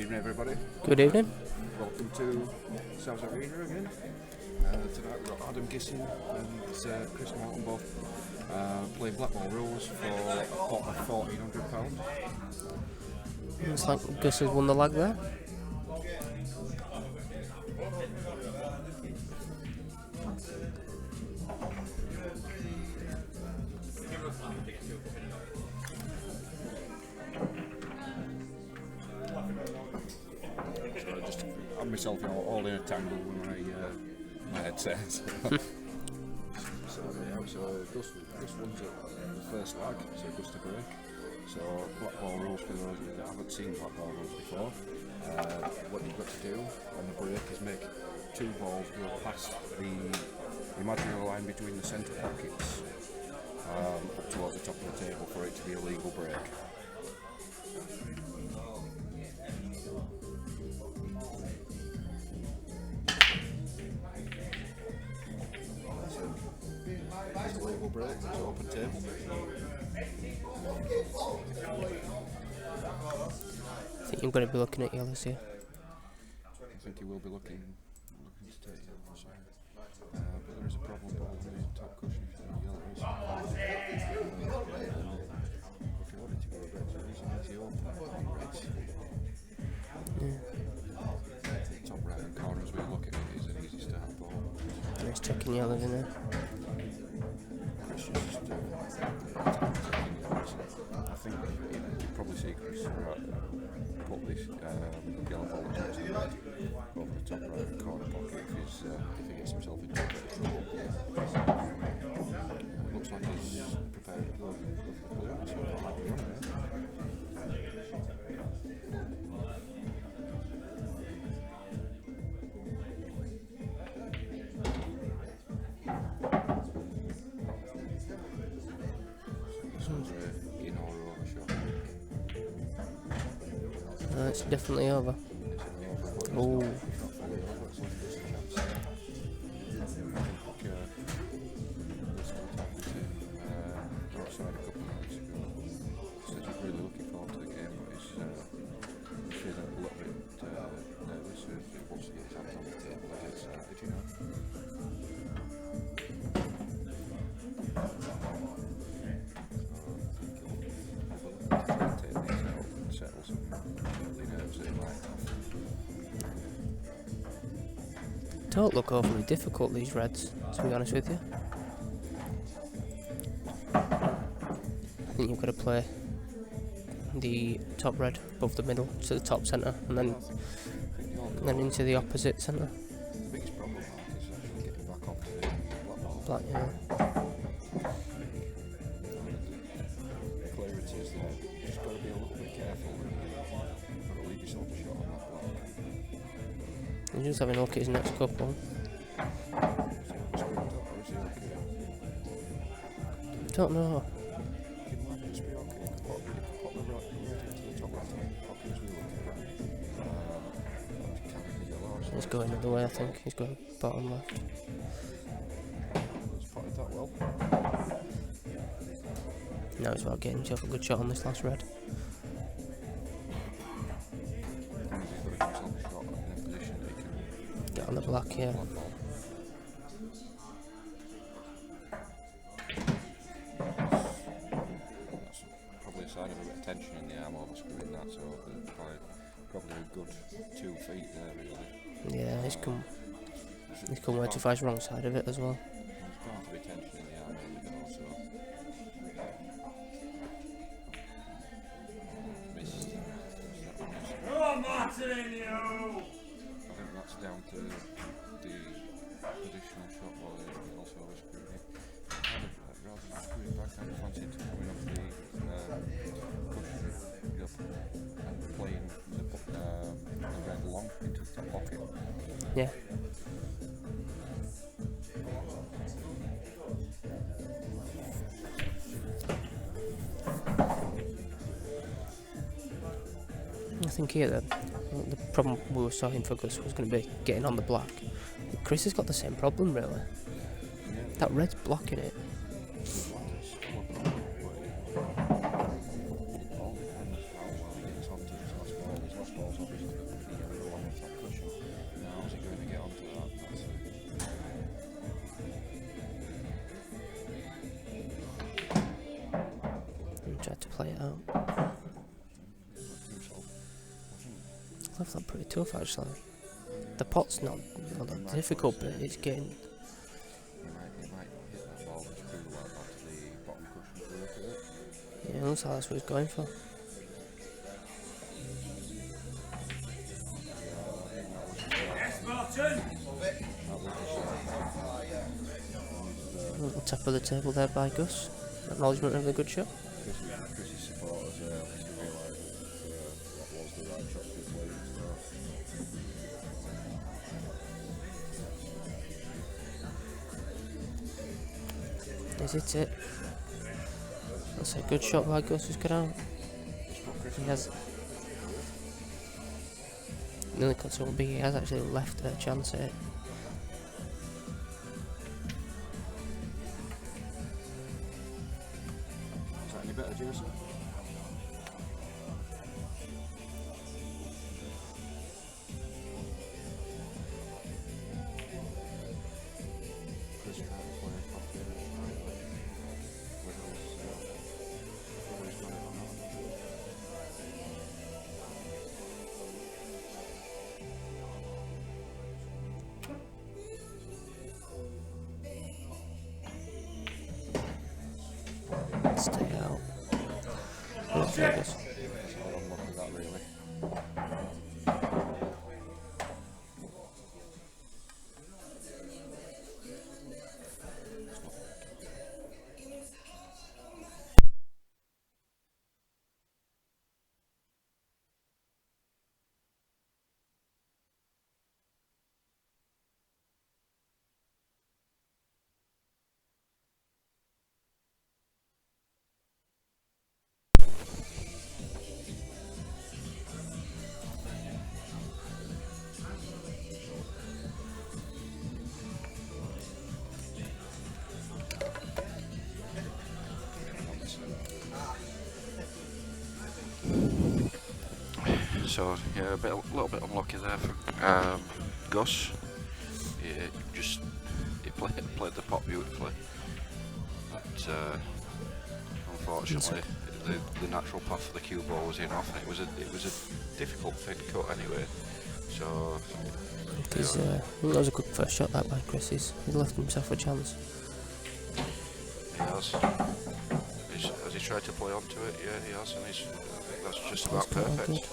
evening, everybody. Good evening. Welcome to South Arena again. Tonight we've got Adam Gissing and Chris Morton both playing Blackball rules for a pot of £1,400. Looks like Gus has won the lag there. I'm myself all in a tangle with my headset. So Gus wins the first lag, so Gus took away. So Blackball rules, for those that haven't seen Blackball rules before, what you've got to do on the break is make two balls go past the imaginary line between the centre pockets up towards the top of the table for it to be a legal break. It's a legal break, it's an open table. I think you're going to be looking at yellows here. I think he will be looking to take yellows. But there is a problem on the top cushion for the yellows. If you wanted to go reds, there is an easy open on reds. The top right hand corner as we look at it is an easy start ball. Nice checking yellows in there. I think you probably see Chris put this yellow ball into the red over the top right hand corner pocket if he gets himself into a bit of trouble. Looks like he's prepared to go for the blue, so I might be running there. It's definitely over. Oh. Don't look overly difficult, these reds, to be honest with you. I think you've got to play the top red above the middle to the top centre and then into the opposite centre. The biggest problem is actually getting back onto the black, yeah. The clarity is there. You've just got to be a little bit careful. You've got to leave yourself a shot on that black. He's just having a look at his next couple. Don't know. He's going the other way, I think. He's going bottom left. Spotted that well. Now he's about getting himself a good shot on this last red. Get on the black here. That's probably a sign of a bit of tension in the arm overscrewing that, so probably a good 2 feet there, really. Yeah, he's come way too far his wrong side of it as well. There's bound to be tension in the arm also. Missed. Oh, Martin, you! I think that's down to the additional shot while they also overscrewed it. Rather than screwing back, I fancied coming off the cushion up and playing the red long into the top pocket. Yeah. I think here the problem we were starting for Gus was going to be getting on the black. Chris has got the same problem really. That red's blocking it. His last ball's obviously play it out. I left that pretty tough actually. The pot's not that difficult, but it's getting. He might hit that ball just pretty well onto the bottom cushion for a look at it. Yeah, looks like that's what he's going for. Yes, Morton! Top of the table there by Gus. Acknowledgement of the good shot. Chris's supporters obviously realised that was the right shot to play. Is it? That's a good shot by Gus who's got out. He has. The only concern will be he has actually left a chance at it. Is that any better, Gissing? Chris trying to play a top game whether he's got it or not. Stay out. Good for Gus. It's all unlucky that really. So yeah, a little bit unlucky there from Gus. He played the pot beautifully, but unfortunately the natural path for the cue ball was in off, and it was a difficult thin cut anyway. So that was a good first shot that by Chris. He's left himself a chance. he has. Has he tried to play onto it? Yeah, he has, and I think that's just about perfect.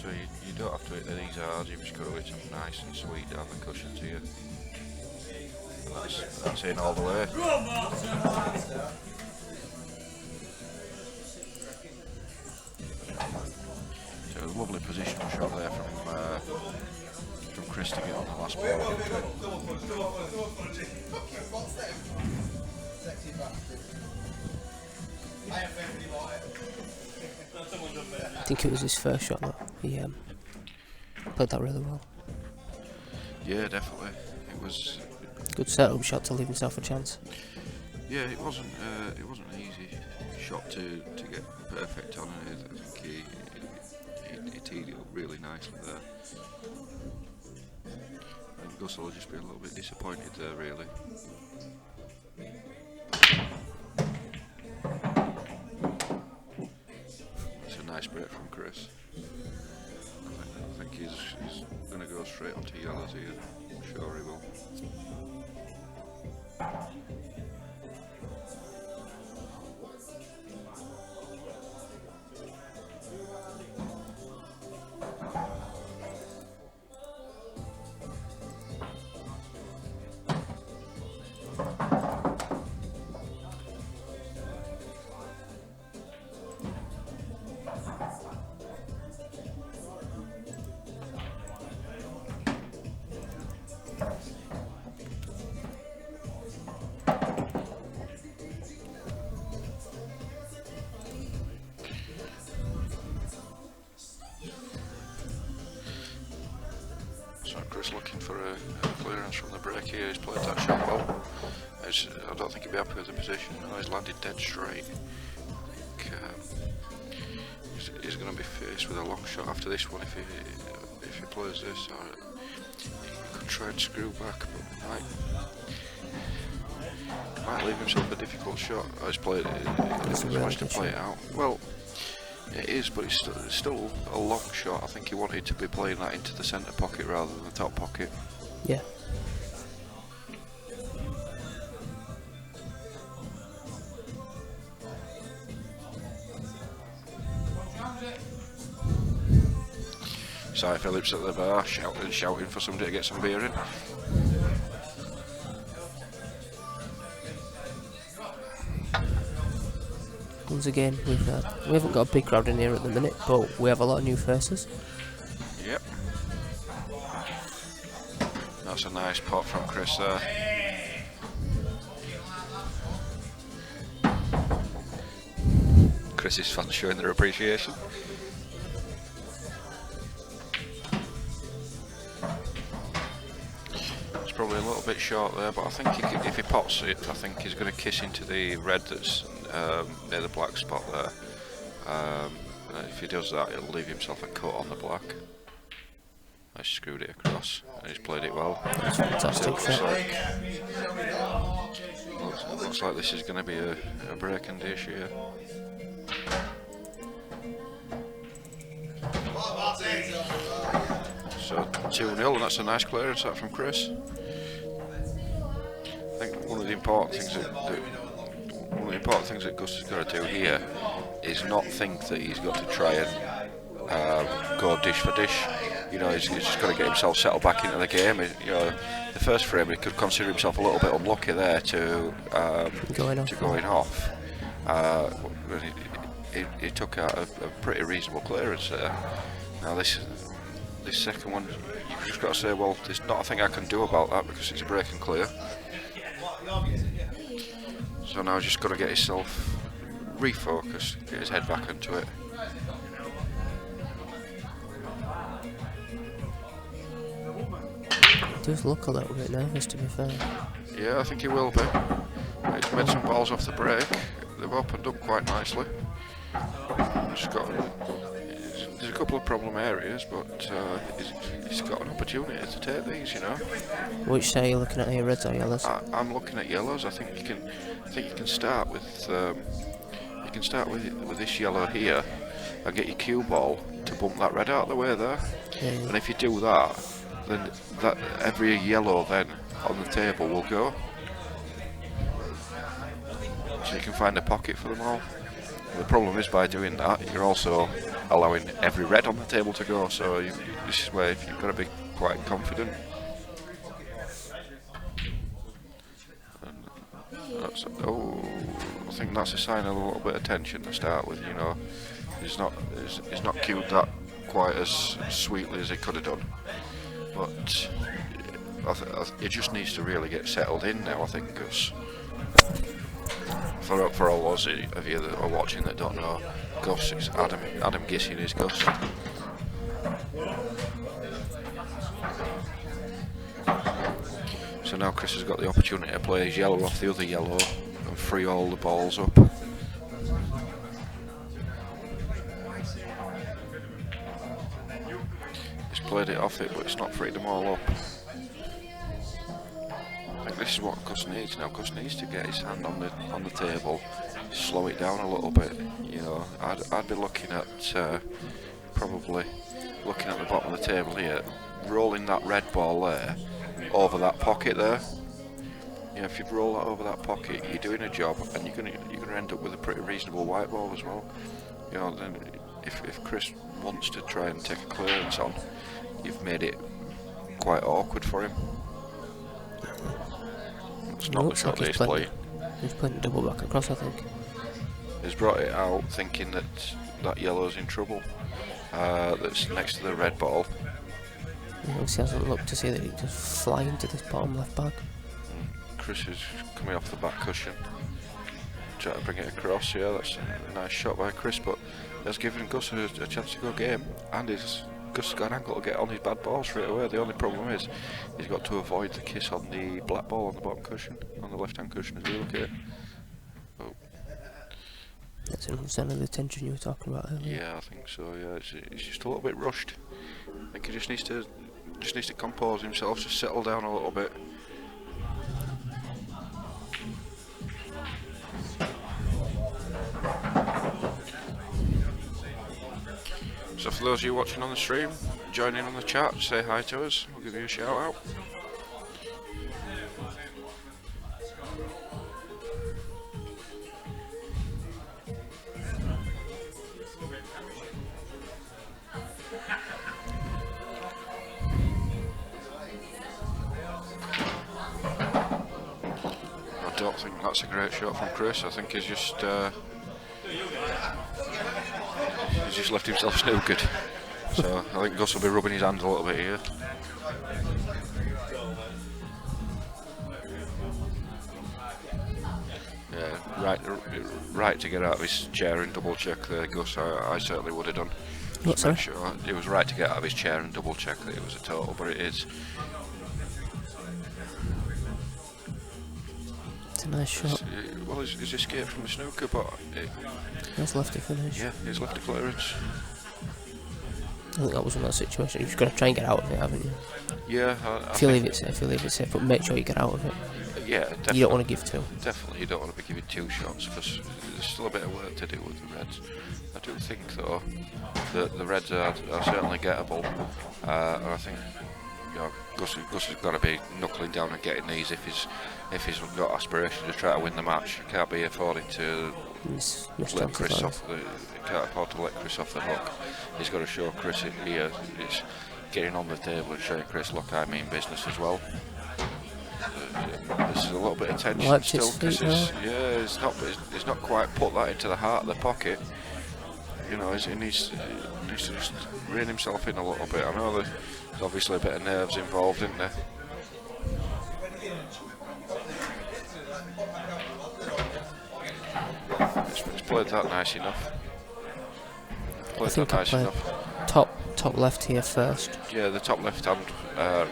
So you don't have to hit these hard, you've just got to hit them nice and sweet down the cushion to you. And that's in all the way. So a lovely positional shot there from Chris to get on the last ball. I think it was his first shot though. He played that really well. Yeah, definitely. It was good setup shot to leave himself a chance. Yeah, it wasn't an easy shot to get perfect on, and I think he teed it up really nicely there. And Gus will just be a little bit disappointed there, really. It's a nice break from Chris. I think he's going to go straight onto yellows here. I'm sure he will. Looking for a clearance from the break here. He's played that shot well. I don't think he'll be happy with the position. No, he's landed dead straight. I think he's going to be faced with a long shot after this one if he plays this. Or he could try and screw back, but might leave himself a difficult shot. Oh, he's played it. He's really managed to good play shot. it out. Well, it is, but it's still a long shot. I think he wanted to be playing that into the centre pocket rather than the top pocket. Yeah. Si Phillips at the bar, shouting for somebody to get some beer in. Once again, we haven't got a big crowd in here at the minute, but we have a lot of new faces. Yep. That's a nice pot from Chris there. Chris's fans showing their appreciation. It's probably a little bit short there, but I think if he pots it, I think he's going to kiss into the red that's near the black spot there. And if he does that, he'll leave himself a cut on the black. I screwed it across, and he's played it well. That's a fantastic shot. Looks like this is going to be a breaking dish here. So 2-0, and that's a nice clearance that from Chris. I think one of the important things that Gus has got to do here is not think that he's got to try and go dish for dish. You know, he's just got to get himself settled back into the game. You know, the first frame he could consider himself a little bit unlucky there to going off. He took out a pretty reasonable clearance there. Now this second one, you've just got to say, well, there's not a thing I can do about that because it's a break and clear. So now he's just got to get himself refocused, get his head back into it. He does look a little bit nervous, to be fair. Yeah, I think he will be. He's made some balls off the break. They've opened up quite nicely. There's a couple of problem areas, but he's got an opportunity to take these, you know. Which side are you looking at here, reds or yellows? I'm looking at yellows. I think you can start with with this yellow here and get your cue ball to bump that red out of the way there. Yeah. And if you do that, then that every yellow then on the table will go. So you can find a pocket for them all. The problem is, by doing that, you're also allowing every red on the table to go, so this is where you've got to be quite confident. I think that's a sign of a little bit of tension to start with, you know. He's not cued that quite as sweetly as he could have done, but he just needs to really get settled in now, I think, Gus. For all those of you that are watching that don't know, Gus is Adam Gissing is Gus. So now Chris has got the opportunity to play his yellow off the other yellow and free all the balls up. He's played it off it, but it's not freed them all up. I think this is what Gus needs now. Gus needs to get his hand on the table, slow it down a little bit. You know, I'd be looking at probably looking at the bottom of the table here, rolling that red ball there over that pocket there. You know, if you roll that over that pocket, you're doing a job, and you're gonna end up with a pretty reasonable white ball as well. You know, then if Chris wants to try and take a clearance on, you've made it quite awkward for him. It's not the shot that he's playing. He's playing double back across, I think. He's brought it out thinking that yellow's in trouble. That's next to the red ball. He obviously hasn't looked to see that he just fly into this bottom left back. Chris is coming off the back cushion, trying to bring it across. Yeah, that's a nice shot by Chris, but that's given Gus a chance to go game, and Gus has got an angle to get on his bad ball straight away. The only problem is he's got to avoid the kiss on the black ball on the bottom cushion, on the left hand cushion as we look at it. Oh. That's an understanding of the tension you were talking about earlier. Yeah, I think so. Yeah, it's just a little bit rushed. I think he just needs to compose himself, just settle down a little bit. So for those of you watching on the stream, join in on the chat, say hi to us, we'll give you a shout out. I don't think that's a great shot from Chris. I think he's just left himself snookered. So I think Gus will be rubbing his hands a little bit here. Yeah, right to get out of his chair and double check there, Gus. I certainly would have done. What, sorry? Sure it was right to get out of his chair and double check that it was a total, but it is. It's a nice shot. Well, he's escaped from the snooker, but That's lefty finish. yeah, he's left the clearance. I think that was one of those situations. You've just got to try and get out of it, haven't you? Yeah, If you leave it safe, but make sure you get out of it. yeah, definitely. You don't want to give two. Definitely, you don't want to be giving two shots because there's still a bit of work to do with the Reds. I do think, though, that the Reds are certainly gettable, and I think Gus has got to be knuckling down and getting these if he's got aspiration to try to win the match. He can't be affording to let Chris off. He can't afford to let Chris off the hook. He's got to show Chris here. It's getting on the table and showing Chris, look, I mean business as well. There's a little bit of tension still because he's not quite put that into the heart of the pocket. You know, he needs to just rein himself in a little bit. I know there's obviously a bit of nerves involved, isn't there? He's played that nice enough. Top left here first. Yeah, the top left hand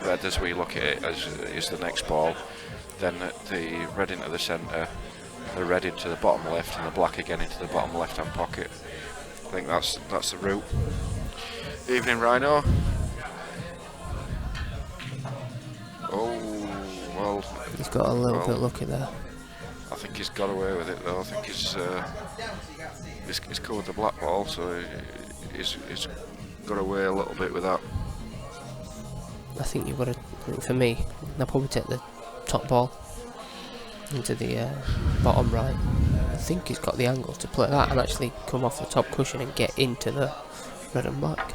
red as we look at it is the next ball. Then the red into the centre, the red into the bottom left, and the black again into the bottom left hand pocket. I think that's the route. Evening, Rhino. Oh well. He's got a little bit lucky there. I think he's got away with it though. I think he's covered the black ball, so he's got away a little bit with that. I think you've got to. For me, I'll probably take the top ball into the bottom right. I think he's got the angle to play that and actually come off the top cushion and get into the red and black.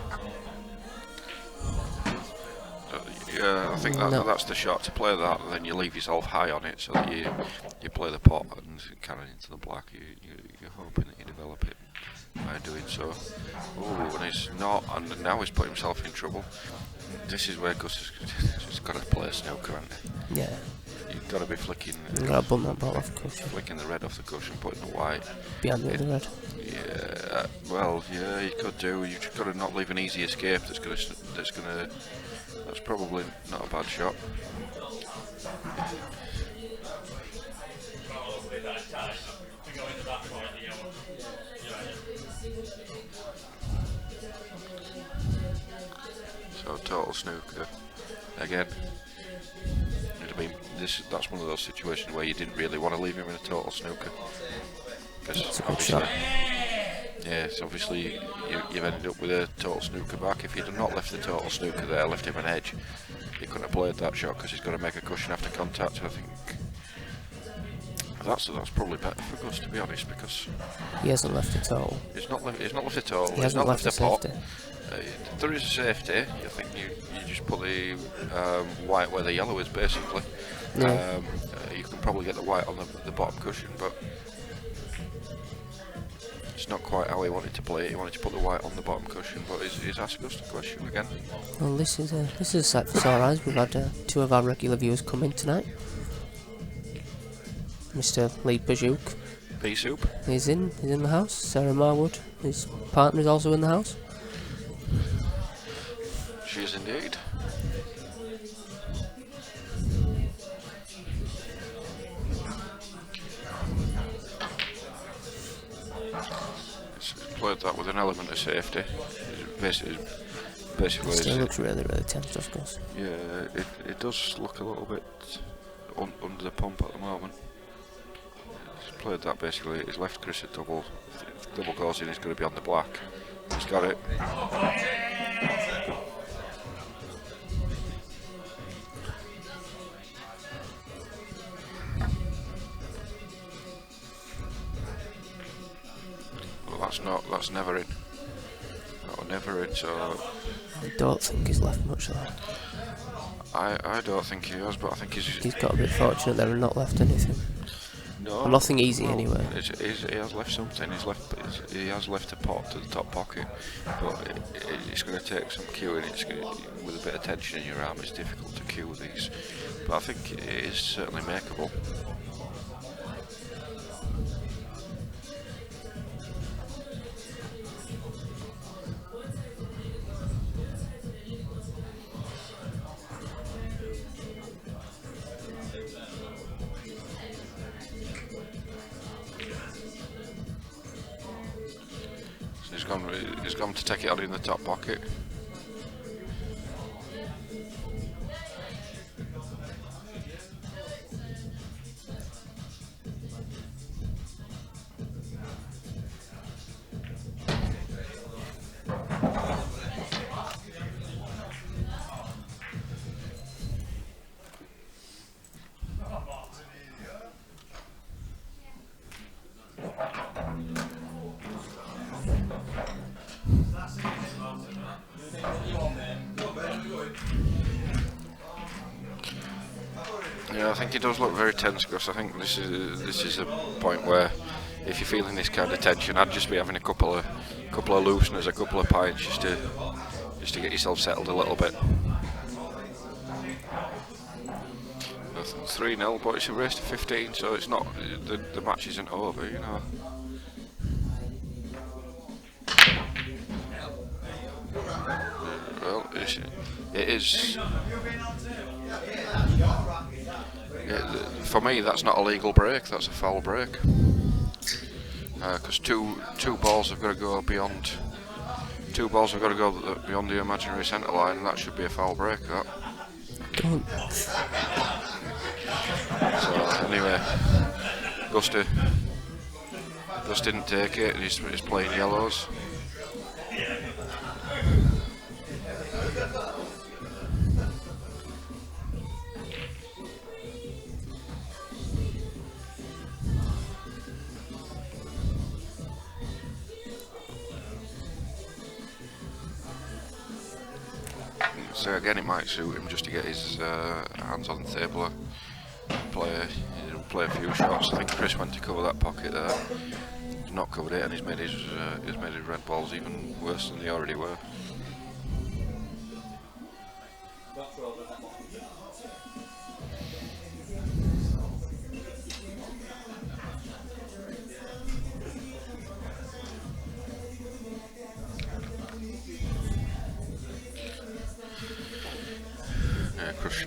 Yeah, I think that's the shot to play that, and then you leave yourself high on it so that you play the pot and kind of into the black. You're hoping that you develop it by doing so. Oh, and he's not, and now he's put himself in trouble. This is where Gus has got to play snooker, hasn't he? Yeah. You've got to be flicking. You've got to bump that ball off the cushion. Flicking the red off the cushion, putting the white behind the red. Yeah. Well, yeah, you could do. You've just got to not leave an easy escape. That's probably not a bad shot. So total snooker again. That's one of those situations where you didn't really want to leave him in a total snooker. That's a good shot. Yes, obviously you've ended up with a total snooker back. If you'd not left the total snooker there, left him an edge, he couldn't have played that shot because he's got to make a cushion after contact. I think that's probably better for Gus, to be honest, because he hasn't left the total. He's not left the total. He hasn't left the pot. There is a safety. I think you just put the white where the yellow is, basically. Yeah. You can probably get the white on the bottom cushion, but it's not quite how he wanted to play it. He wanted to put the white on the bottom cushion, but he's asked us the question again. Well, this is a sight for sore eyes. We've had two of our regular viewers come in tonight. Mr. Lee Bajouk. Pea soup. He's in the house. Sarah Marwood, his partner, is also in the house. She is indeed. It's played that with an element of safety. Basically, It still looks really, really tense, of course. Yeah, it does look a little bit under the pump at the moment. He's played that basically. He's left Chris a double. If the double goes in, he's going to be on the black. He's got it. Well, that's never in. That was never in, so... I don't think he's left much there. I don't think he has, but I think He's got a bit fortunate there and not left anything. No, Well, nothing easy well, anyway. He has left something. He has left a pot to the top pocket, but it's going to take some cueing. With a bit of tension in your arm, it's difficult to cue these. But I think it is certainly makeable. He's gone to take it out in the top pocket. Yeah, I think he does look very tense, Gus. I think this is a point where, if you're feeling this kind of tension, I'd just be having a couple of looseners, a couple of pints, just to get yourself settled a little bit. 3-0, but it's a race to 15, so it's not the match isn't over, you know. Well, it is. For me, that's not a legal break. That's a foul break. Because two balls have got to go beyond. Two balls have got to go beyond the imaginary centre line, and that should be a foul break. That. So anyway, Gus didn't take it. He's playing yellows. So again, it might suit him just to get his hands on the table, play a few shots. I think Chris went to cover that pocket there. He's not covered it, and he's made his red balls even worse than they already were.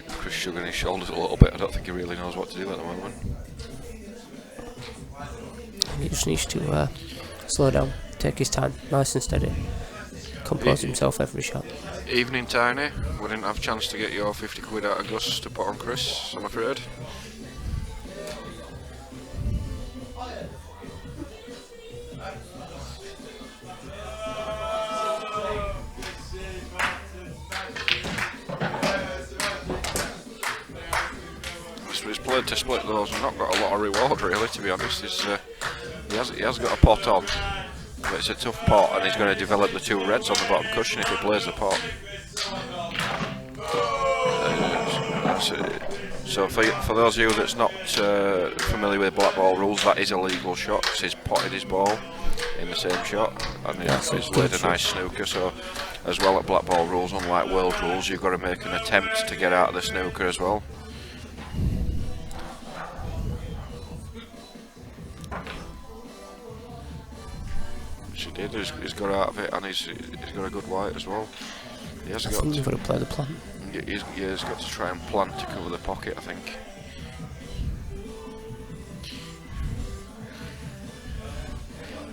Chris shrugging his shoulders a little bit. I don't think he really knows what to do at the moment. He just needs to slow down, take his time, nice and steady, compose himself every shot. Evening, Tiny. We didn't have a chance to get your 50 quid out of Gus to put on Chris, I'm afraid. He's played to split those and not got a lot of reward, really, to be honest. He has got a pot on, but it's a tough pot, and he's going to develop the two reds on the bottom cushion if he plays the pot. So for those of you that's not familiar with Blackball rules, that is a legal shot, because he's potted his ball in the same shot, and he's laid a nice snooker. So as well at Blackball rules, unlike world rules, you've got to make an attempt to get out of the snooker as well. He did. He's got out of it, and he's got a good white as well. He has got. You've got to play the plan. He's got to try and plan to cover the pocket, I think.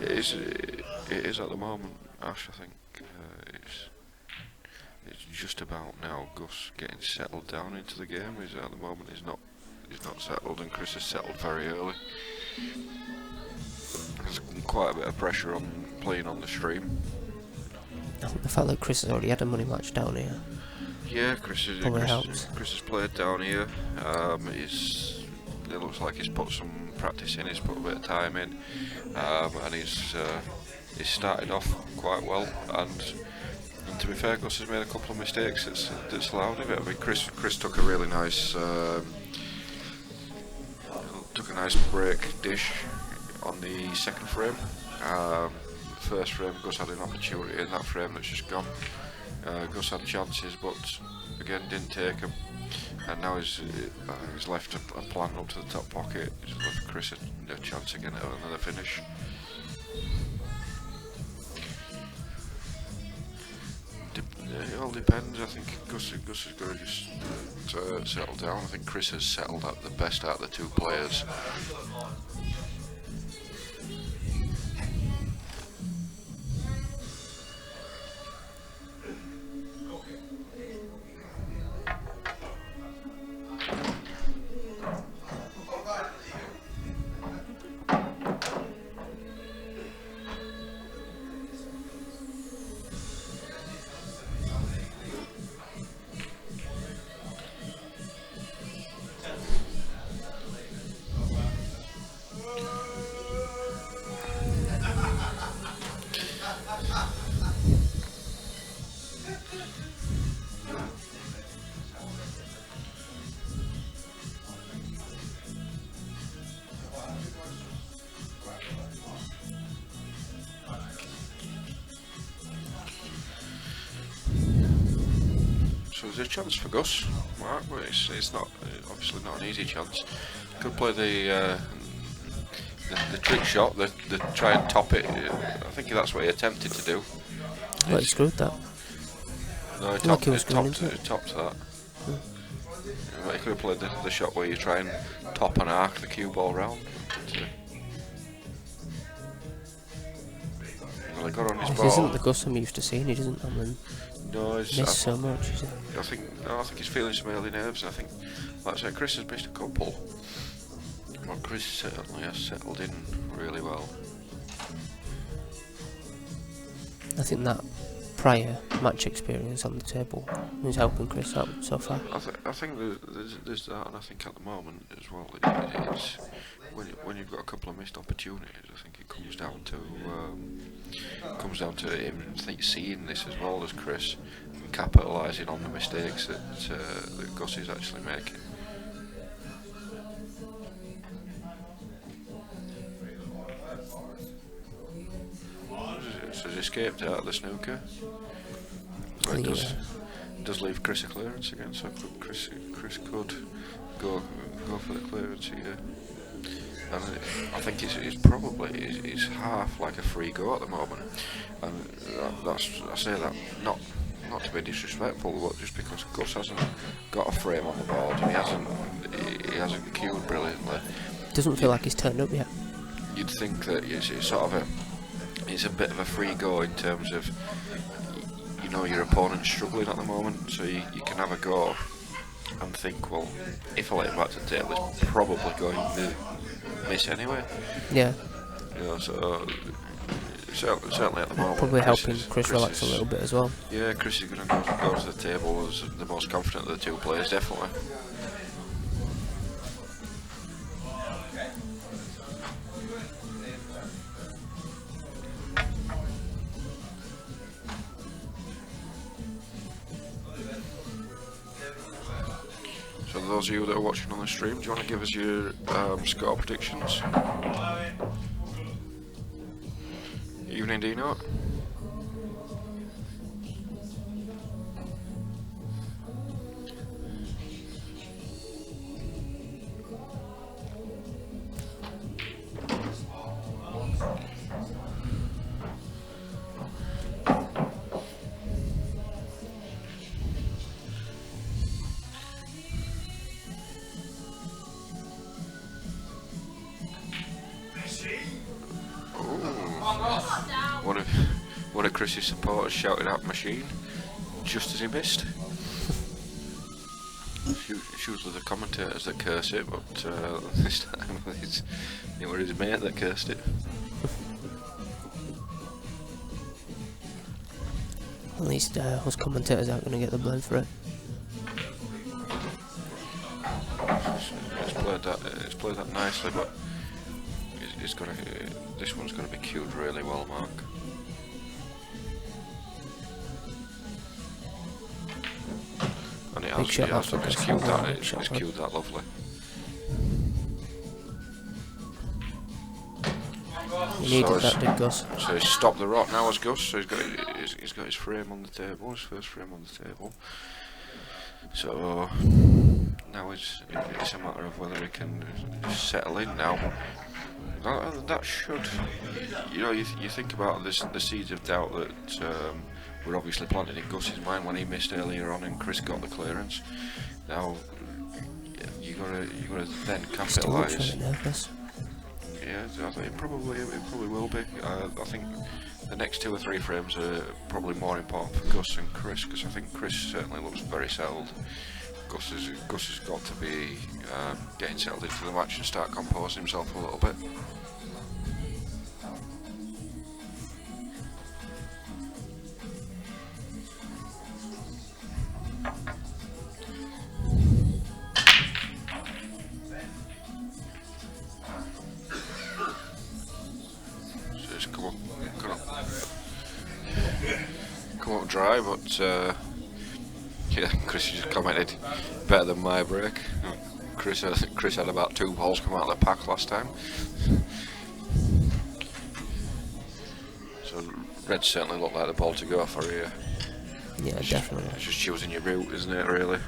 It is at the moment, Ash. I think it's just about now Gus getting settled down into the game. At the moment he's not settled, and Chris has settled very early. There's quite a bit of pressure on playing on the stream. I think the fact that Chris has already had a money match down here. Yeah, Chris Probably helps. has played down here. It looks like he's put some practice in. He's put a bit of time in, and he's started off quite well. And to be fair, Gus has made a couple of mistakes that's allowed him. I mean, Chris took a really nice break dish on the second frame. First frame, Gus had an opportunity in that frame that's just gone. Gus had chances, but again didn't take them. And now he's left a plant up to the top pocket. He's left Chris a chance again at another finish. It all depends. I think Gus is going to just settle down. I think Chris has settled at the best out of the two players. So there's a chance for Gus, Mark, but it's not obviously not an easy chance. Could play the trick shot, the try and top it. I think that's what he attempted to do. Well, he screwed that. No, he Like he was topped going into that. But he could have played the shot where you try and top and arc the cue ball round. Well, he got on his This ball. isn't the Gus I'm used to seeing. He doesn't No, miss so much. Is it? I think he's feeling some early nerves. I think, like I said, Chris has missed a couple. Well, Chris certainly has settled in really well. I think that prior match experience on the table is helping Chris out so far. I think there's that, and I think at the moment as well, it's when you've got a couple of missed opportunities. I think it comes down to him seeing this as well as Chris, and capitalising on the mistakes that Gus is actually making. So he's escaped out of the snooker. So it does leave Chris a clearance again. So Chris could go for the clearance here. And I think it's probably half like a free go at the moment, and I say that not to be disrespectful, but just because Gus hasn't got a frame on the board and he hasn't cued brilliantly. Doesn't feel like he's turned up yet. You'd think that it's sort of it's a bit of a free go in terms of your opponent's struggling at the moment, so you can have a go and think, well, if I let him back to the table, he's probably going to miss anyway. Yeah. So certainly at the moment. Probably helping Chris relax a little bit as well. Yeah, Chris is going to go to the table as the most confident of the two players, definitely. So those of you that are watching on the stream, do you want to give us your score predictions? Evening, Dino. One of Chris's supporters shouted out "machine" just as he missed. It's usually the commentators that curse it, but this time it was his mate that cursed it. At least us commentators aren't going to get the blame for it. It's played that nicely, but it's got to. This one's going to be cued really well, Mark. And it has. It's cued that. It's cued that lovely. He needed that, did Gus. So he's stopped the rock now as Gus, so he's got his frame on the table, his first frame on the table. So now it's a matter of whether he can settle in now. That should, you know, you think about this, the seeds of doubt that were obviously planted in Gus's mind when he missed earlier on and Chris got the clearance. Now you gotta then capitalise. Yeah, I think it probably will be. I think the next 2 or 3 frames are probably more important for Gus and Chris, because I think Chris certainly looks very settled. Gus has got to be getting settled into the match and start composing himself a little bit. Come up dry, but yeah, Chris just commented better than my break. Chris had about 2 balls come out of the pack last time. So red certainly looked like the ball to go for here. Yeah, definitely. It's just choosing your route, isn't it, really?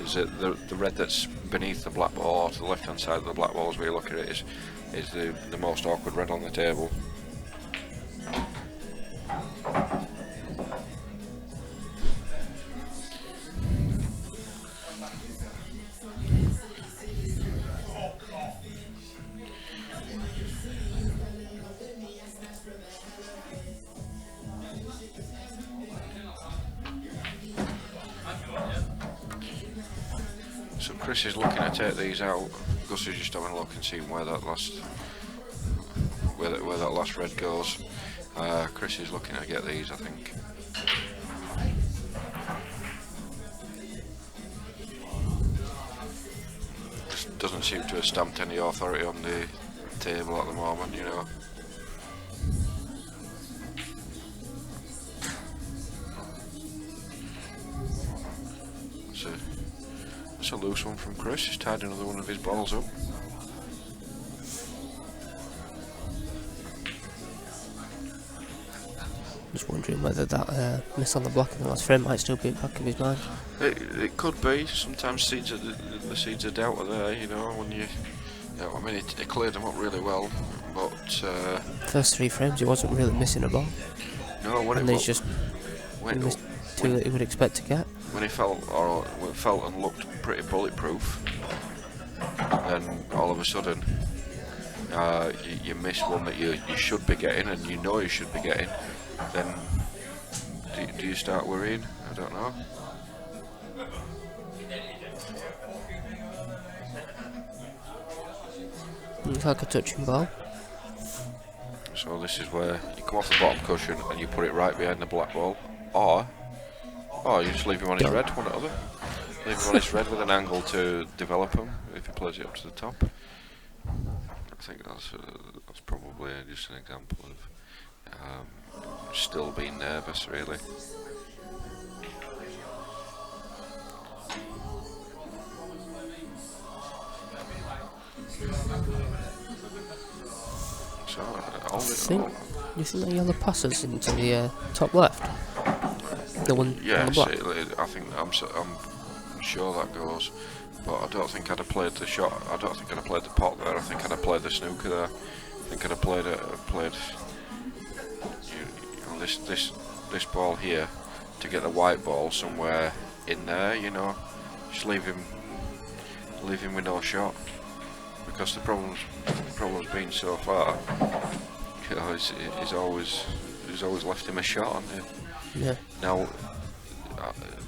Is it the red that's beneath the black ball, or to the left hand side of the black ball as we look at it, is the most awkward red on the table. So Chris is looking to take these out. Gus is just having a look and seeing where that last red goes. Chris is looking to get these, I think. Just doesn't seem to have stamped any authority on the table at the moment, you know. It's a loose one from Chris. He's tied another one of his balls up. Just wondering whether that miss on the block in the last frame might still be back in his mind. It could be. Sometimes the seeds of doubt are there, you know, when you know, I mean, it cleared them up really well, but first 3 frames he wasn't really missing a ball. No, when and it he's just missed 2 that he would expect to get. When he felt and looked pretty bulletproof, then all of a sudden you miss one that you should be getting, and you know you should be getting. Then do you start worrying? I don't know. Looks like a touching ball. So this is where you come off the bottom cushion and you put it right behind the black ball, or you just leave him on his red, one or other. Leave him on his red with an angle to develop him if he plays it up to the top. I think that's probably just an example of still being nervous, really. So, do you think the yellow passes into the top left? The one on the block? I think I'm sure that goes, but I don't think I'd have played the shot. I don't think I'd have played the pot there. I think I'd have played the snooker there. I think I'd have played this ball here to get the white ball somewhere in there. You know, just leave him with no shot, because the problem's been so far. You know, he's always left him a shot, hasn't he? Yeah. Now,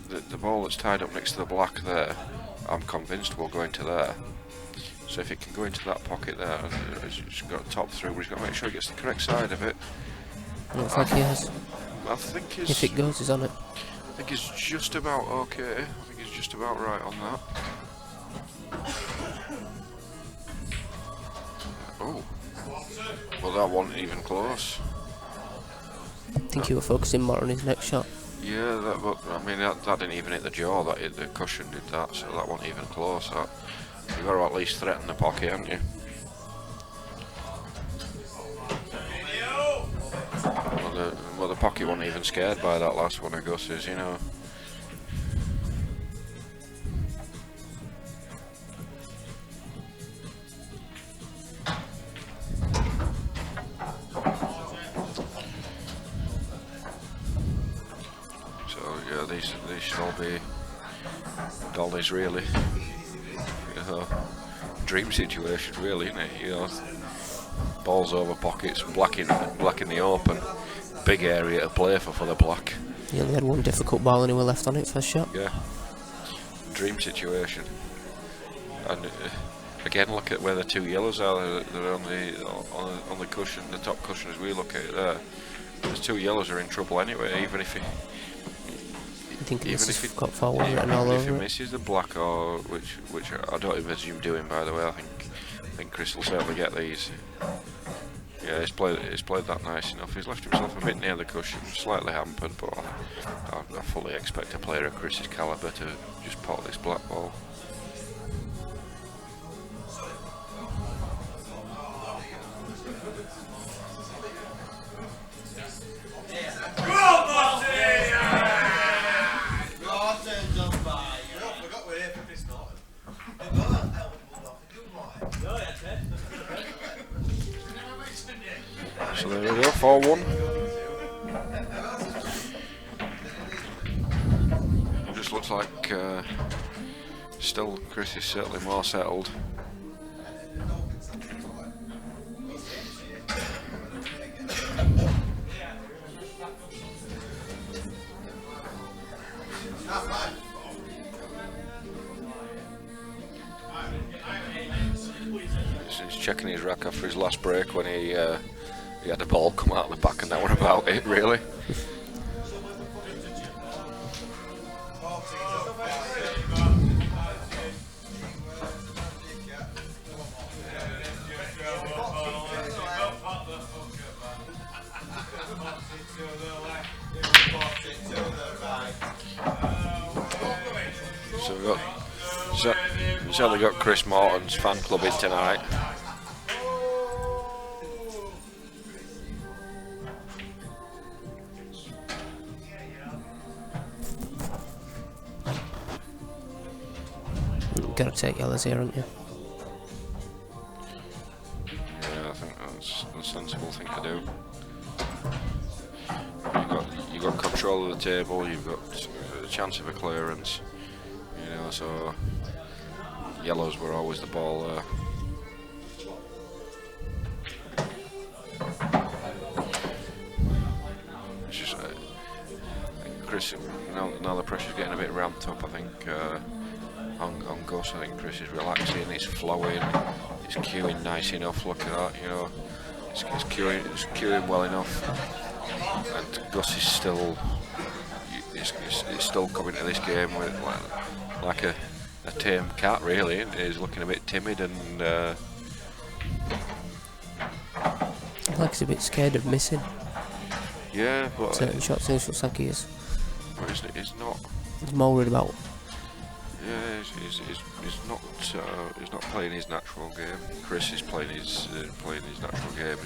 the ball that's tied up next to the black there, I'm convinced will go into there. So if it can go into that pocket there, he's got to top through, but he's got to make sure he gets the correct side of it. Looks like he has. I think he's. If it goes, he's on it. I think he's just about okay. I think he's just about right on that. Oh. Well, that wasn't even close. I think he was focusing more on his next shot. Yeah, I mean, that didn't even hit the jaw, that hit the cushion, did that, so that wasn't even close. You've got to at least threaten the pocket, haven't you? Well, the pocket wasn't even scared by that last one of Gus's, you know. These should all be dollies, really. You know, dream situation, really, isn't it? You know, balls over pockets, black in the open, big area to play for the black. He only had one difficult ball and he was left on it first shot. Yeah, dream situation. And again, look at where the two yellows are. They're on the cushion, the top cushion as we look at it there. The two yellows are in trouble anyway, even if he. I think he's got forward written all over it. If he misses the black, or which I don't envisage him doing, by the way. I think Chris will certainly get these. Yeah, he's played that nice enough. He's left himself a bit near the cushion, slightly hampered, but I fully expect a player of Chris's calibre to just pot this black ball. So there we go, 4-1. It just looks like still Chris is certainly more settled. He's checking his rack after his last break when he had the ball come out of the back, and that was about it, really. So we've certainly got Chris Morton's fan club in tonight. Got to take yellows here, haven't you? Yeah, I think that's a sensible thing to do. You got control of the table. You've got a chance of a clearance. You know, so yellows were always the ball there. It's just Chris. Now the pressure's getting a bit ramped up. I think. On Gus, I think Chris is relaxing, he's flowing, he's cueing nice enough, look at that, you know, he's cueing well enough, and Gus is still, he's still coming to this game with like a tame cat, really. He's looking a bit timid and like he's a bit scared of missing. Yeah, but certain shots, it looks like he is. But he's not. He's more worried about. Yeah, he's not playing his natural game. Chris is playing his natural game.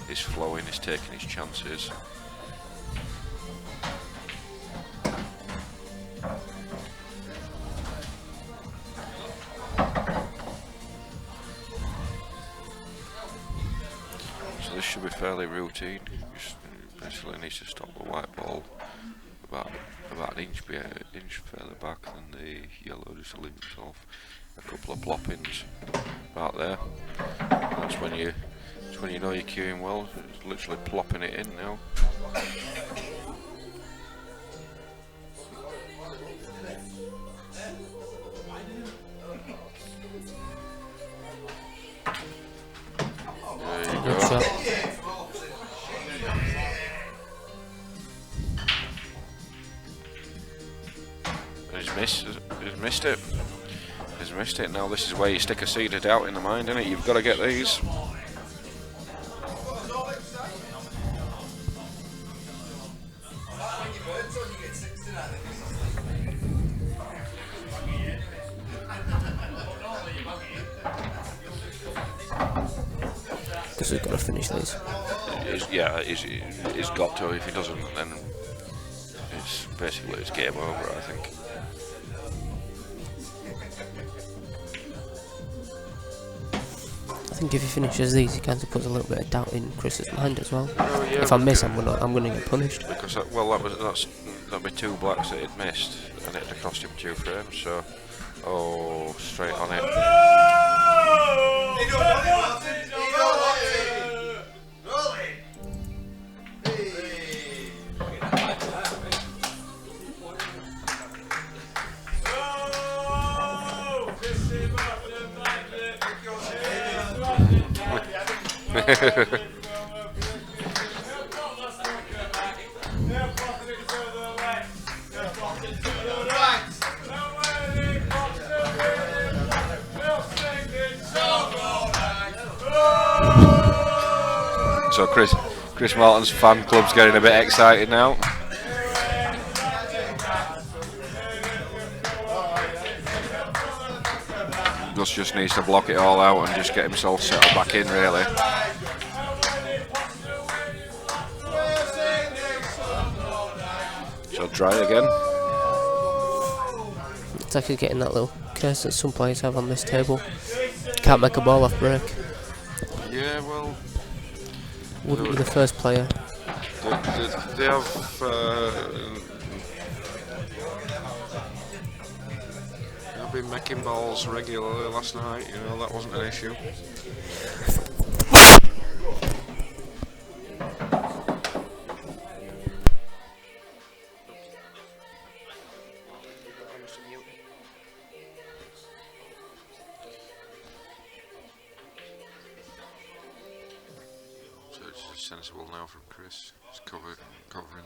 He's flowing. He's taking his chances. So this should be fairly routine. Just basically needs to stop the white ball about an inch further back than the yellow, just to leave himself a couple of ploppings about there. That's when you know you're cueing well. It's literally plopping it in now. There you go. missed it. He's missed it. Now this is where you stick a seed of doubt in the mind, innit? You've got to get these. Because he's got to finish these. He's got to. If he doesn't, then it's basically it's game over, I think. I think if he finishes these, he kind of puts a little bit of doubt in Chris's mind as well. Oh, yeah, If I miss, I'm gonna get punished. Because that'd be 2 blacks that he'd missed, and it'd have cost him 2 frames. So, straight on it. So Chris Morton's fan club's getting a bit excited now. Gus just needs to block it all out and just get himself settled back in, really. So try again. It's like he's getting that little curse that some players have on this table. Can't make a ball off break. Yeah, well, Wouldn't be the first player. they have they've been making balls regularly last night. You know, that wasn't an issue. So it's sensible now from Chris. It's covering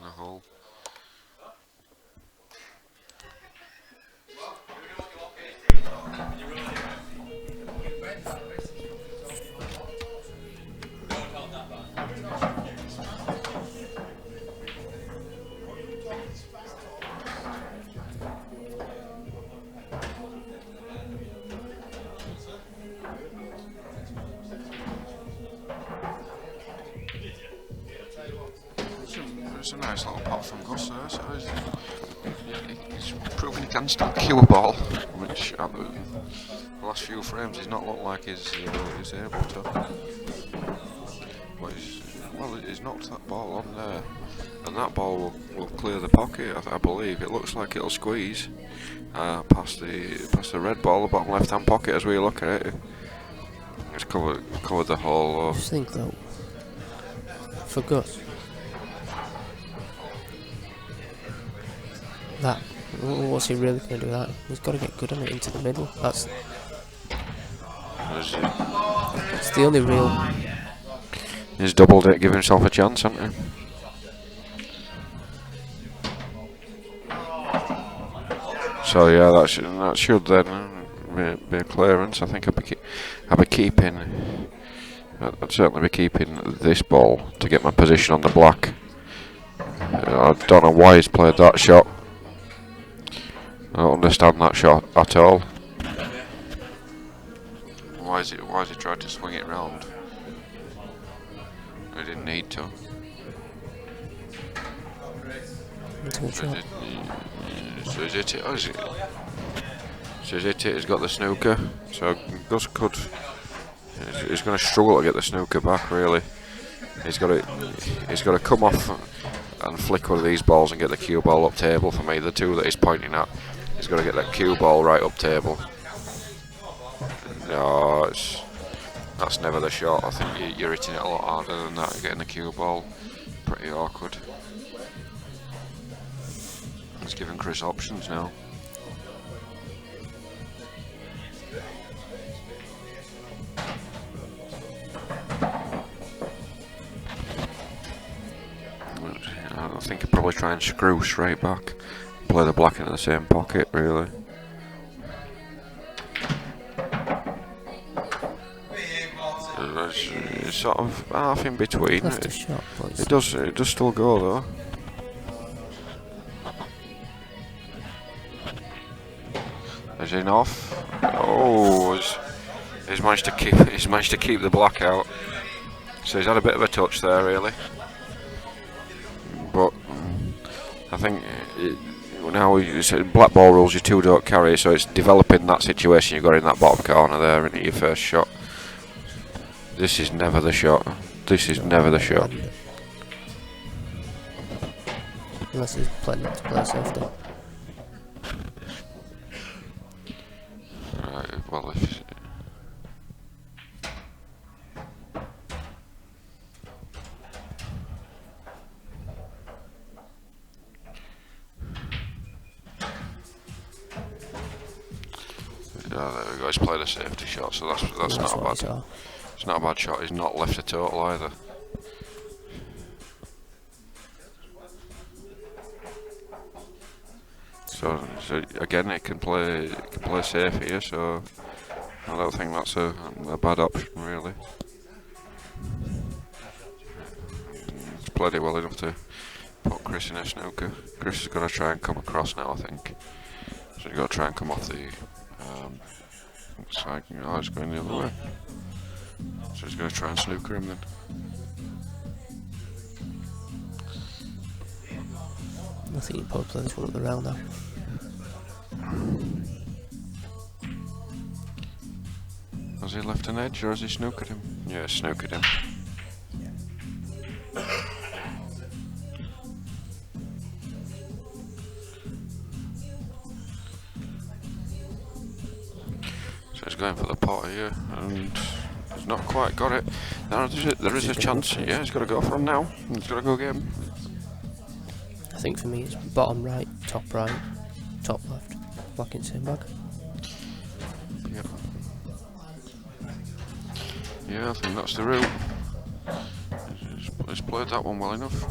the hole. It's a nice little pot from Gus there, so he's proven he can still cue a ball, which at the last few frames he's not looked like he's able to. But he's knocked that ball on there, and that ball will clear the pocket, I believe. It looks like it'll squeeze past the red ball, the bottom left hand pocket as we look at it. It's covered the whole. I just think though, for Gus, that, what's he really going to do with that? He's got to get good on it into the middle. It's the only real. He's doubled it, give himself a chance, hasn't he? So yeah, that should then be a clearance. I think I'd certainly be keeping this ball to get my position on the black. I don't know why he's played that shot. I don't understand that shot at all. Why has he tried to swing it round? He didn't need to. So he's hit it. So he's hit it. He's got the snooker. So Gus could. He's going to struggle to get the snooker back. Really, he's got to come off and flick one of these balls and get the cue ball up table. For me, the two that he's pointing at, he's got to get that cue ball right up table. No, that's never the shot. I think you're hitting it a lot harder than that. Getting the cue ball, pretty awkward. He's giving Chris options now. I think he'll probably try and screw straight back. play the black into the same pocket, really. It's sort of half in between. Left a shot, but It does still go though. Is he off? Oh, he's managed to keep the black out. So he's had a bit of a touch there, really. But I think now Blackball rules, you two don't carry, so it's developing that situation you got in that bottom corner there into your first shot. This is never the shot. This is never the shot. Unless he's playing to play safety. Right, well, if there we go, he's played a safety shot, so that's not a bad. It's not a bad shot. He's not left a total either. So again, it can play safe here. So I don't think that's a bad option, really. He's played it well enough to put Chris in a snooker. Chris is going to try and come across now, I think. So he's got to try and come off the side. Oh, he's going the other way. So he's going to try and snooker him then. I think you probably play this one up the rail now. Has he left an edge or has he snookered him? Yeah, snookered him. So he's going for the pot here and he's not quite got it. There is a chance. Yeah, he's got to go for him now. He's got to go get him. I think for me it's bottom right, top left, black in the same bag. Yep. Yeah, I think that's the route. He's played that one well enough.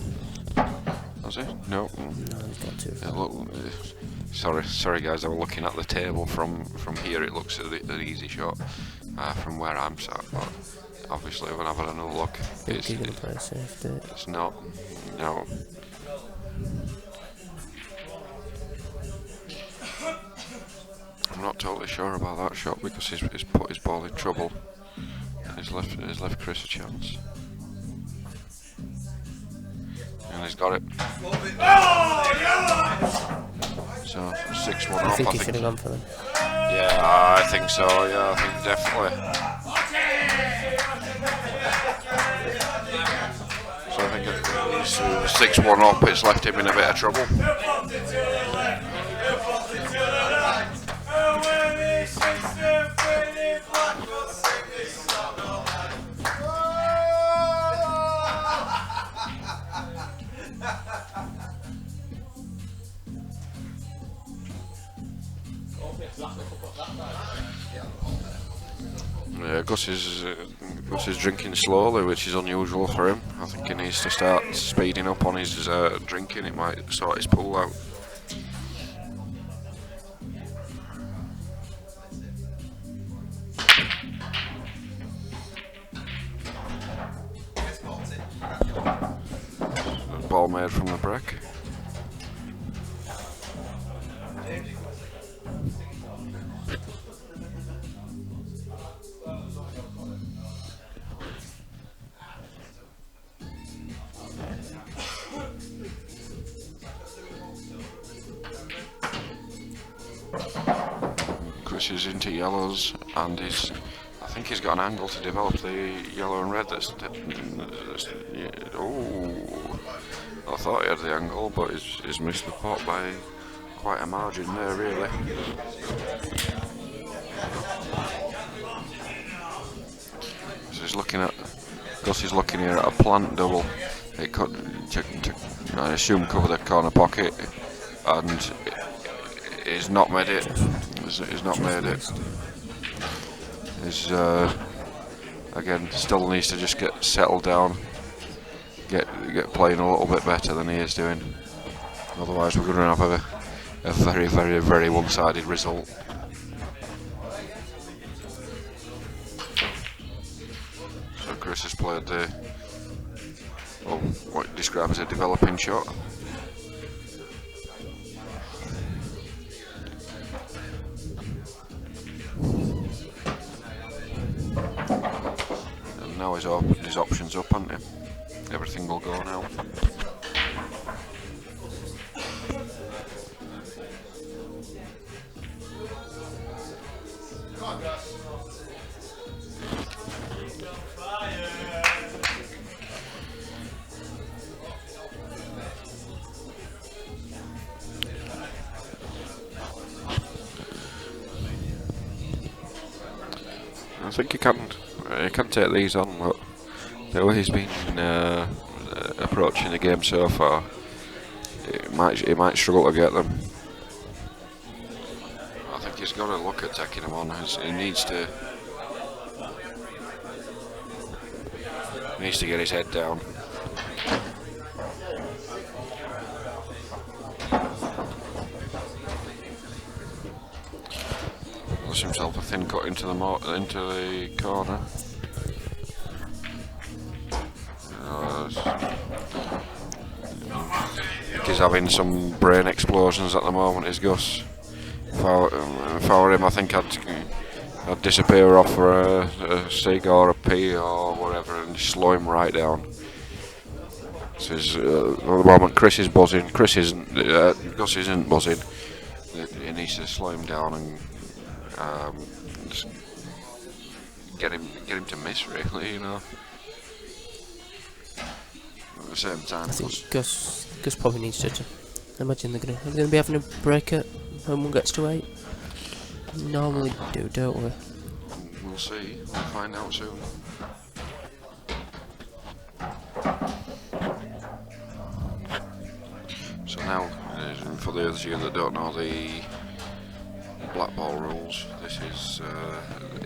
Has he? No. No, he's got too far. Yeah, look, sorry guys, I was looking at the table from here. It looks an easy shot from where I'm sat, but obviously when I've had another look, it's not. No. I'm not totally sure about that shot because he's put his ball in trouble. He's left Chris a chance. And he's got it. So 6-1 up. I think he should have gone for them. Yeah, I think so. Yeah, I think definitely. So I think he's 6-1 up. It's left him in a bit of trouble. Yeah, Gus is drinking slowly, which is unusual for him. I think he needs to start speeding up on his drinking. It might sort his pool out. Ball made from the break. Chris is into yellows and I think he's got an angle to develop the yellow and red. Oh, I thought he had the angle, but he's missed the pot by quite a margin there, really. So he's looking at Gus is looking here at a plant double. It could, I assume, cover the corner pocket, and he's not made it. He's not made it. He's again still needs to just get settled down, get playing a little bit better than he is doing. Otherwise, we're going to have a very, very, very one-sided result. So Chris has played the, well, what you describe as a developing shot. And now he's opened his options up, hasn't he? Everything will go now. I think he can take these on, but the way he's been approaching the game so far, he might struggle to get them. I think he's got to look at taking them on. He needs to get his head down. Does himself a thin cut into the corner. He's having some brain explosions at the moment, is Gus. If I were him, I think I'd disappear off for a cig or a pee or whatever and slow him right down. At the moment Chris is buzzing. Gus isn't buzzing. He needs to slow him down and just get him to miss, really, you know. At the same time, I think Gus probably needs to imagine they're gonna be having a break at when one gets to 8. Normally do, don't we? We'll see. We'll find out soon. So now, for those of you that don't know the Blackball rules, this is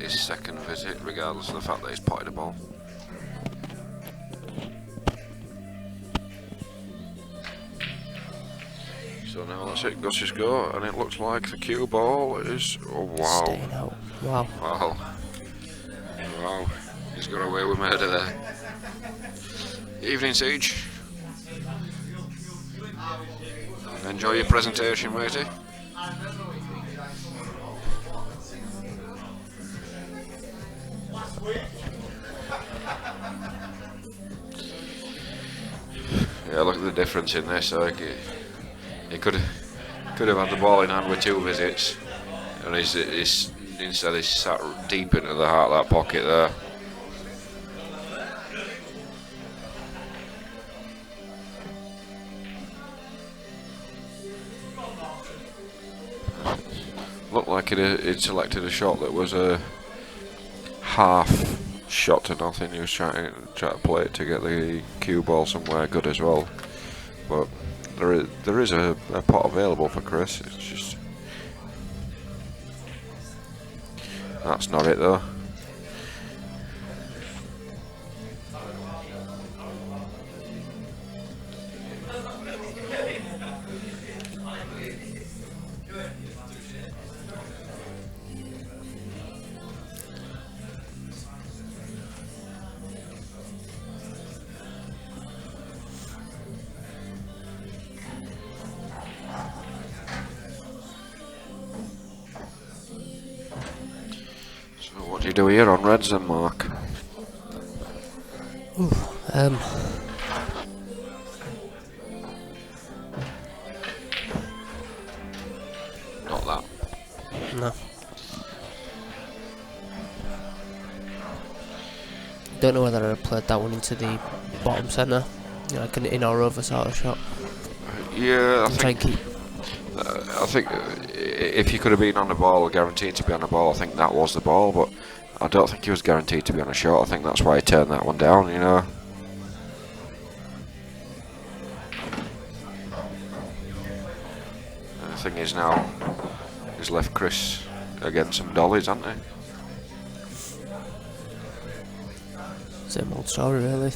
his second visit, regardless of the fact that he's potted a ball. So now that's it, Gus's go, and it looks like the cue ball is, oh wow. Staying out. Wow. Wow, he's got away with murder there. Evening, Siege. Enjoy your presentation, matey. Yeah, look at the difference in this. Like, he could have had the ball in hand with 2 visits, and instead he's sat deep into the heart of that pocket there. Looked like he'd selected a shot that was a half shot to nothing. He was trying to play it to get the cue ball somewhere good as well. But there is a pot available for Chris. It's just that's not it though. What do you do here on Reds then, Mark? Not that. No. Don't know whether I'd played that one into the bottom centre, like an in or over sort of shot. Yeah, I think if you could have been on the ball, guaranteed to be on the ball, I think that was the ball, but I don't think he was guaranteed to be on a shot. I think that's why he turned that one down, you know. And the thing is now, he's left Chris against some dollies, hasn't he? Same old story, really.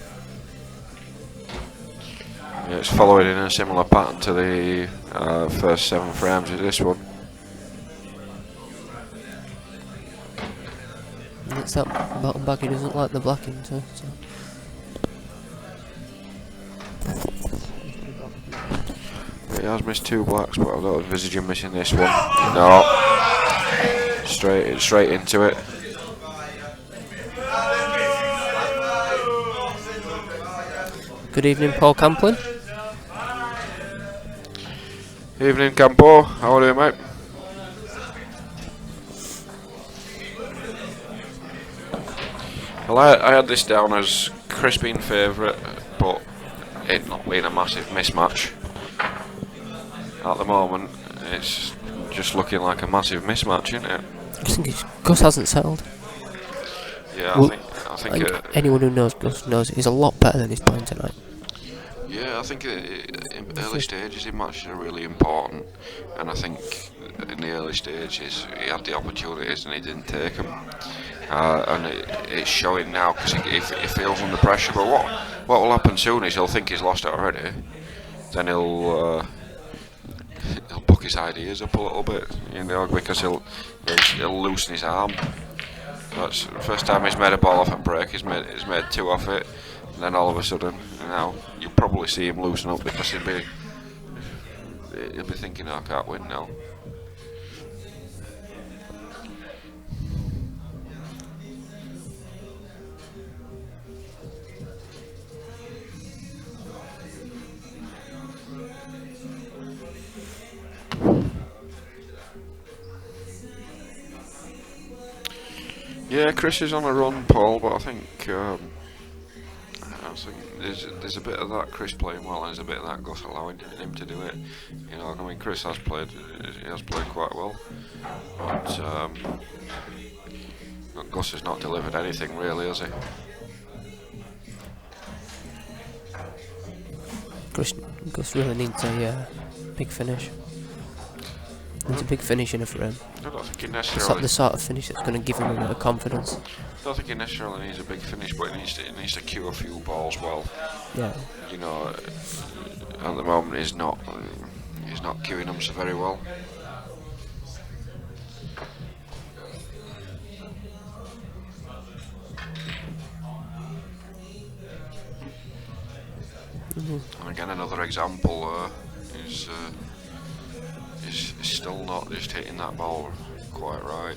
Yeah, it's following in a similar pattern to the first 7 frames of this one. And it's that bottom back, he doesn't like the black into. So. He has missed 2 blacks, but I don't envisage him missing this one. No. Straight into it. Good evening, Paul Camplin. Evening, Campo. How are you, mate? Well, I had this down as Chris being favourite, but it not being a massive mismatch. At the moment, it's just looking like a massive mismatch, isn't it? I think Gus hasn't settled. Yeah, Well, I think anyone who knows Gus knows he's a lot better than he's playing tonight. yeah, I think in early stages in matches are really important, and I think in the early stages he had the opportunities and he didn't take them, and it's showing now because he feels under pressure. But what will happen soon is he'll think he's lost it already, then he'll buck his ideas up a little bit, you know, because he'll loosen his arm. That's the first time he's made a ball off a break. He's made 2 off it, and then all of a sudden, now you'll probably see him loosen up because he'll be thinking, I can't win now. Yeah, Chris is on a run, Paul, but I think there's a bit of that Chris playing well, and there's a bit of that Gus allowing him to do it. You know, I mean, Chris has played quite well, but Gus has not delivered anything really, has he? Gus really needs a big finish. Needs a big finish in a frame. I don't think he necessarily. The sort of finish that's going to give him a bit of confidence. I don't think he necessarily needs a big finish, but he needs to cue a few balls well. Yeah. You know, at the moment he's not cueing them so very well. And again, another example is still not just hitting that ball quite right.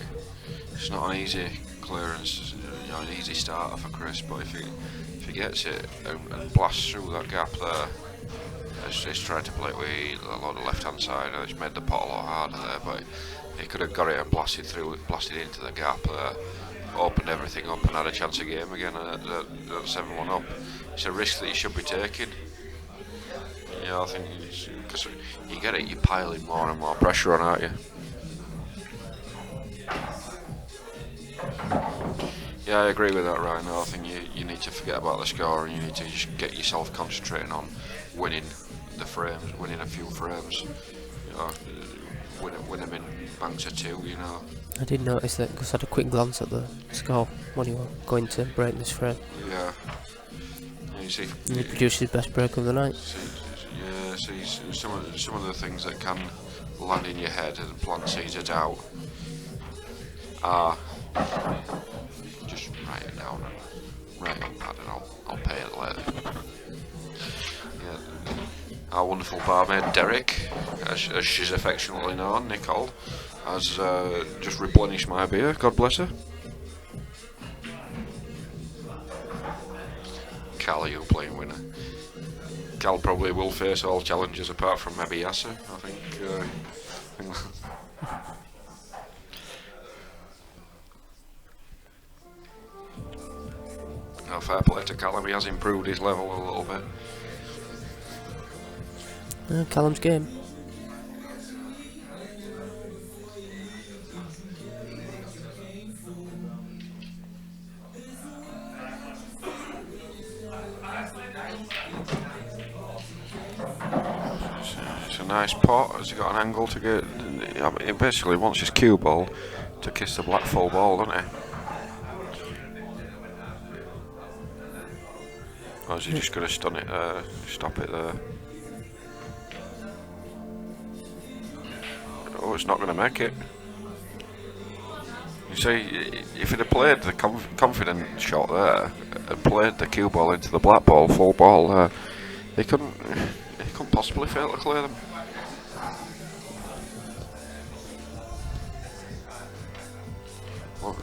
It's not an easy clearance, you know, an easy starter for Chris, but if he gets it and blasts through that gap there, he's tried to play it with a lot of left hand side, he's made the pot a lot harder there, but he could have got it and blasted into the gap there, opened everything up and had a chance of game again at 7-1 up. It's a risk that you should be taking. Yeah, I think because you get it, you're piling more and more pressure on, aren't you? Yeah, I agree with that, Ryan. I think you need to forget about the score and you need to just get yourself concentrating on winning the frames, winning a few frames. You know, win them in banks of 2. You know. I did notice that Gus had a quick glance at the score when he was going to break this frame. Yeah. You see, and he produced his best break of the night. See some of the things that can land in your head and plant seeds of doubt are just write it down and write it on pad and I'll pay it later. Yeah. Our wonderful barmaid Derek, as she's affectionately known, Nicole, has just replenished my beer. God bless her. Cal, you playing winner. Cal probably will face all challenges apart from maybe Yasser, I think. No, fair play to Callum, he has improved his level a little bit. Callum's game. It's a nice pot. Has he got an angle to get? He basically wants his cue ball to kiss the Blackball ball, doesn't he? Or is he just going to stun it there, stop it there? No, it's not going to make it. You see, if he'd have played the confident shot there and played the cue ball into the black ball, full ball there, he couldn't possibly fail to clear them. Well,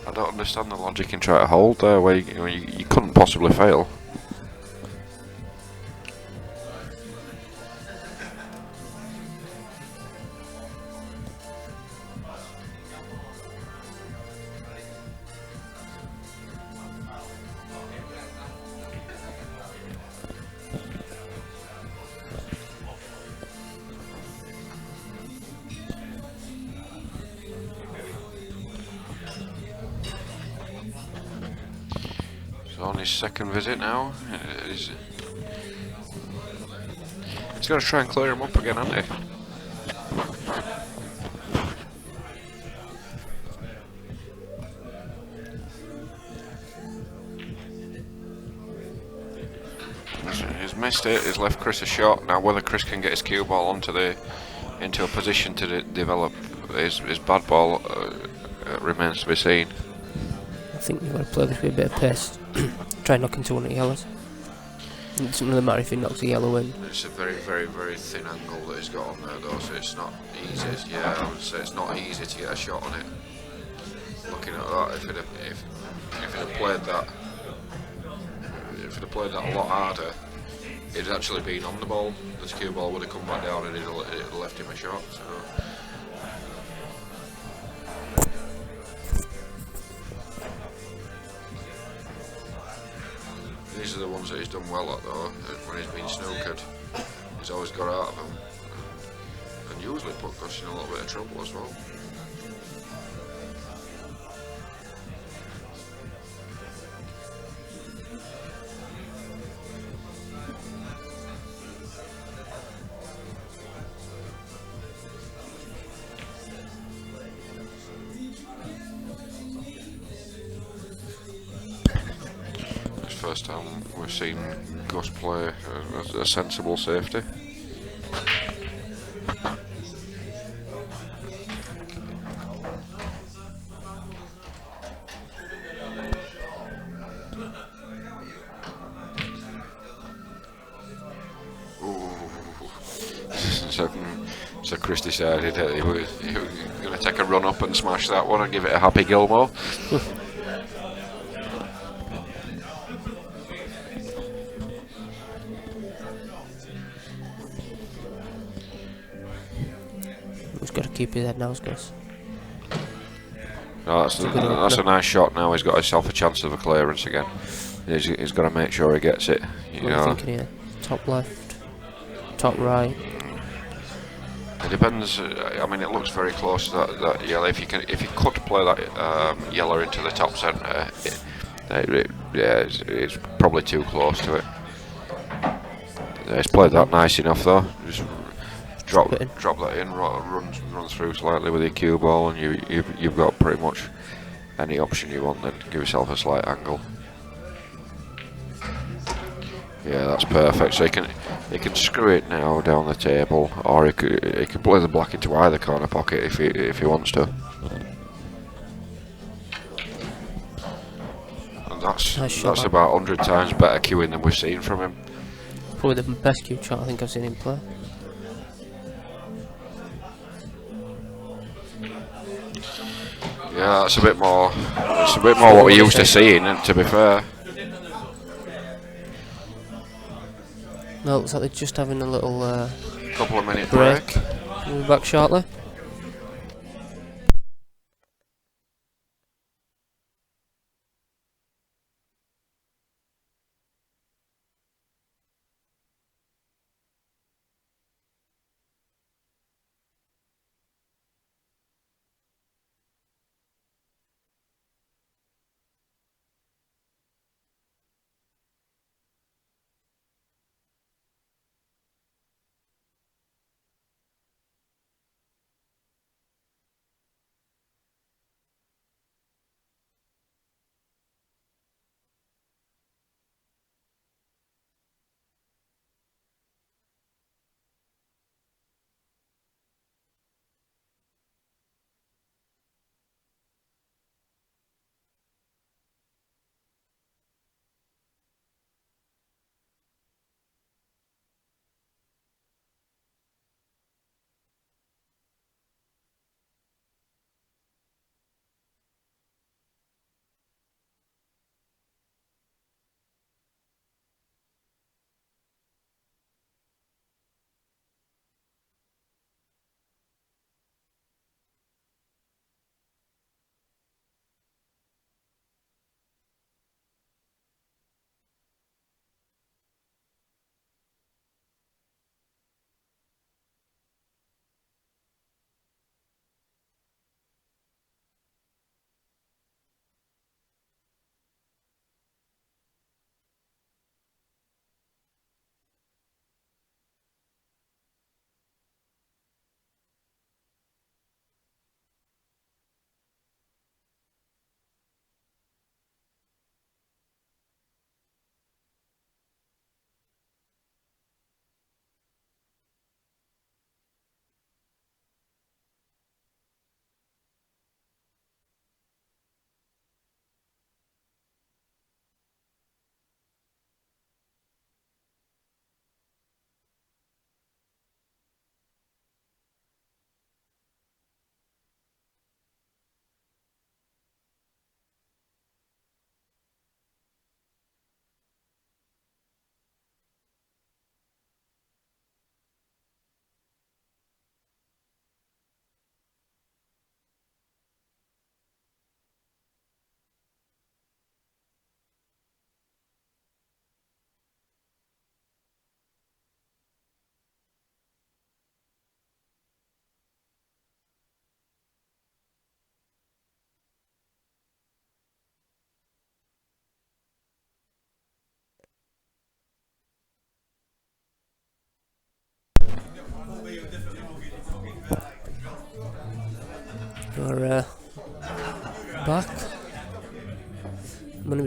I don't understand the logic in trying to hold there where you couldn't possibly fail. On his second visit now, he's got to try and clear him up again, hasn't he? He's missed it. He's left Chris a shot. Now whether Chris can get his cue ball into a position to develop his bad ball remains to be seen. I think you've got to play this with a bit of pace. Try and knock into one of the yellows. It doesn't really matter if he knocks the yellow in. It's a very, very, very thin angle that he's got on there though, so it's not easy. Yeah, I would say it's not easy to get a shot on it. Looking at that, if he'd have played that a lot harder, it'd actually been on the ball. The cue ball would have come back down and it'd have left him a shot. So. These are the ones that he's done well at though, when he's been snookered. He's always got out of them and usually put Gus in a little bit of trouble as well. First time we've seen Gus play a sensible safety. So Chris decided that he was going to take a run up and smash that one and give it a happy Gilmore. He's got to keep his head now, Gus. No, that's a nice shot now. He's got himself a chance of a clearance again. He's got to make sure he gets it. What are you thinking here? Top left? Top right? It depends. I mean, it looks very close to that yellow. If you could play that yellow into the top centre, it's probably too close to it. He's played that nice enough though. Just drop that in, run through slightly with your cue ball, and you've got pretty much any option you want. Then give yourself a slight angle. Yeah, that's perfect. So he can screw it now down the table, or he could play the black into either corner pocket if he wants to. And that's about 100 times better cueing than we've seen from him. Probably the best cue shot I think I've seen him play. Yeah, that's a bit more. It's a bit more what we're used to seeing, and to be fair. No, it looks like they're just having a little Couple of minute break. We'll be back shortly.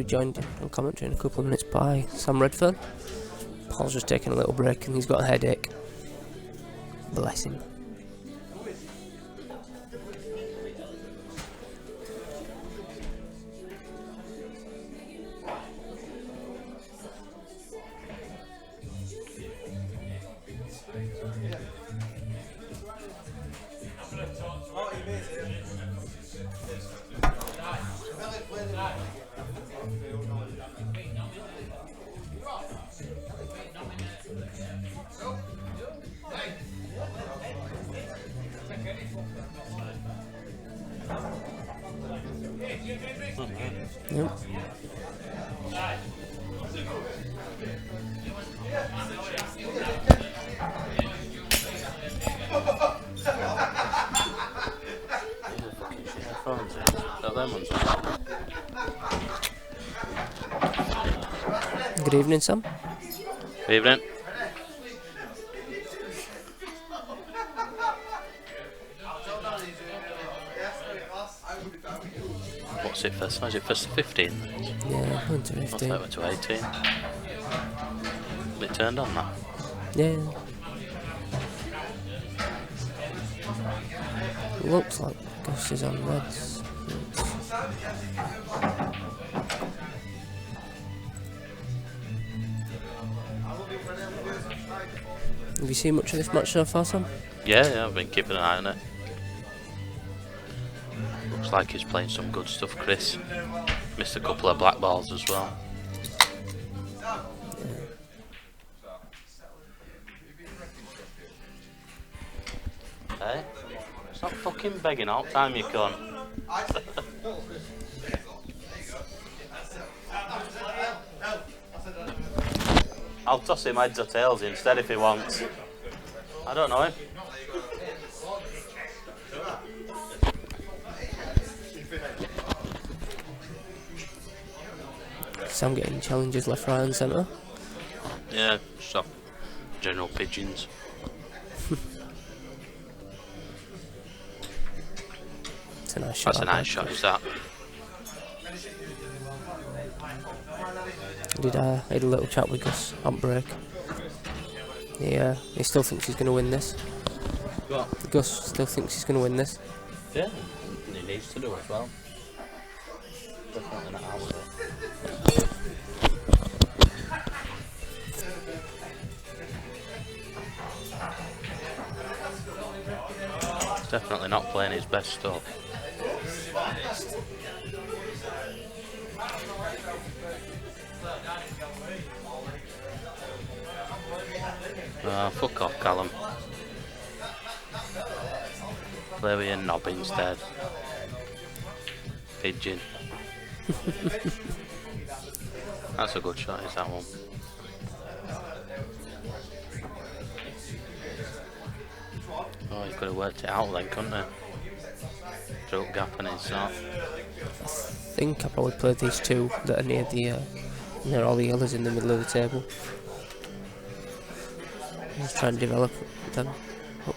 be joined on commentary in a couple of minutes by Sam Redfern. Paul's just taking a little break and he's got a headache. Bless him. Yep. Good evening, Sam. Good evening. What's it first? Is it first 15? Yeah, went to I 15. thought it went to 18. It turned on that. Yeah. Looks like Gus is on reds. Have you seen much of this match so far, Sam? Yeah, I've been keeping an eye on it. Looks like he's playing some good stuff, Chris. Missed a couple of black balls as well. Hey, stop fucking begging all the time, you cunt. I'll toss him heads or tails instead if he wants. I don't know him. Sam getting challenges left, right and centre. Yeah, stop. General pigeons. It's a nice shot. That's a nice shot, is that? I had a little chat with Gus on break. He still thinks he's going to win this. What? Gus still thinks he's going to win this. Yeah, and he needs to do as well. Definitely not out of it. He's definitely not playing his best stuff. Fuck off, Callum. Play with your knob instead. Pigeon. That's a good shot, is that one? Oh, he could have worked it out then, couldn't he? Throat gap and it's not. I think I probably played these two that are near the near all the yellows in the middle of the table. Let's try and develop them. Oh.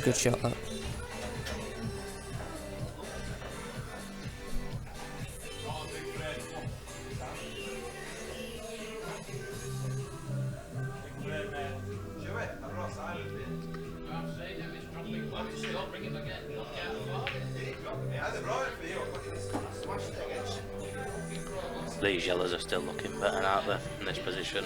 Good shot, that. These yellows are still looking better, aren't they, in this position?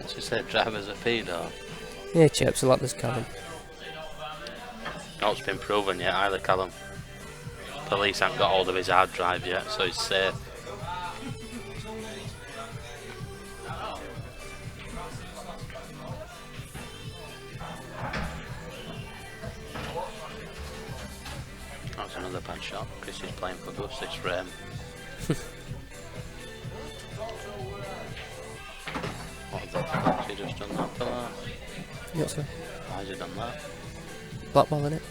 As you said, driver's a pedo. Yeah, chaps, a lot this Callum. Not been proven yet either, Callum. Police haven't got hold of his hard drive yet, so he's safe. That's another bad shot. Chris is playing for Gus this frame. What the fuck's he just done that for that? What's that? I Why has he done that? Blackball, innit?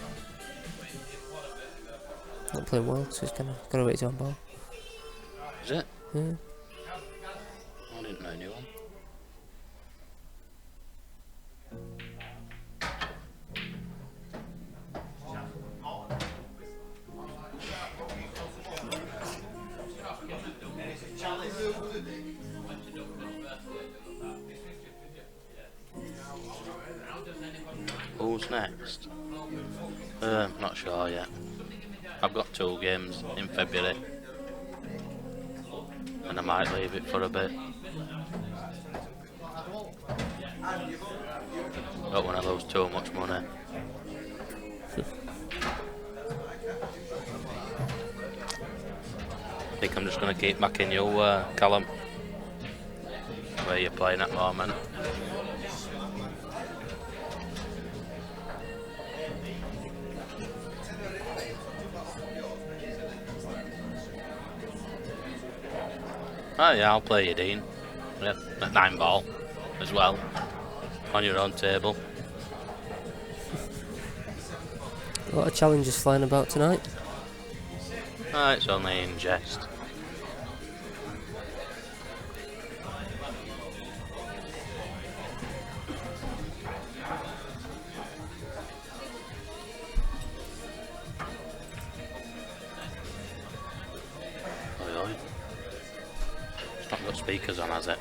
Not playing well, so he's gonna wait his own ball. Is it? Yeah. I didn't know anyone. Who's next? Not sure yet. I've got 2 games in February, and I might leave it for a bit. Don't want to lose too much money. I think I'm just going to keep backing you, Callum. Where you're playing at the moment. Oh yeah, I'll play you, Dean. Yep, at 9 ball as well. On your own table. A lot of challenges flying about tonight. It's only in jest. It's not got speakers on, has it?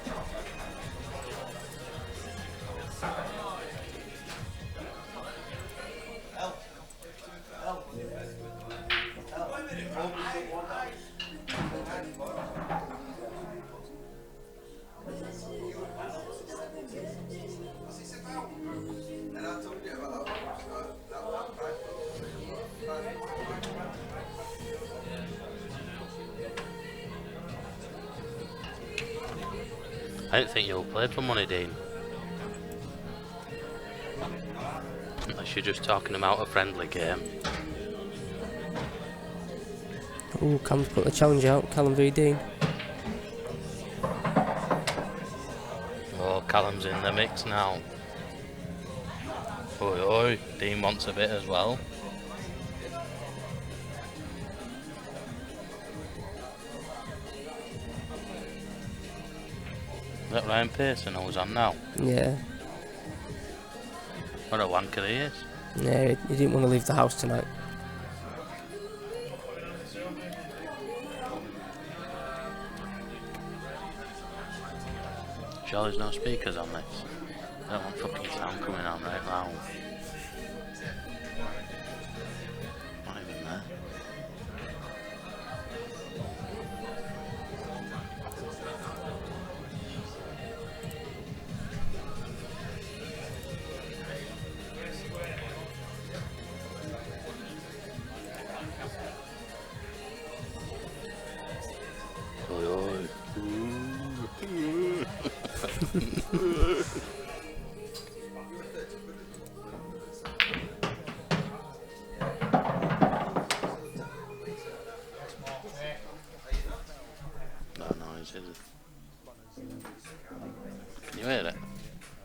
I didn't think you played for money, Dean. Unless you're just talking about a friendly game. Ooh, Callum's put the challenge out. Callum v Dean. Oh, Callum's in the mix now. Oi, oi, Dean wants a bit as well. Is that Ryan Pearson who's on now? Yeah. What a wanker he is. Yeah, he didn't want to leave the house tonight. Sure there's no speakers on this? I don't want fucking sound coming on right now. Not even there. Oi, oi. No noise, is it? Can you hear it?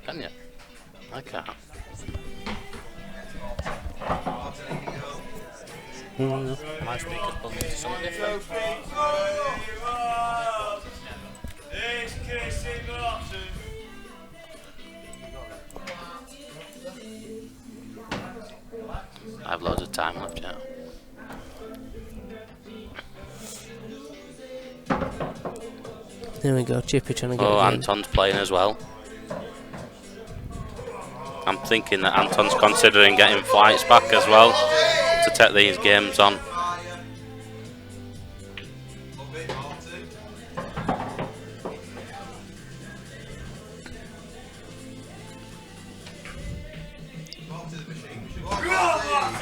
Can you? I can't. My speaker's plugged into something different. It's Gissing Morton. I have loads of time left yet. There we go, Chippy trying to get Oh, a game. Anton's playing as well. I'm thinking that Anton's considering getting flights back as well to take these games on.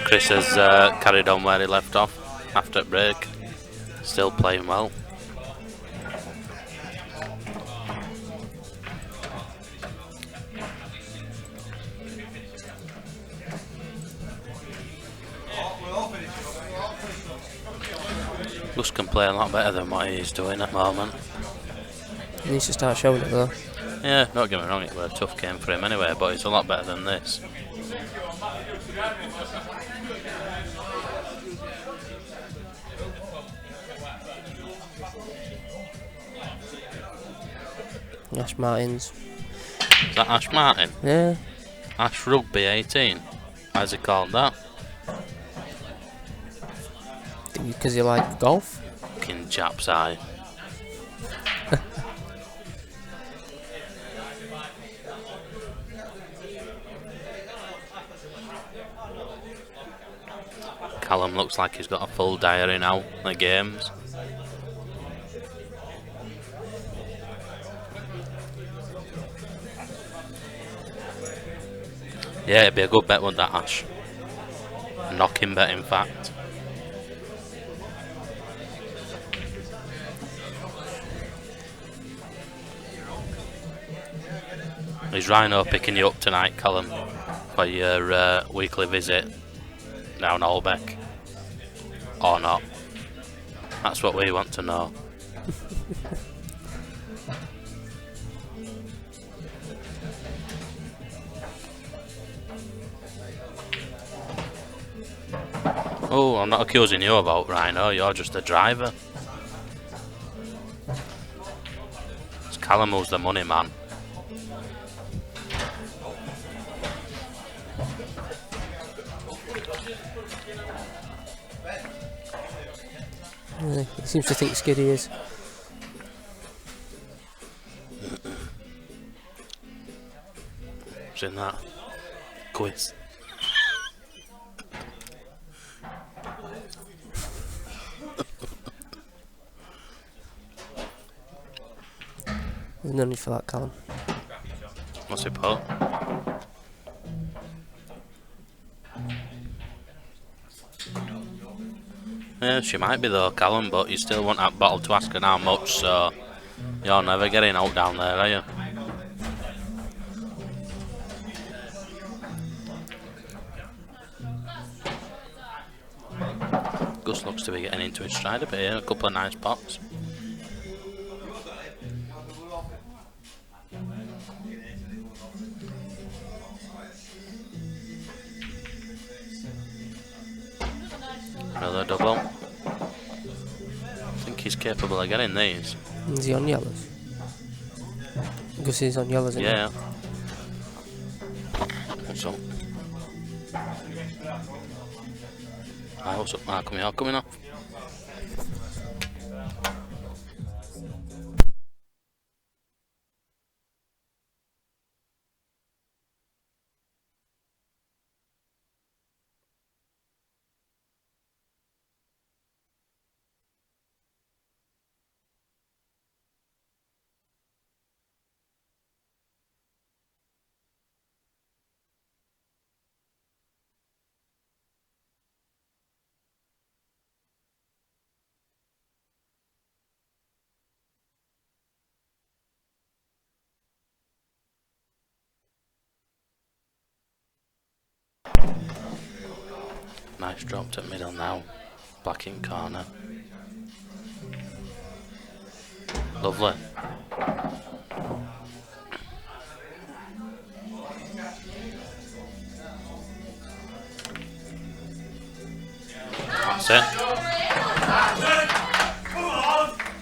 Chris has carried on where he left off after break. Still playing well. Gus can play a lot better than what he's doing at the moment. He needs to start showing it though. Yeah, don't get me wrong, it was a tough game for him anyway, but it's a lot better than this. Ash Martins. Is that Ash Martin? Yeah. Ash Rugby 18. How's he called that? Because you like golf? Fucking Jap's eye. Callum looks like he's got a full diary now, the games. Yeah, it'd be a good bet with that, Ash. A knocking bet, in fact. Is Rhino picking you up tonight, Callum, for your weekly visit down Holbeck? Or not? That's what we want to know. Oh, I'm not accusing you about Rhino, you're just a driver. It's Callum who's the money man. He seems to think Skiddy is. What's in that? Quiz. There's no need for that, Callum. What's it put? Yeah, she might be though, Callum, but you still want that bottle to ask her how much, so you're never getting out down there, are you? Gus looks to be getting into his stride a bit here, a couple of nice pots. Another double. I think he's capable of getting these. Is he on yellows? Gus is on yellows, isn't he? Yeah. What's up? Ah, what's up? Ah, coming off. Nice drop to middle now. Black in corner. Lovely. That's it.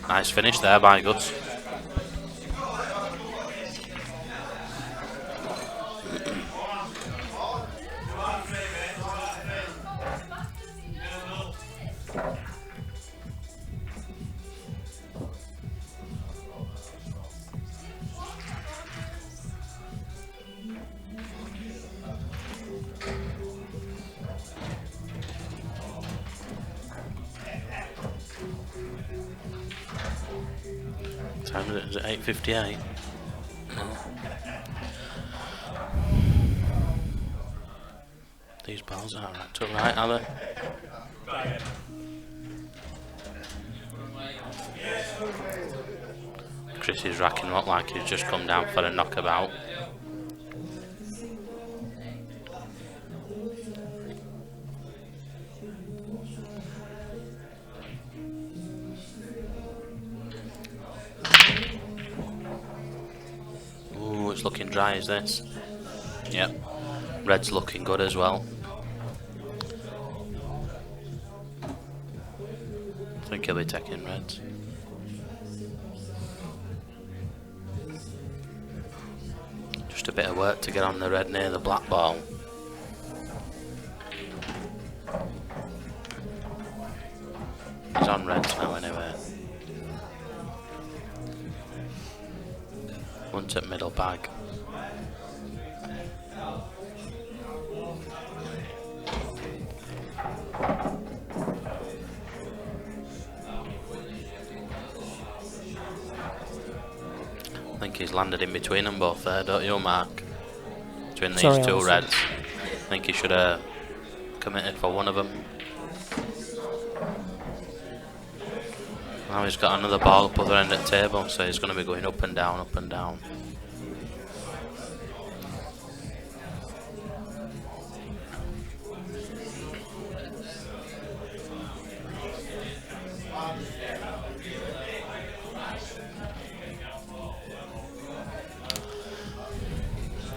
Nice finish there by Gus. Time is it 8:58? These balls are right to right, are they? Chris is racking up like he's just come down for a knockabout. Ooh, it's looking dry, is this? Yep. Red's looking good as well. I think he'll be taking reds. Just a bit of work to get on the red near the black ball. He's on reds now anyway. Once at middle bag. I think he's landed in between them both there, don't you, Mark? Between these Sorry, two Alison. reds. I think he should have committed for one of them. Now he's got another ball up other end of the table, so he's going to be going up and down, up and down.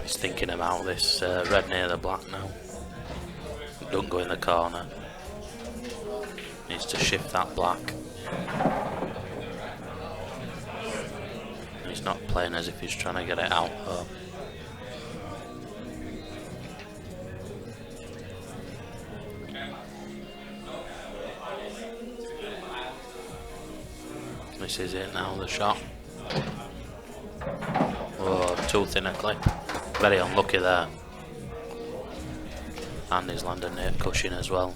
He's thinking about this red near the black now. Don't go in the corner. Needs to shift that black. He's not playing as if he's trying to get it out though. This is it now, the shot. Oh, too thin a clip. Very unlucky there. And he's landed near cushion as well.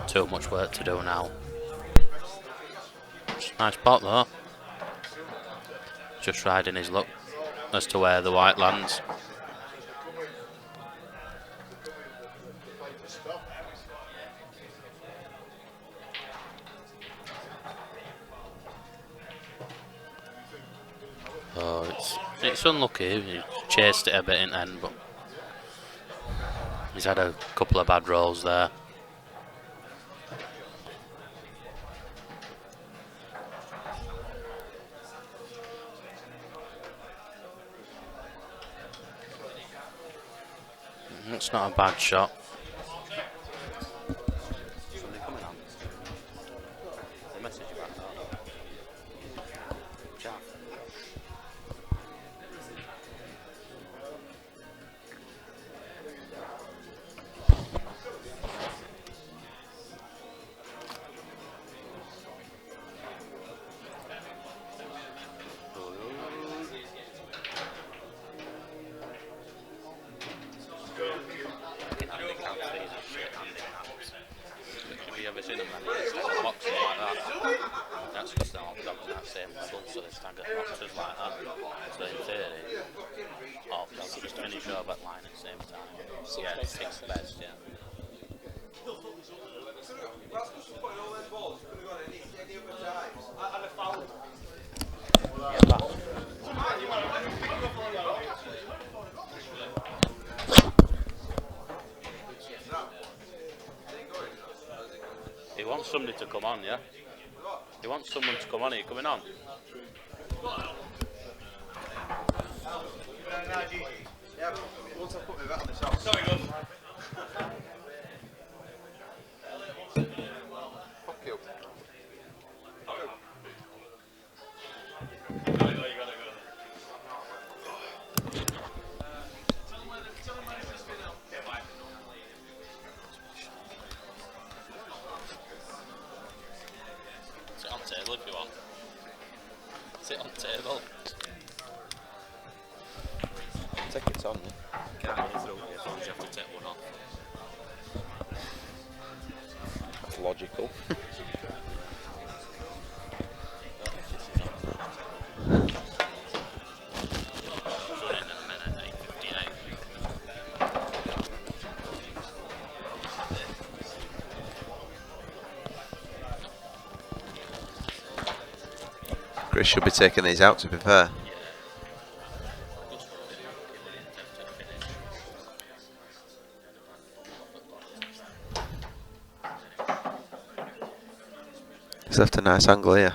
Too much work to do now. Nice pot though. Just riding his luck as to where the white lands. Oh, it's unlucky. He chased it a bit in the end, but he's had a couple of bad rolls there. It's not a bad shot. Somebody coming on. They message you back now. Jack. Have you ever seen a man boxing like that? That's because they're all dogs that same full sort of stagger boxers like that. So in theory, all dogs just finish over at line at the same time. Yeah, six best, yeah. He wants somebody to come on, yeah? He wants someone to come on. Are you coming on? Sorry, guys. Fuck you. You gotta go. Sit on table if you want. Sit on table. Tickets on you. Can't really throw it as long as you have to take one off. That's logical. Chris should be taking these out, to be fair. He's left a nice angle here.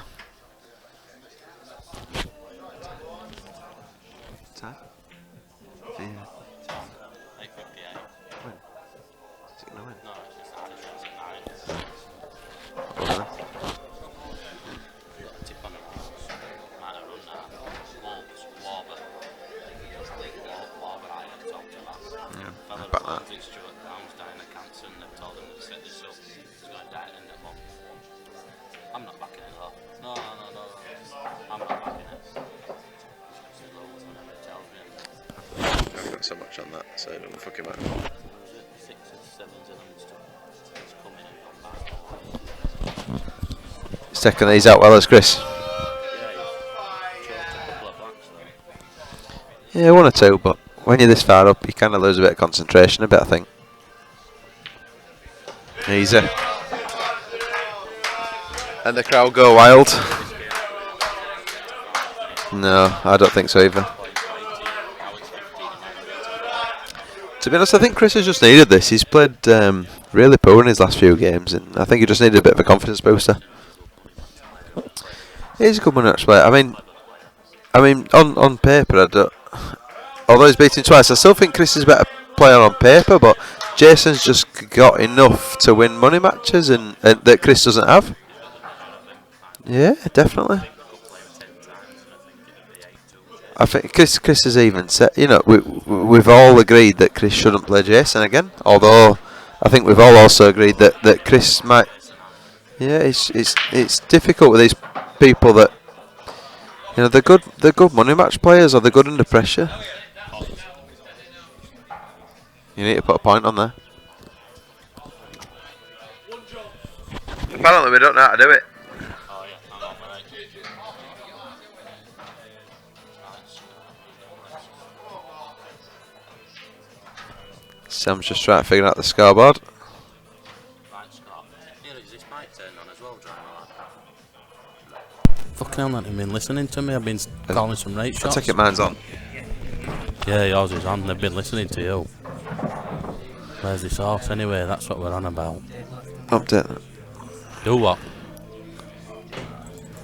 point so much on that, so it doesn't fucking matter. 6s, 7s, and it's coming and gone back. He's taking these out well as Chris. Yeah, he's choked a couple of blacks though. Yeah, 1 or 2, but when you're this far up, you kind of lose a bit of concentration a bit, I think. Easy. And the crowd go wild. No, I don't think so either. To be honest, I think Chris has just needed this. He's played really poor in his last few games, and I think he just needed a bit of a confidence booster. He's a good one actually. I mean, on paper, although he's beaten twice, I still think Chris is a better player on paper. But Jason's just got enough to win money matches, and that Chris doesn't have. Yeah, definitely. I think Chris has even said, you know, we've all agreed that Chris shouldn't play Jason again. Although I think we've all also agreed that Chris might. Yeah, it's difficult with these people that, you know, they're good money match players, or they're good under pressure. You need to put a point on there. Apparently we don't know how to do it. Oh yeah, hang on, mate. Sam's just trying to figure out the scoreboard. Right, Scott. Here, is this mic turned on as well, John? Fucking hell, not even listening to me. I've been calling some rate I shots. take it mine's on. Yeah, yours is on. They've been listening to you. Where's the source anyway? That's what we're on about. Update that. Do what?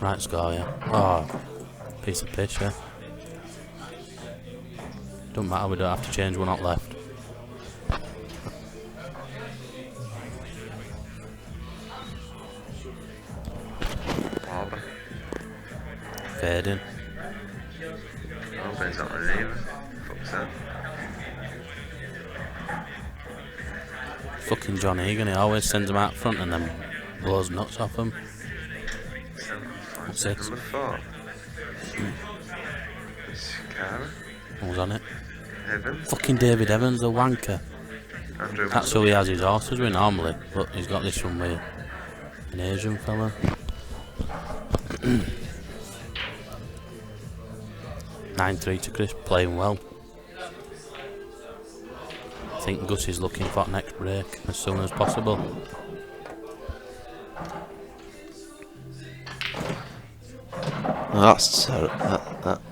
Right, score, yeah. Oh, piece of piss, yeah. Don't matter, we don't have to change, we're not left. Fading. Auburn's not winning either. Fuck's that. Fucking John Egan, he always sends them out front and then blows nuts off them. What's it? Number 4. Scara. Who's on it? Evans. Fucking David Evans, the wanker. Andrew. That's who he has his horses with normally, but he's got this one with an Asian fella. 9-3 to Chris, playing well. I think Gus is looking for next break as soon as possible. Oh, that's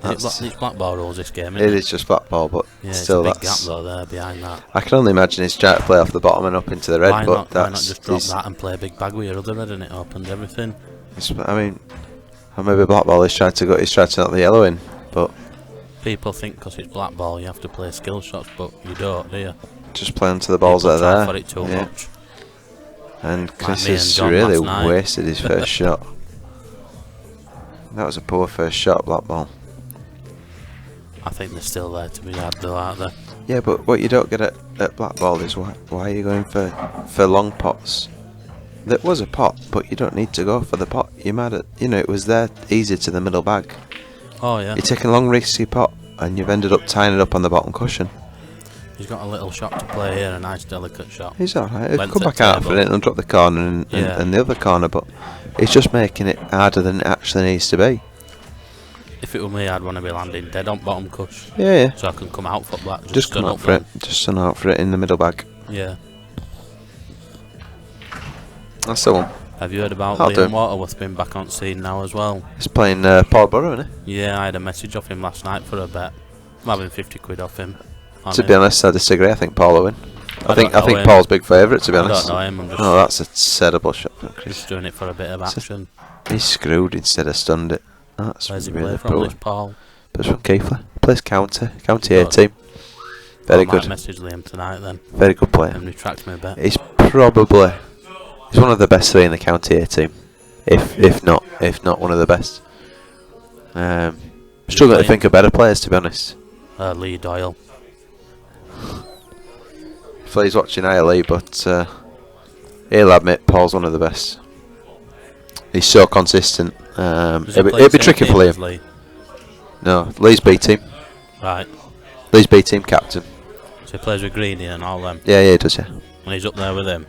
It's Blackball rules this game, it isn't it? is just Blackball, but Yeah, still it's a big that's. gap though there behind that. I can only imagine he's trying to play off the bottom and up into the red, Why but not that's. just drop he's- that and play a big bag with your other red and it opens everything? I mean, or maybe Blackball is trying to knock the yellow in, but People think because it's Blackball you have to play skill shots, but you don't, do you? just play onto the balls People that try are for there. it too Yeah. much. And Chris me and has John really last night. wasted his first shot. That was a poor first shot, Blackball. I think they're still there to be had though, aren't they? Yeah, but what you don't get at Blackball is why are you going for long pots? That was a pot, but you don't need to go for the pot. You mad at, you know, it was there easy to the middle bag. Oh yeah. You're taking a long risky pot and you've ended up tying it up on the bottom cushion. He's got a little shot to play here, a nice delicate shot. He's alright, he'll Length come at back out table. for it and drop the corner and the other corner, but he's just making it harder than it actually needs to be. If it were me, I'd want to be landing dead on bottom cush, Yeah, so I can come out for black. just come turn out up for it. then. Just turn out for it in the middle bag. Yeah. That's the one. Have you heard about I'll do. Liam Waterworth being back on scene now as well? He's playing Paul Burrow, isn't he? Yeah, I had a message off him last night for a bet. I'm having 50 quid off him. To be honest, I disagree. I think Paul will win. I think don't know him. Paul's big favourite. To be I honest. don't know him, I'm just, Oh, that's a terrible shot from Chris. just doing it for a bit of action. He's screwed instead of stunned it. That's Where's he really play from, poor. this Paul? But it's from Keighley. Plays county A Good. team. Very I might good. message Liam tonight then Very good player. and retract my bet. He's one of the best 3 in the county A team, if not one of the best. Struggling to think of better players, to be honest. Lee Doyle. He's watching ILE, but he'll admit Paul's one of the best. He's so consistent. Does he It'd play the be same tricky for team as Liam. Lee? No, Lee's B team. Right. Lee's B team captain. He plays with Greeny and all them. Yeah, he does, yeah. And he's up there with him.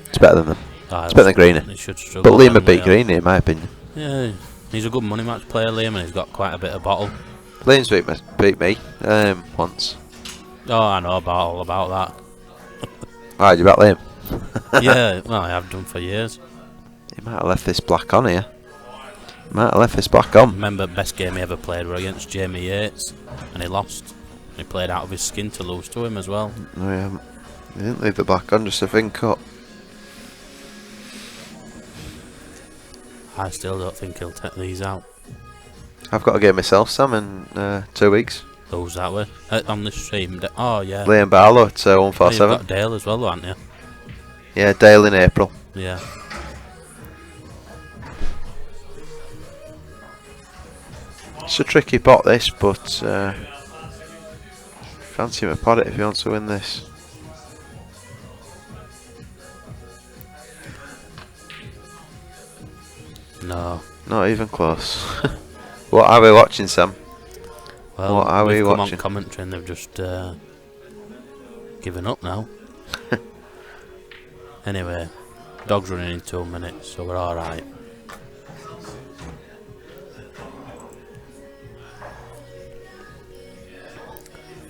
It's better than them. Ah, It's better than Greeny. He should struggle. But Liam then, would beat Liam. Greeny, in my opinion. Yeah, he's a good money match player, Liam, and he's got quite a bit of bottle. Liam's beat me once. Oh, I know all about that. Alright, you bet Liam? Yeah, well, I have done for years. He might have left this black on here. Might have left this black on. Remember, best game he ever played were against Jamie Yates, and he lost. He played out of his skin to lose to him as well. No, he haven't. He didn't leave the black on, just a thin cut. I still don't think he'll take these out. I've got a game myself, Sam, in 2 weeks. Who's that way? On the stream. Oh, yeah. Liam Barlow at Oh, you've 147. got Dale as well, haven't you? Yeah, Dale in April. Yeah. It's a tricky pot, this, but fancy him a pot it if he wants to win this. No. Not even close. What are we watching, Sam? Well, What are we we've come watching? on commentary and they've just given up now. Anyway, dog's running in 2 minutes, so we're alright.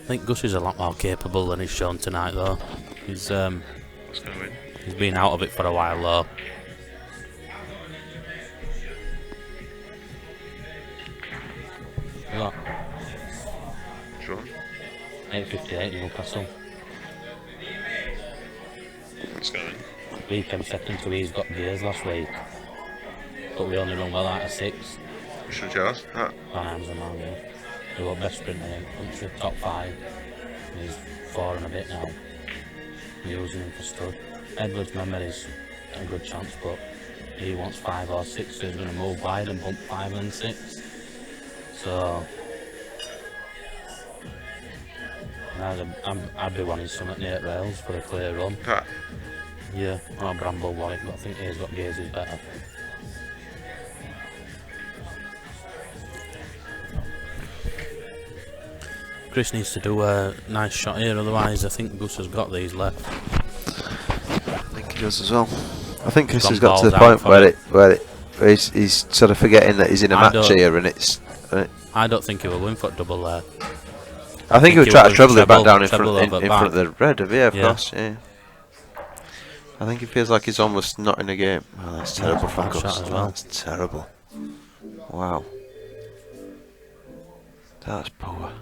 I think Gus is a lot more capable than he's shown tonight, though. He's been out of it for a while, though. Look. Sure. 8:58 Newcastle. What's going on? We came second, so he's got gears last week. But we only run well out of 6. Should yours? Van Am's a man, yeah. We got best sprinter in country, top 5. He's 4 and a bit now. We're using him for stud. Edwards, remember, is a good chance, but he wants 5 or 6, so he's going to move wide and bump 5 and 6. So I'd be wanting some at 8 rails for a clear run. Yeah, or Bramble Warwick, but I think he's got gears is better. Chris needs to do a nice shot here, otherwise I think Gus has got these left. I think he does as well. I think Chris Gone has got to the balls point out where he's sort of forgetting that he's in a I match don't- here, and it's. I don't think he will win for double there. I think he would he'll try to win treble it back treble- down in treble front over in back. front of the red. Yeah, of Yeah. course. Yeah. I think he feels like he's almost not in the game. Oh, that's terrible for bad Gus. shot as well. That's terrible. Wow. That's poor.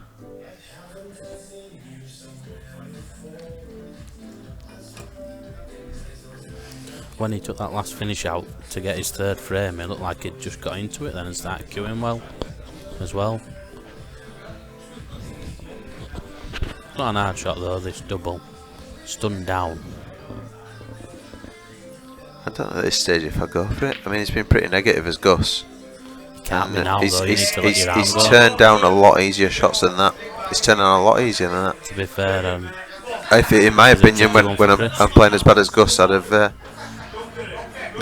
When he took that last finish out to get his 3rd frame, it looked like he'd just got into it then and started queuing well as well. Not an hard shot though, this double. Stunned down. I don't know at this stage if I go for it. I mean, he's been pretty negative as Gus. Can't be And, now though, you need to let your arm he's go. turned down a lot easier shots than that. He's turning on a lot easier than that. To be fair, In my Is it opinion, when 51 for I'm Chris? playing as bad as Gus, I'd have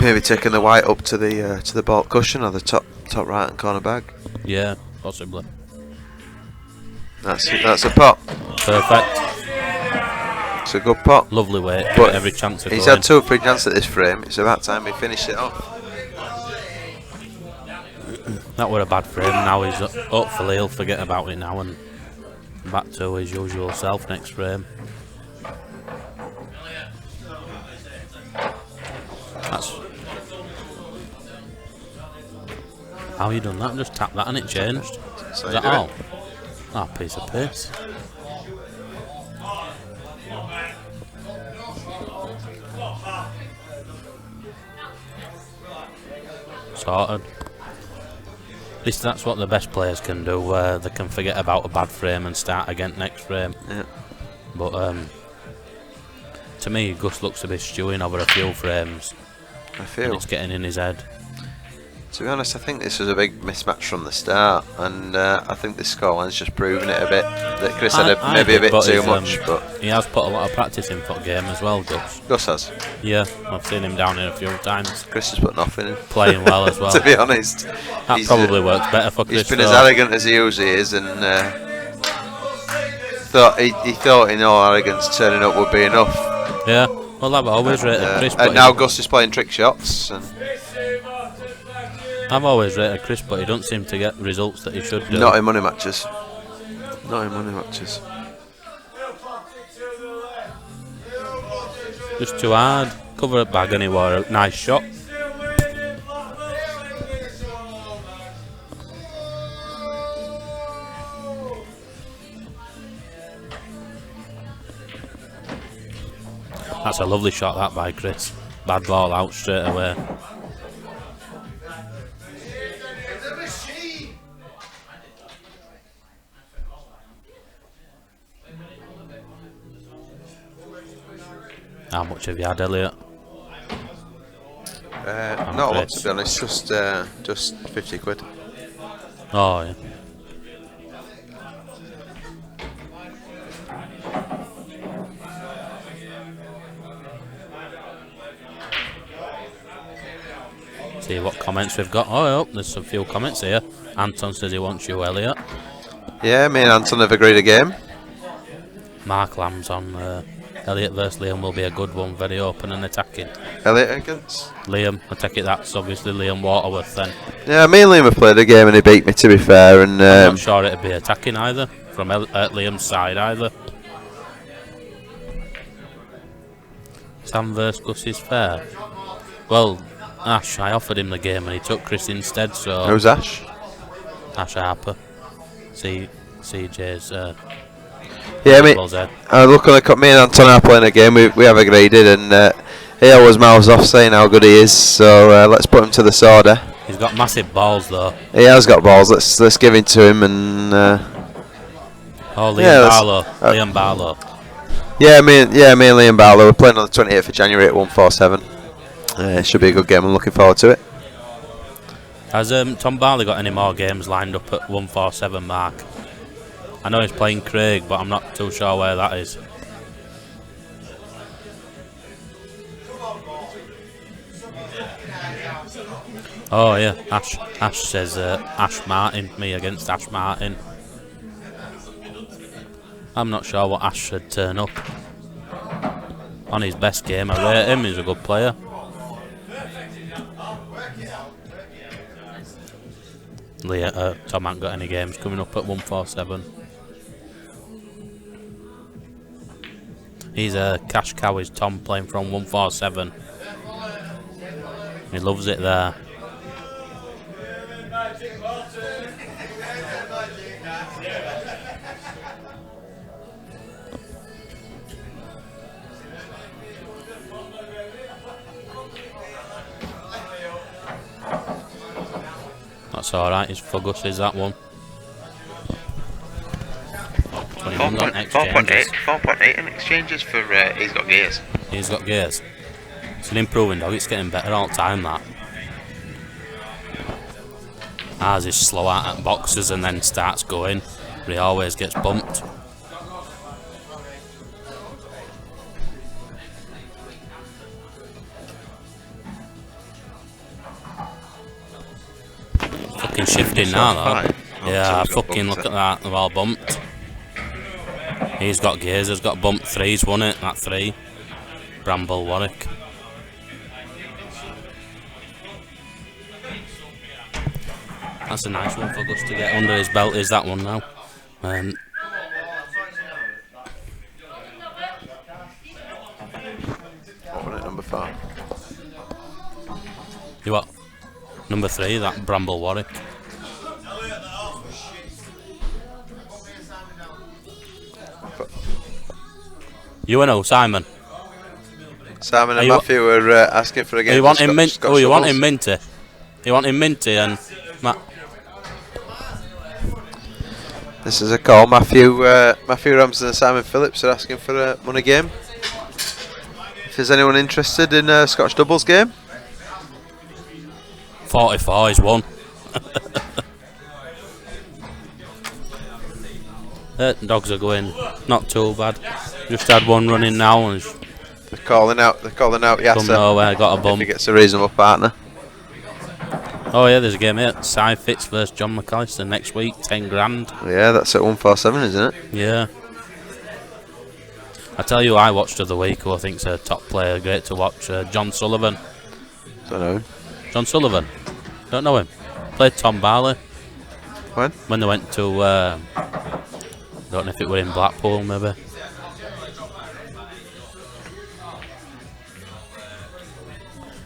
maybe taken the white up to the ball cushion or the top right hand corner bag. yeah, possibly. That's a pot. Perfect. It's a good pot. Lovely way to But get every chance of He's going. had 2 or 3 chances at this frame. It's about time he finished it off. That were a bad frame. Now he's hopefully he'll forget about it now and back to his usual self next frame. That's how you done that? Just tap that and it changed. Is So that you do it. all? Ah, piece of piss. Sorted. At least that's what the best players can do, where they can forget about a bad frame and start again next frame. Yeah. But to me, Gus looks to be stewing over a few frames, I and feel. it's getting in his head. To be honest, I think this was a big mismatch from the start, and I think the scoreline's just proven it a bit. That Chris had I maybe a agree, bit but too he's, much, but he has put a lot of practice in for the game as well, Gus. Gus has. Yeah, I've seen him down here a few times, Chris has put nothing in. playing well as well. To be honest, That probably works better for Chris. he's been as though. arrogant as he usually is, and thought he thought in all arrogance turning up would be enough. Yeah. Well, I've always rated Chris. And now Gus is playing trick shots. And I've always rated Chris, but he don't seem to get results that he should do. not in money matches. Not in money matches. Just too hard. Cover it bag and he wore a nice shot. That's a lovely shot that by Chris. Bad ball out straight away. How much have you had, Elliot? Not a lot, to be honest. Just 50 quid. Oh yeah. See what comments we've got. Oh, there's a few comments here. Anton says he wants you, Elliot. Yeah, me and Anton have agreed a game. Mark Lamb's on. Elliot versus Liam will be a good one, very open and attacking. Elliot against Liam, I take it that's obviously Liam Waterworth then. Yeah, me and Liam have played a game and he beat me, to be fair. And I'm not sure it'd be attacking either, from Liam's side either. Sam versus Gus is fair. Well, Ash, I offered him the game and he took Chris instead, so... Who's Ash? Ash Harper. CJ's... Yeah, me and Anton are playing a game. We have agreed it, and he always mouths off saying how good he is. So let's put him to the sword. He's got massive balls, though. He has got balls. Let's give it to him and. Liam Barlow. Liam Barlow. Yeah, me and Liam Barlow. We're playing on the 28th of January at 147. It should be a good game. I'm looking forward to it. Has Tom Barley got any more games lined up at 147 mark? I know he's playing Craig, but I'm not too sure where that is. Oh yeah, Ash says Ash Martin, me against Ash Martin. I'm not sure what Ash should turn up. On his best game, I rate him, he's a good player. Tom hasn't got any games coming up at 147. He's a cash cow, is Tom, playing from 147. He loves it there. That's alright, it's for Gus, is that one. 4.8 in exchanges for he's got gears. He's got gears. It's an improving dog, it's getting better all the time, that. Ours is slow out at boxes and then starts going, but he always gets bumped. Fucking shifting now, though. Yeah, fucking look at that, they've all bumped. He's got gears, he's got bumped threes, won it, that 3. Bramble Warwick. That's a nice one for Gus to get under his belt, is that one now. What was it, number 5? You what? Number 3, that Bramble Warwick. You know, Simon. Simon and Matthew were asking for a game. You want him Minty? Oh, you want him Minty? You want him Minty and Matt? This is a call. Matthew Ramsden and Simon Phillips are asking for a money game. If there's anyone interested in a Scotch doubles game. 44 is one. Dogs are going not too bad. Just had one running now and they're calling out Yasser. From nowhere, got a bump. If he gets a reasonable partner. Oh yeah, there's a game here. Cy Fitz versus John McAllister next week, 10 grand. Yeah, that's at 147, isn't it? Yeah. I tell you, I watched the other week who I think's a top player, great to watch. John Sullivan. Don't know. John Sullivan. Don't know him. Played Tom Barley. When they went to, don't know if it were in Blackpool maybe.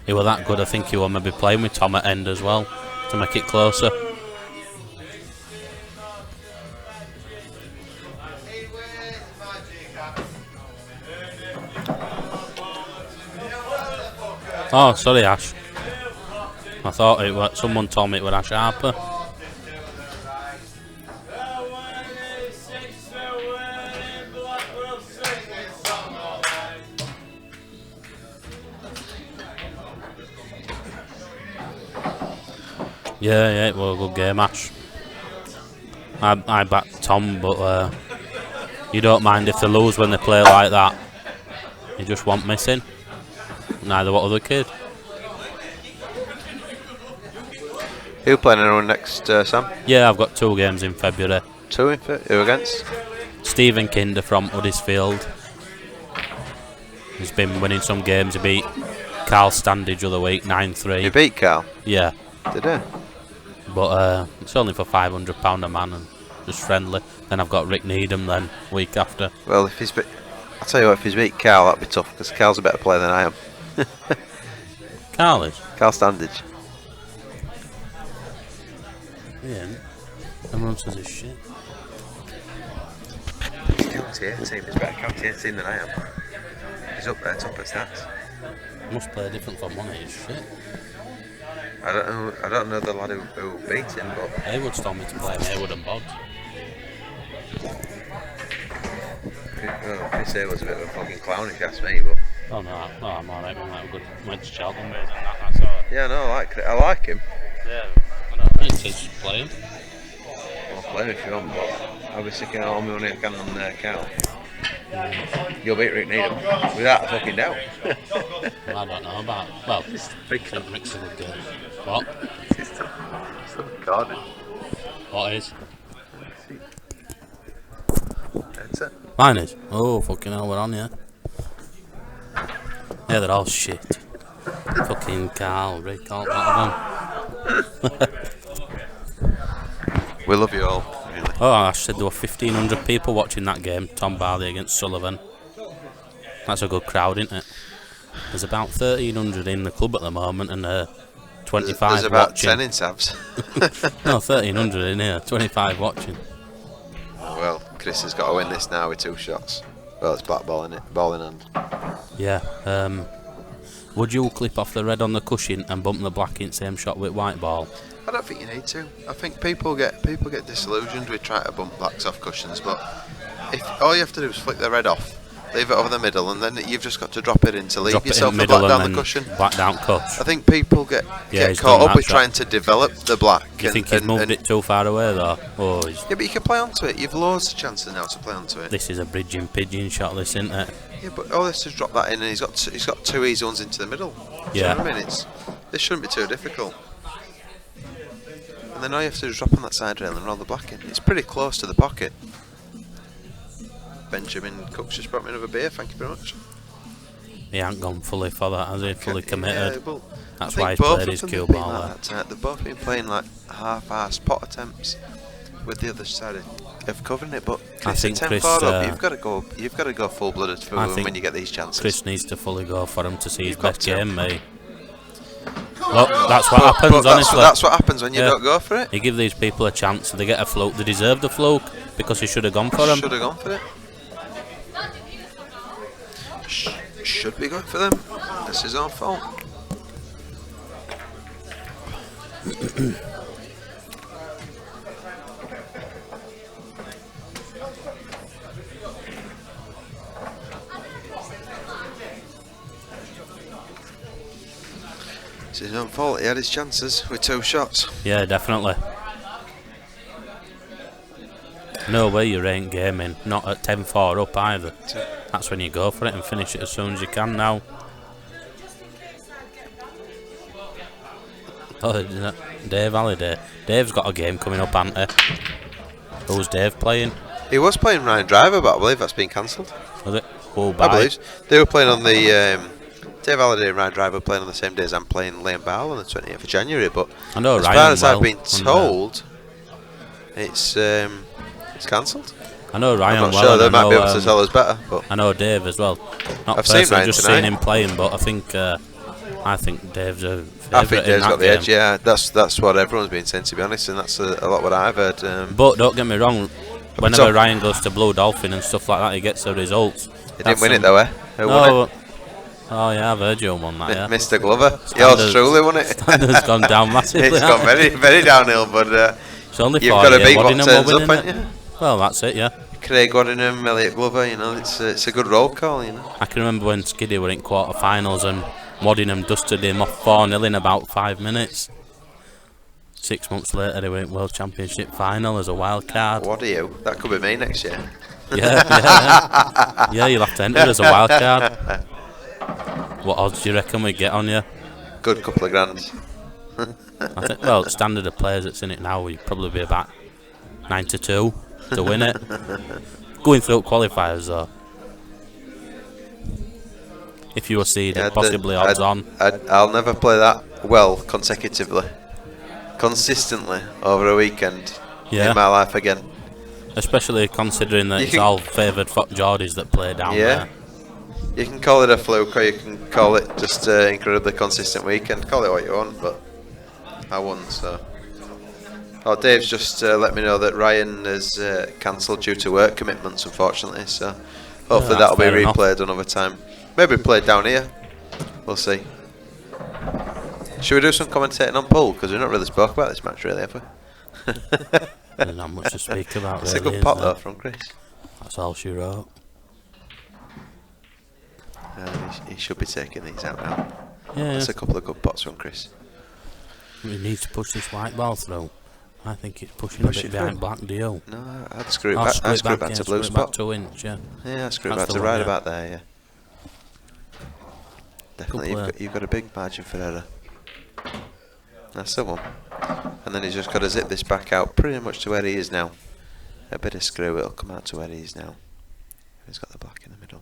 He were that good, I think he were maybe playing with Tom at end as well to make it closer. Oh, sorry Ash. I thought it was, someone told me it was Ash Harper. Yeah, it was a good game, Ash. I backed Tom, but you don't mind if they lose when they play like that. You just want missing. Neither what other kid. Who playing anyone next, Sam? Yeah, I've got 2 games in February. 2 in February? Who against? Stephen Kinder from Huddersfield. He's been winning some games. He beat Carl Standage the other week, 9-3. You beat Carl? Yeah. Did he? But it's only for £500 a man and just friendly. Then I've got Rick Needham then, week after. Well, if he's I'll tell you what, if he's beat Carl, that'd be tough, because Carl's a better player than I am. Carl is? Carl Standage. Yeah. Everyone says it's shit. County A team is better county A team than I am. He's up there, top of stats. Must play different from one of his shit. I don't know the lad who beat him, but Haywood's told me to play Haywood and Bod. Chris Haywood's a bit of a fucking clown if you ask me, but Oh no, I'm alright with that. Good. Went to Cheltenham and that's alright. yeah, no, I like him. Yeah, I know. It's just playing. I'll play him if you want, but I'll be sticking all my money I can on Carl. You'll beat Rick Needham without a fucking doubt. I don't know about. Well, Rick's a good game. What? It's still recording. What is? That's it. Mine is. Oh, fucking hell, we're on, yeah. Yeah, they're all shit. Fucking Carl, Rick, all that of them. We love you all, really. Oh, I said there were 1,500 people watching that game, Tom Barley against Sullivan. That's a good crowd, isn't it? There's about 1,300 in the club at the moment and 25 There's about watching. 10 in Savs. No, 1,300 in here, 25 watching. Oh, well, Chris has got to win this now with 2 shots. Well, it's Blackball, isn't it? Ball in hand. Yeah. Would you clip off the red on the cushion and bump the black in same shot with white ball? I don't think you need to. I think people get disillusioned with trying to bump blacks off cushions, but if all you have to do is flick the red off, leave it over the middle, and then you've just got to drop it in to leave yourself the black down the cushion. Black down cut. I think people get caught up with trying to develop the black. You think he's moved it too far away though? Oh, yeah, but you can play onto it. You've loads of chances now to play onto it. This is a bridging pigeon shot, this, isn't it? Yeah, but all this is drop that in, and he's got 2 easy ones into the middle. Yeah. So, I mean, this shouldn't be too difficult. And then all you have to do is drop on that side rail and roll the black in. It's pretty close to the pocket. Benjamin Cook's just brought me another beer, thank you very much. He hasn't gone fully for that, has he? Fully committed. Yeah, well, that's why he's played his cue ball there. They've both been playing like half-assed pot attempts with the other side of covering it, but I think Chris, up, you've got to go full-blooded for him when you get these chances. Chris needs to fully go for him to see his best game, mate. Look, that's what happens, honestly. That's what happens when you don't go for it. You give these people a chance, they get a fluke. They deserve the fluke because he should have gone for him. Should have gone for it. Should be going for them. This is our fault. It's his own fault. He had his chances with 2 shots. Yeah, definitely. No way you ain't gaming. Not at 10-4 up either. That's when you go for it and finish it as soon as you can now. Oh, Dave Halliday. Dave's got a game coming up, hasn't he? Who's Dave playing? He was playing Ryan Driver, but I believe that's been cancelled. Was it? Oh, I bye. believe they were playing on the Dave Halliday and Ryan Driver playing on the same day as I'm playing Lane Barl on the 20th of January. But I know as Ryan far as well, I've been and, told, it's cancelled. I know Ryan I'm not well. sure. And They I might know, be able to tell us better. But I know Dave as well. Not I've seen personally, Ryan just tonight. seen him playing, but I think Dave's a favourite I think in Dave's that got the game. edge. Yeah, that's what everyone's been saying, to be honest, and that's a lot what I've heard. But don't get me wrong. Whenever top. Ryan goes to Blue Dolphin and stuff like that, he gets the results. He didn't win it though, eh? Who won No. Oh yeah, I've heard you won that. it? Yeah. Mr. Glover. Yours truly won it. Standard's gone down massively. It's gone very, very downhill, but It's only you've 4 got to years. beat what Waddingham turns will up, win, haven't you? Well, that's it. Yeah. Craig Waddingham, Elliot Glover, you know, it's a good roll call, you know. I can remember when Skiddy were in quarter-finals and Waddingham dusted him off 4-0 in about 5 minutes. 6 months later, they were in World Championship final as a wild card. What are you? That could be me next year. Yeah, you'll have to enter as a wild card. What odds do you reckon we get on you? Good couple of grand. I think, well, standard of players that's in it now, we'd probably be about 9-2 to win it. Going through qualifiers though. If you were seeded, possibly odds on. I'll never play that well consecutively, consistently over a weekend in my life again. Especially considering that it's all favoured for Geordies that play down there. You can call it a fluke or you can call it just an incredibly consistent weekend. Call it what you want, but I won, so. Oh, Dave's just let me know that Ryan has cancelled due to work commitments, unfortunately, so hopefully that'll be replayed another time. Maybe played down here. We'll see. Should we do some commentating on pool? Because we've not really spoke about this match, really, have we? There's not much to speak about, It's really. a good pot, though, from Chris. That's all she wrote. He should be taking these out now. Yeah. That's a couple of good pots from Chris. We need to push this white ball through. I think it's pushing a bit behind black deal. No, I'd screw it back. I'd screw it back to blue spot. Back to inch, yeah. Yeah, I'd screw it back to right about there, yeah. Definitely, you've got a big margin for error. That's the one. And then he's just got to zip this back out pretty much to where he is now. A bit of screw, it'll come out to where he is now. He's got the black in the middle.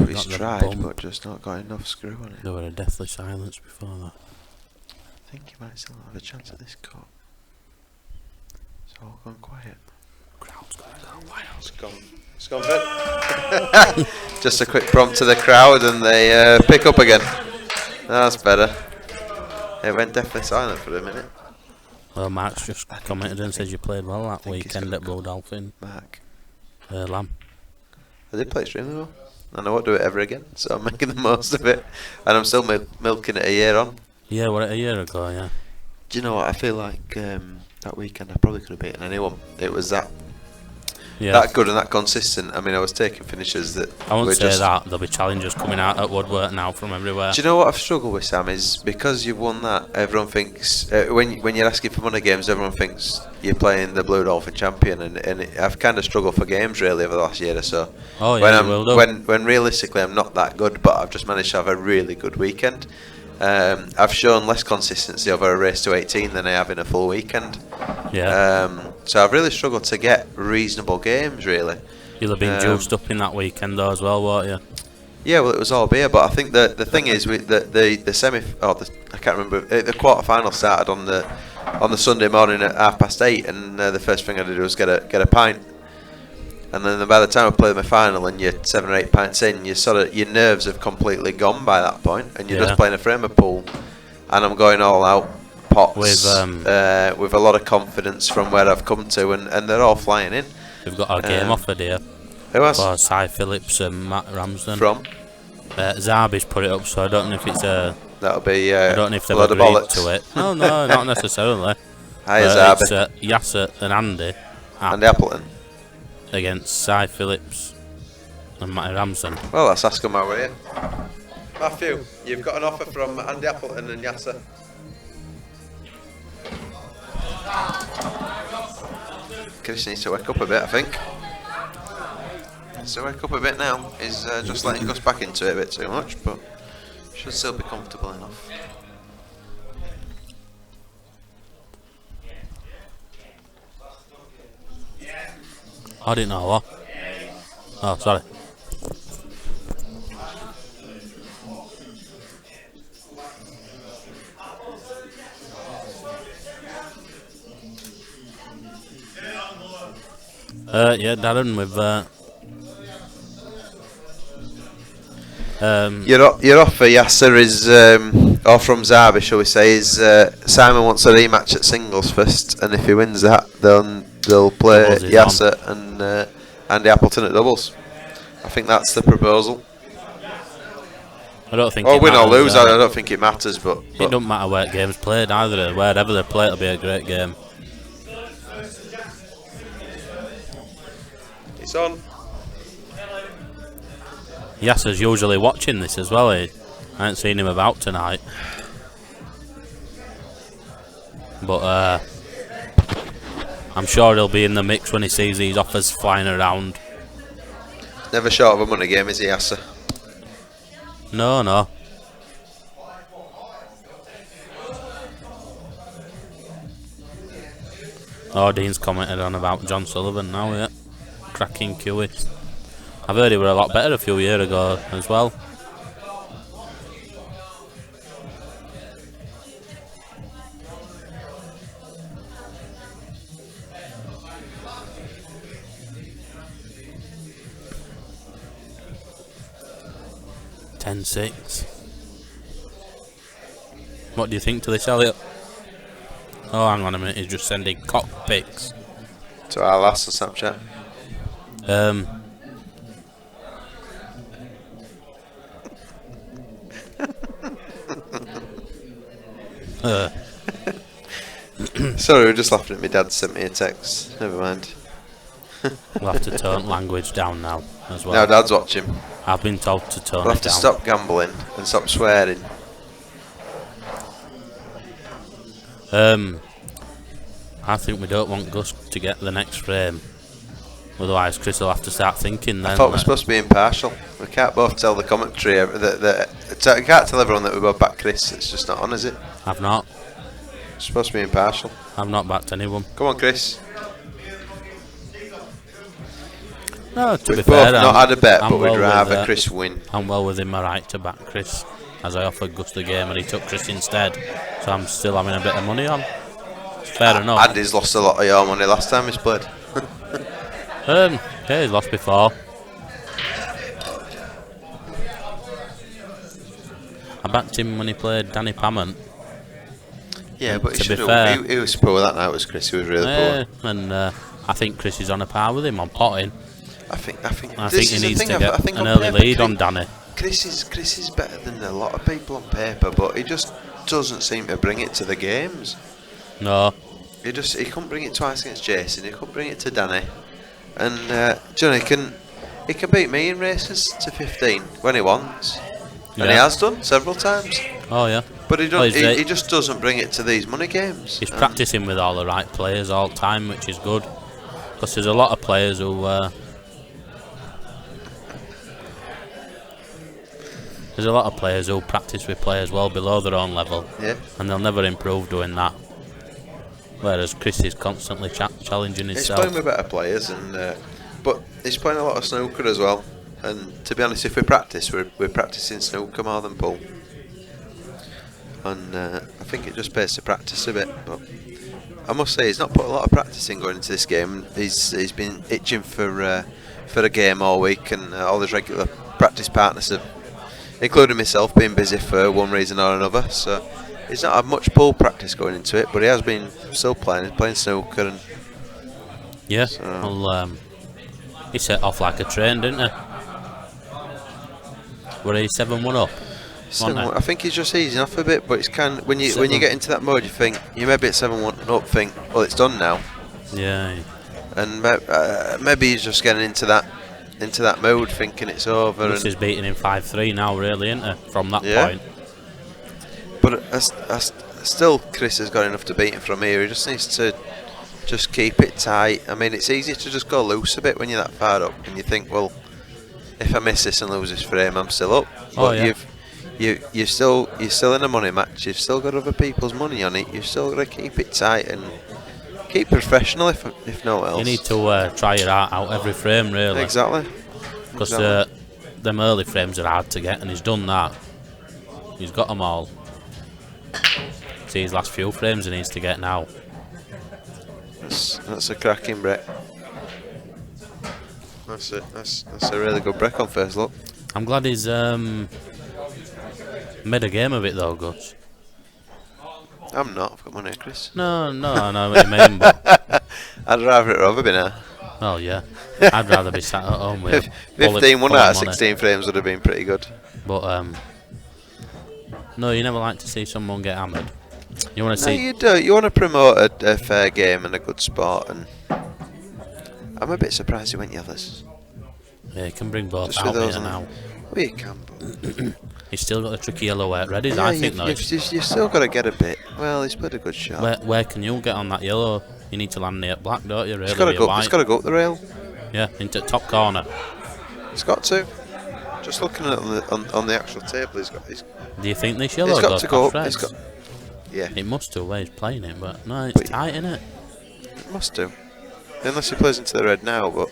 He's tried, but just not got enough screw on it. There were a deathly silence before that. I think he might still have a chance at this cut. It's all gone quiet. Crowd's gone wild. It's gone fit. Just a quick prompt to the crowd and they pick up again. That's better. It went deathly silent for a minute. Well, Mark's just commented and said you played well that weekend at Blue Dolphin. Mark. Lamb. I did play extremely well. And I won't do it ever again, so I'm making the most of it. And I'm still milking it a year on. Yeah, what, a year ago, yeah. Do you know what? I feel like that weekend I probably could have beaten anyone. It was that good and that consistent. I mean, I was taking finishes that I won't say that. There'll be challengers coming out at Woodworth now from everywhere. Do you know what I've struggled with, Sam? Is because you've won that, everyone thinks when you're asking for money games, everyone thinks you're playing the Blue Dolphin champion, and I've kind of struggled for games really over the last year or so. Oh yeah, when realistically I'm not that good, but I've just managed to have a really good weekend. I've shown less consistency over a race to 18 than I have in a full weekend. Yeah. So I've really struggled to get reasonable games, really. You'll have been juiced up in that weekend though as well, won't you? Yeah, well, it was all beer, but I think the thing is with the semi, I can't remember, the quarter final started on the Sunday morning at 8:30, and the first thing I did was get a pint. And then by the time I played my final and you're 7 or 8 pints in, your nerves have completely gone by that point, and you're just playing a frame of pool. And I'm going all out pots with a lot of confidence from where I've come to, and they're all flying in. We've got our game offered here. Who has? For Cy Phillips and Matt Ramsden. From? Zarby's put it up, so I don't know if it's a. That'll be I don't know if they've a load of agreed bollocks. to it. No, not necessarily. Hi, Zarby. It's Yasser and Andy. Andy Appleton. Against Cy Phillips and Matty Ramsden. Well, let's ask them how we're here. Matthew, you've got an offer from Andy Appleton and Yasser. Chris needs to wake up a bit, I think. So wake up a bit now. He's just letting us back into it a bit too much, but should still be comfortable enough. I didn't know what. Oh, sorry. Yeah, Darren, with Your offer, Yasser, is or from Zabi, shall we say, is Simon wants a rematch at singles first, and if he wins that, then they'll play Doubles is Yasser and Andy Appleton at doubles. I think that's the proposal. I don't think. Or it win or matters, lose, I don't think it matters, but it don't matter where game's played either. Wherever they play, it'll be a great game. it's on. Yasser's usually watching this as well. I haven't seen him about tonight, but I'm sure he'll be in the mix when he sees these offers flying around. Never short of a money game, is he, Yasser? No. Oh, Dean's commented on about John Sullivan now, yeah. Cracking QE. I've heard he were a lot better a few years ago as well. $10-6. What do you think to this, Elliot? Oh, hang on a minute, he's just sending cock pics. To our last on Snapchat. Sorry, we're just laughing at me. Dad sent me a text. Never mind. We'll have to tone language down now as well. Now Dad's watching. I've been told to tone We'll it have to down. stop gambling and stop swearing. I think we don't want Gus to get the next frame. Otherwise, Chris will have to start thinking then. I thought we're supposed to be impartial. We can't both tell the commentary. We can't tell everyone that we both back Chris. It's just not on, is it? I've not. We're supposed to be impartial. I've not backed anyone. Come on, Chris. No, to be We've fair, both not had a bet, I'm but we'd well rather with, Chris win. I'm well within my right to back Chris, as I offered Gus the game and he took Chris instead. So I'm still having a bit of money on. It's fair enough. Andy's lost a lot of your money last time he's played. Yeah, he's lost before. I backed him when he played Danny Pammon. Yeah, but To be fair- he was poor that night, was Chris. He was really poor. And I think Chris is on a par with him on potting. I think I this think is he the needs thing, to I get think an on early paper, lead on Danny. Chris is better than a lot of people on paper, but he just doesn't seem to bring it to the games. No. He couldn't bring it twice against Jason. He couldn't bring it to Danny, and Johnny he can beat me in races to 15 when he wants, and he Yeah. has done several times. Oh yeah. But he Well, he just doesn't bring it to these money games. He's practicing with all the right players all the time, which is good. Because there's a lot of players who practice with players well below their own level, Yeah. and they'll never improve doing that. Whereas Chris is constantly challenging He's himself. playing with better players, and but he's playing a lot of snooker as well. And to be honest, if we practice, we're practicing snooker more than pool. And I think it just pays to practice a bit. But I must say, he's not put a lot of practice in going into this game. He's been itching for a game all week, and all his regular practice partners have, including myself, been busy for one reason or another. So he's not had much pool practice going into it, but he has been still playing. He's playing snooker, and Yeah. So- Well, he set off like a train, didn't he? Were he 7-1 up? Wasn't he? I think he's just easing off a bit, but it's kind of, when you get into that mode, you think you maybe at 7-1 up, think, well, it's done now, Yeah. and maybe he's just getting into that mode, thinking it's over. This is beating him 5-3 now, really, isn't it? From that Yeah. point. But still, Chris has got enough to beat him from here. He just needs to just keep it tight. I mean, it's easy to just go loose a bit when you're that far up, and you think, well, if I miss this and lose this frame, I'm still up. Oh, But yeah. you're still in a money match. You've still got other people's money on it. You've still got to keep it tight and keep professional if no else. You need to try your art out every frame, really. Exactly. Because Exactly. them early frames are hard to get, and he's done that. He's got them all. See his last few frames he needs to get now. That's a cracking break. That's it. That's a really good break on first look. I'm glad he's made a game of it though, Gus. I'm not. I've got money, Chris. No, I know what you mean, but I'd rather it over be now. well, yeah, I'd rather be sat at home with 15 1 out of money. 16 frames would have been pretty good. But no, you never like to see someone get hammered. You want to No, see? you do. You want to promote a fair game and a good sport, and I'm a bit surprised he went yellows. Yeah, you can bring both Just out with those here on now. Well, you can, but He's still got the tricky yellow wet ready. yeah, I think though. you've still got to get a bit. Well, he's played a good shot. Where can you get on that yellow? You need to land near black, don't you? Really, He's got to with go. your He's white. got to go up the rail. Yeah, into the top corner. He's got to. Just looking at on the actual table, he's got. Do you think this yellow He's got goes to go past up. He's reds? got. Yeah, It must do where he's playing it, but no, it's But- tight, isn't it? it must do. Unless he plays into the red now, but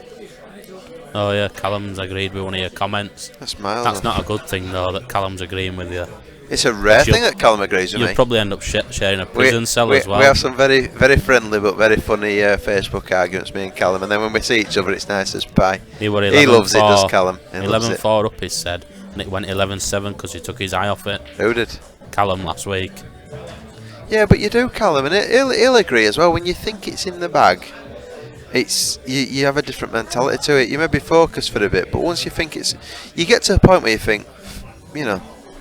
Oh yeah, Callum's agreed with one of your comments. that's miles. That's off. not a good thing though, that Callum's agreeing with you. It's a rare You'll- thing that Callum agrees with You'll me. probably end up sharing a prison cell we, as well. we have some very, very friendly but very funny Facebook arguments, me and Callum, and then when we see each other, it's nice as pie. He were He loves it, 11-4 does Callum? He loves it. 11-4 up, he said, and it went 11-7 because he took his eye off it. Who did? Callum last week. Yeah, but you do, Callum, and he'll agree as well. When you think it's in the bag, it's you have a different mentality to it. You maybe focus for a bit, but once you think you get to a point where you think,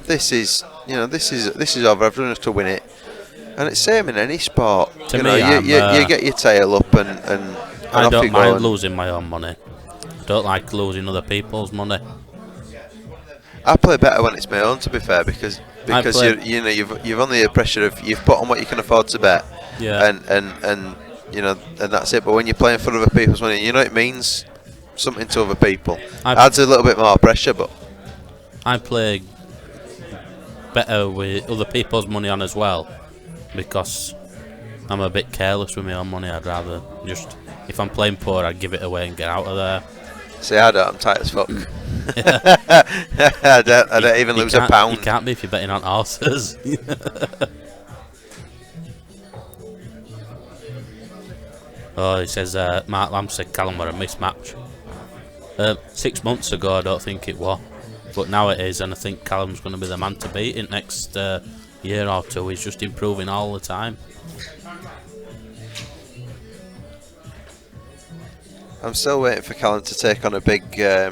this is over. I've done enough to win it, and it's same in any sport. To you me, know, you I'm, get your tail up and I off don't you mind go. And losing my own money. I don't like losing other people's money. I play better when it's my own, to be fair, because play- you've only the pressure of you've put on what you can afford to bet, Yeah. and that's it. But when you're playing for other people's money, it means something to other people. Adds a little bit more pressure, but I play better with other people's money on as well, because I'm a bit careless with my own money. I'd rather just, if I'm playing poor, I'd give it away and get out of there. see, I don't. I'm tight as fuck. I don't even lose a pound. You can't be if you're betting on horses. Oh, he says Mark Lamb said Callum were a mismatch. 6 months ago, I don't think it was, but now it is, and I think Callum's going to be the man to beat in next year or two. He's just improving all the time. I'm still waiting for Callum to take on a big, a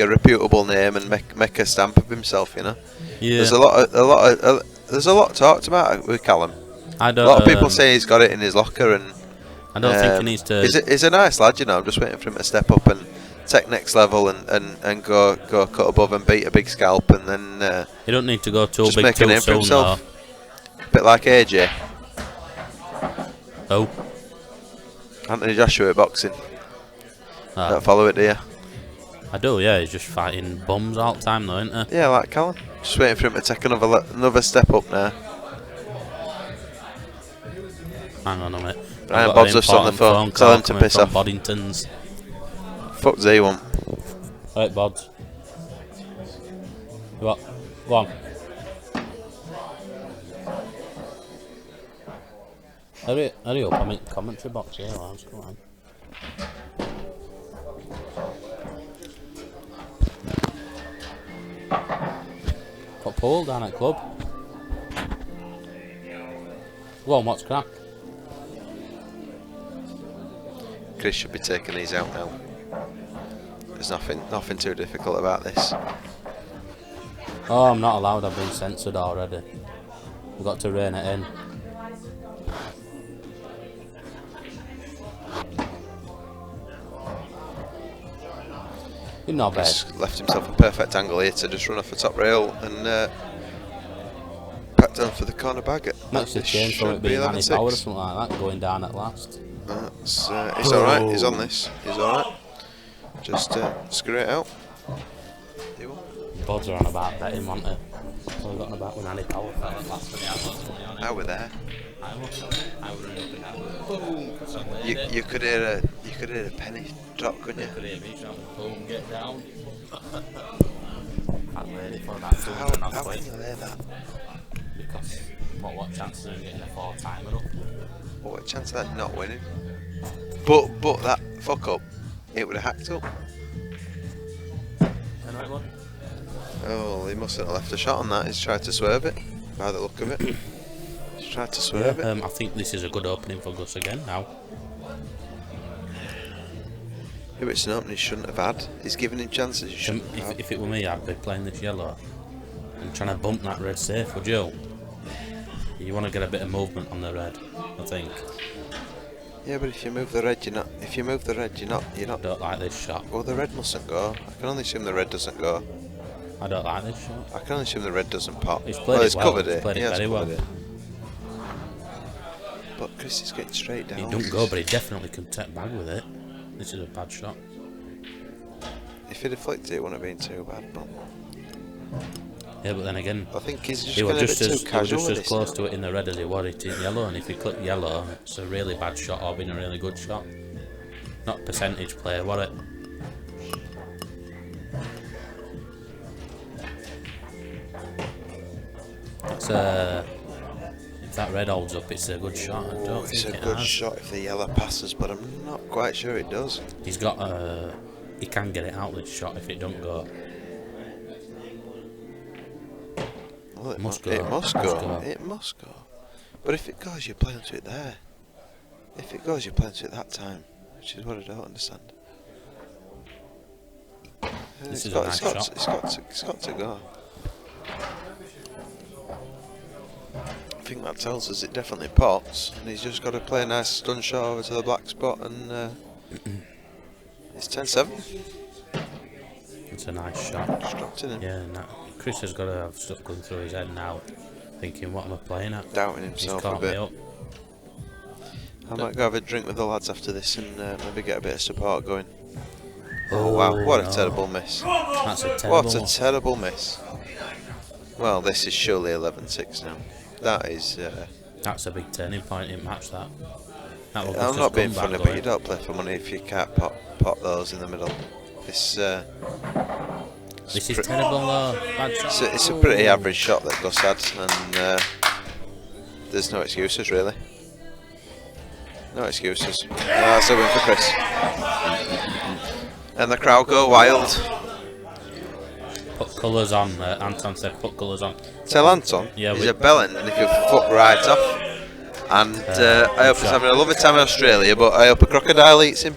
reputable name and make a stamp of himself. Yeah. There's there's a lot talked about with Callum. I don't, A lot of people say he's got it in his locker, and I don't think he needs to. He's a nice lad, I'm just waiting for him to step up and take next level and go cut above and beat a big scalp, and then He don't need to go too just big make a too name for soon, himself. though. A bit like AJ, Oh, Anthony Joshua at boxing. Don't follow it, do you? I do. Yeah, he's just fighting bums all the time, though, isn't he? Yeah, like Callum. Just waiting for him to take another step up now. Hang on a minute. Brian I've got an Bod's just on the important phone. Tell him to coming piss from off. Boddington's. Fuck Z one. Right, Bods. What? Go on. Hurry up, I'm in the commentary box here, lads, come on. Got pulled down at club. Go on, what's crack? Chris should be taking these out now. There's nothing too difficult about this. Oh, I'm not allowed, I've been censored already. We've got to rein it in. You're not bad. He's left himself a perfect angle here to just run off the top rail and back down for the corner bag. Makes the This change from should it be being Manny 11-6. Power or something like that, going down at last. He's alright, he's on this. He's alright. Just screw it out. Bods are on about betting, aren't they? Well, we got on about when Annie Powell fell at last and he had lots of money on it. I were there. I would have been out. Boom! You could hear a penny drop, couldn't you? Could hear me shouting, boom, get down. I'd laid it for about 200 How can you hear that? because what chances of getting a 4-timer up? What a chance of that not winning. But that fuck up, it would have hacked up. Oh, he mustn't have left a shot on that. He's tried to swerve it, by the look of it. He's tried to swerve it. I think this is a good opening for Gus again now. Yeah, but it's an opening he shouldn't have had. He's giving him chances he shouldn't have had. If it were me, I'd be playing this yellow and trying to bump that red safe, would you? You want to get a bit of movement on the red, I think. Yeah, but if you move the red, you're not. If you move the red, you're not. I don't like this shot. Well, the red mustn't go. I can only assume the red doesn't go. I don't like this shot. I can only assume the red doesn't pop. He's played it well. Covered He's it. played He it has very well. covered it. But Chris is getting straight down. He don't go, but he definitely can take bag with it. This is a bad shot. If he'd have flicked it, it wouldn't have been too bad. But Yeah, but then again, I think he's just he was getting a just bit as too casual with this close now. to it in the red as he was it in yellow. And if he clicked yellow, it's a really bad shot or been a really good shot. Not percentage play, was it? It's if that red holds up, it's a good shot. I don't It's think a it good has. shot if the yellow passes, but I'm not quite sure it does. He's got he can get it out this shot if it don't go. Well, it Must mu- go. It must Must go. go. It must go. But if it goes, you're playing to it there. If it goes, you're playing to it that time, which is what I don't understand. This It's is got- a nice it's got shot. to- It's got to go. I think that tells us it definitely pops, and he's just got to play a nice stun shot over to the black spot, and it's 10-7. It's a nice shot. Just dropped in him. Yeah, and Chris has got to have stuff going through his head now, thinking, what am I playing at? Doubting He's himself a caught me bit. up. I might go have a drink with the lads after this and maybe get a bit of support going. Oh wow, what a no. terrible miss. That's a terrible What a one. terrible miss. Well, this is surely 11-6 now. That is... That's a big turning point in match, that. That will I'm just not being come back funny, but going. you don't play for money if you can't pop those in the middle. This is terrible though. Bad shot. It's a pretty average shot that Gus had, and there's no excuses really. No excuses. That's a win for Chris. And the crowd go wild. Put colours on, Anton said put colours on. Tell Anton Yeah, he's we- a bellend and he can fuck right off. And I hope he's having a lovely time in Australia, but I hope a crocodile eats him.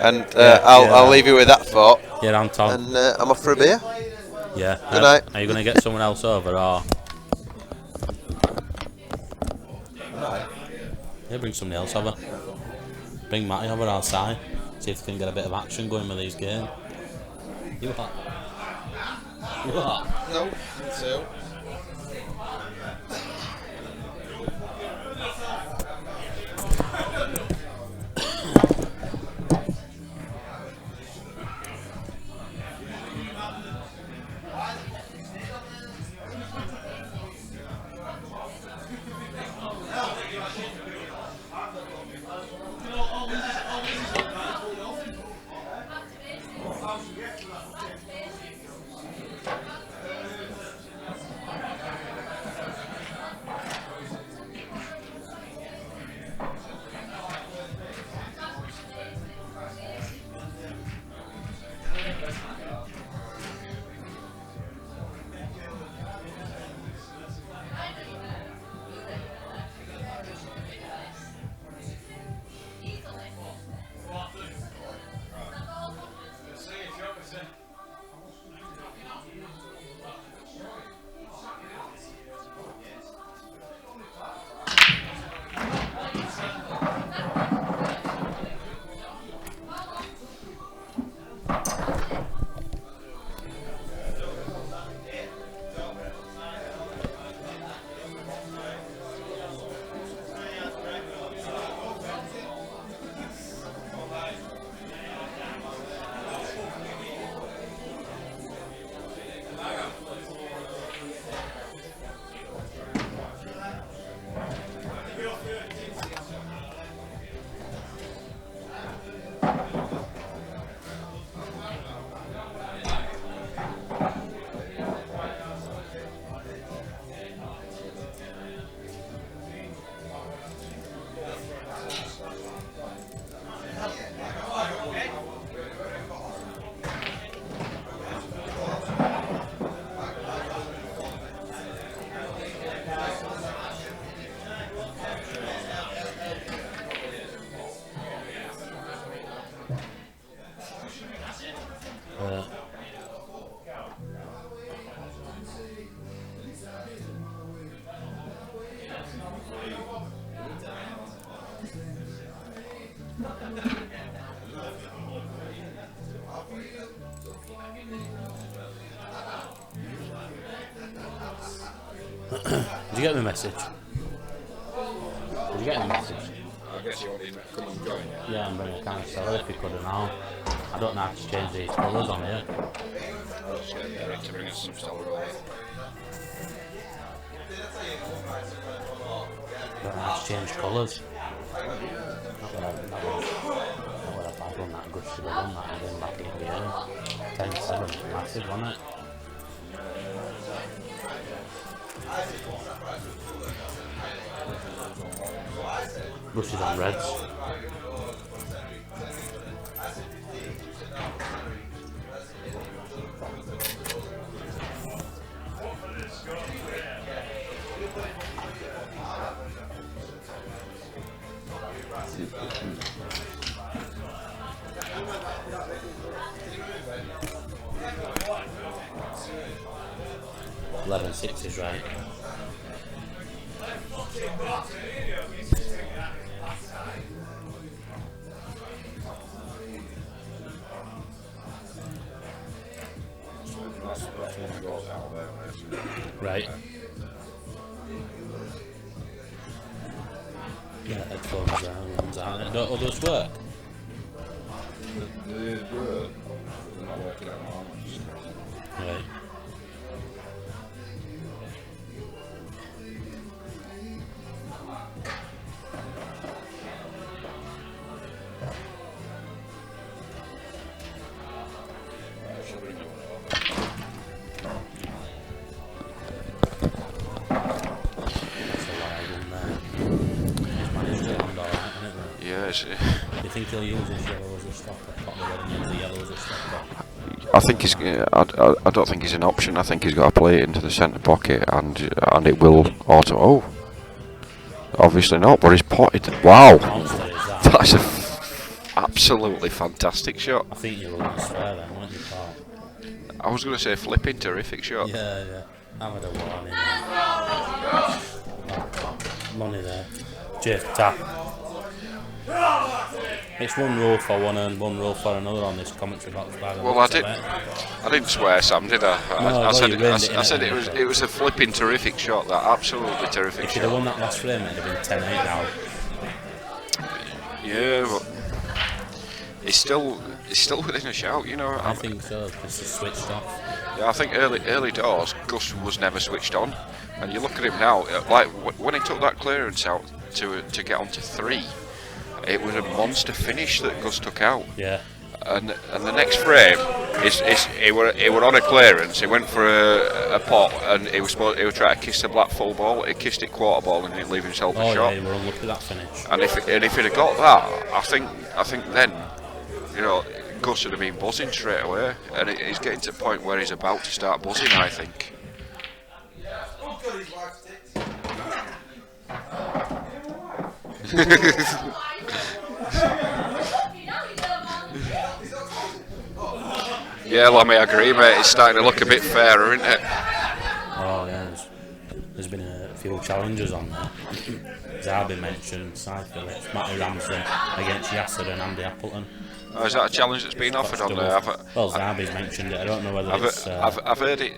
I'll leave you with that thought. Yeah, Anton. And I'm off for a beer. Yeah. Good night. Are you going to get someone else over or? Yeah, bring somebody else over. Bring Matty over outside. See if we can get a bit of action going with these games. You what? You what? No, so. Did you get the message? Did you get the message? I guess you want to come and join. Yeah, I'm bringing a cancel if you could now. I don't know how to change these colours on here. I'll just get Derek to bring us some solid oil. I don't know how to change colours. Not what I've done that good, should have done that again back in the game. 10-7, massive, wasn't it? Bushes on reds. Eleven six is right. Right. Yeah, headphones round ones, aren't they? Don't others work? They're not working out now. Right. Yes. Do you think he'll use his yellow as a stopper? Probably use the yellow as a stopper. I think he's. I don't think he's an option. I think he's got to play it into the centre pocket, and it will auto. Oh, obviously not. But he's potted. Wow, Monster is that. that's a absolutely fantastic shot. I think you'll swear then, won't you, Paul? I was going to say flipping terrific shot. Yeah, yeah. I've had a warning. Money there. Jeff tap. It's one rule for one and one rule for another on this commentary box. By the Well, I didn't swear, Sam, did I? No, I said, you I said it was a flipping terrific shot. That absolutely terrific If you'd have shot. won that last frame, it'd have been 10-8 now. Yeah, but it's still within a shout, you know. I think so. This is switched off. Yeah, I think early doors, Gus was never switched on, and you look at him now. Like when he took that clearance out to get onto 3, it was a monster finish that Gus took out. Yeah. And the next frame is he were on a clearance. He went for a pot, and he was trying to kiss the black full ball. He kissed it quarter ball, and he'd leave himself a shot. Yeah, he were unlucky that finish. And if he'd have got that, I think then, you know, Gus would have been buzzing straight away. And he's getting to the point where he's about to start buzzing, I think. Yeah, Lammy, I agree, mate. It's starting to look a bit fairer, isn't it? Oh yeah, there's been a few challenges on there. Zarby mentioned Cy Phillips, Matty Ramsden against Yasser and Andy Appleton. Oh, is that a challenge that's been offered on there? Well, Zarby's mentioned it. I don't know whether it's. I've heard it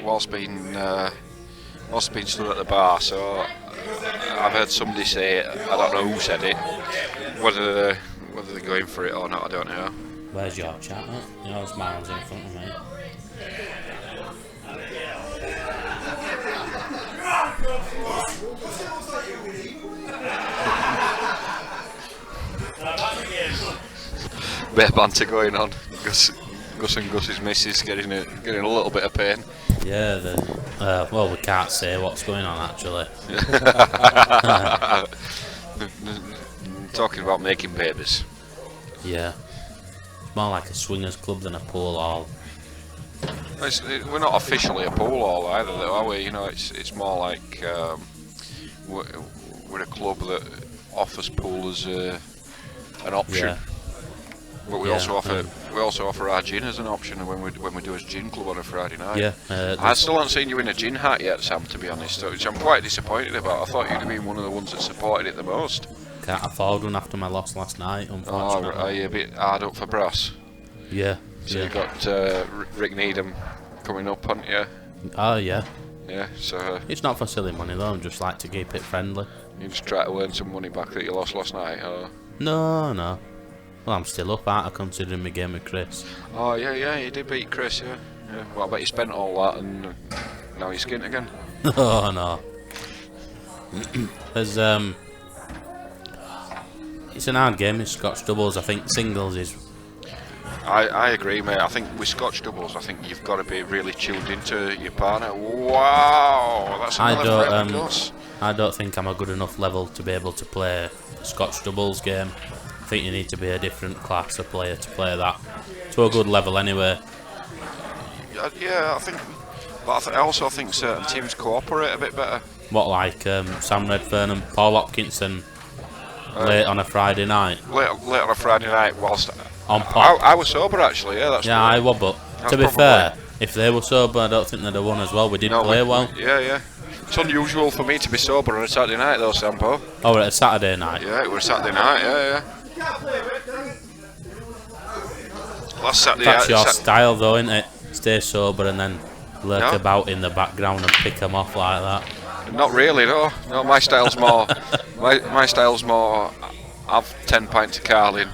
whilst being stood at the bar, so I've heard somebody say it. I don't know who said it. Whether they're going for it or not, I don't know. Where's your chat at? You know, it's miles in front of me. Bit of banter going on. Gus and Gus's missus getting a little bit of pain. Yeah, well, we can't say what's going on actually. Talking about making babies. Yeah. It's more like a swingers club than a pool hall. We're not officially a pool hall either, though, are we? You know, it's more like we're a club that offers pool as an option. Yeah. But we also offer our gin as an option when we do a gin club on a Friday night. Yeah. I still haven't seen you in a gin hat yet, Sam, to be honest, which I'm quite disappointed about. I thought you'd have been one of the ones that supported it the most. Can't afford one after my loss last night, unfortunately. Oh, are you a bit hard up for brass? Yeah. So you got Rick Needham coming up, haven't you? Oh yeah. Yeah, so It's not for silly money though. I just like to keep it friendly. you just try to earn some money back that you lost last night, or? No, no. Well, I'm still up, aren't I, considering my game with Chris? Oh yeah, you did beat Chris, yeah. Well, I bet you spent all that and now you're skint again. Oh no. There's it's an hard game in Scotch doubles. I think singles is. I agree, mate. I think with Scotch doubles, I think you've got to be really tuned into your partner. Wow, that's another friend of Gus. I don't think I'm a good enough level to be able to play a Scotch doubles game. I think you need to be a different class of player to play that to a good level anyway. Yeah, I think, but I also think certain teams cooperate a bit better. What, like Sam Redfern and Paul Hopkinson late on a Friday night? Late on a Friday night, whilst On pop. I was sober actually. Yeah, that's. Yeah, I was, but to be fair, if they were sober, I don't think they'd have won as well. We did play well. Yeah. It's unusual for me to be sober on a Saturday night, though, Sampo. Oh, we're at a Saturday night. Yeah, it was Saturday night. Yeah. Last Saturday. That's your style, though, isn't it? Stay sober and then lurk No. about in the background and pick them off like that. Not really, no. No, my style's more. my style's more. Have 10 pints of Carling,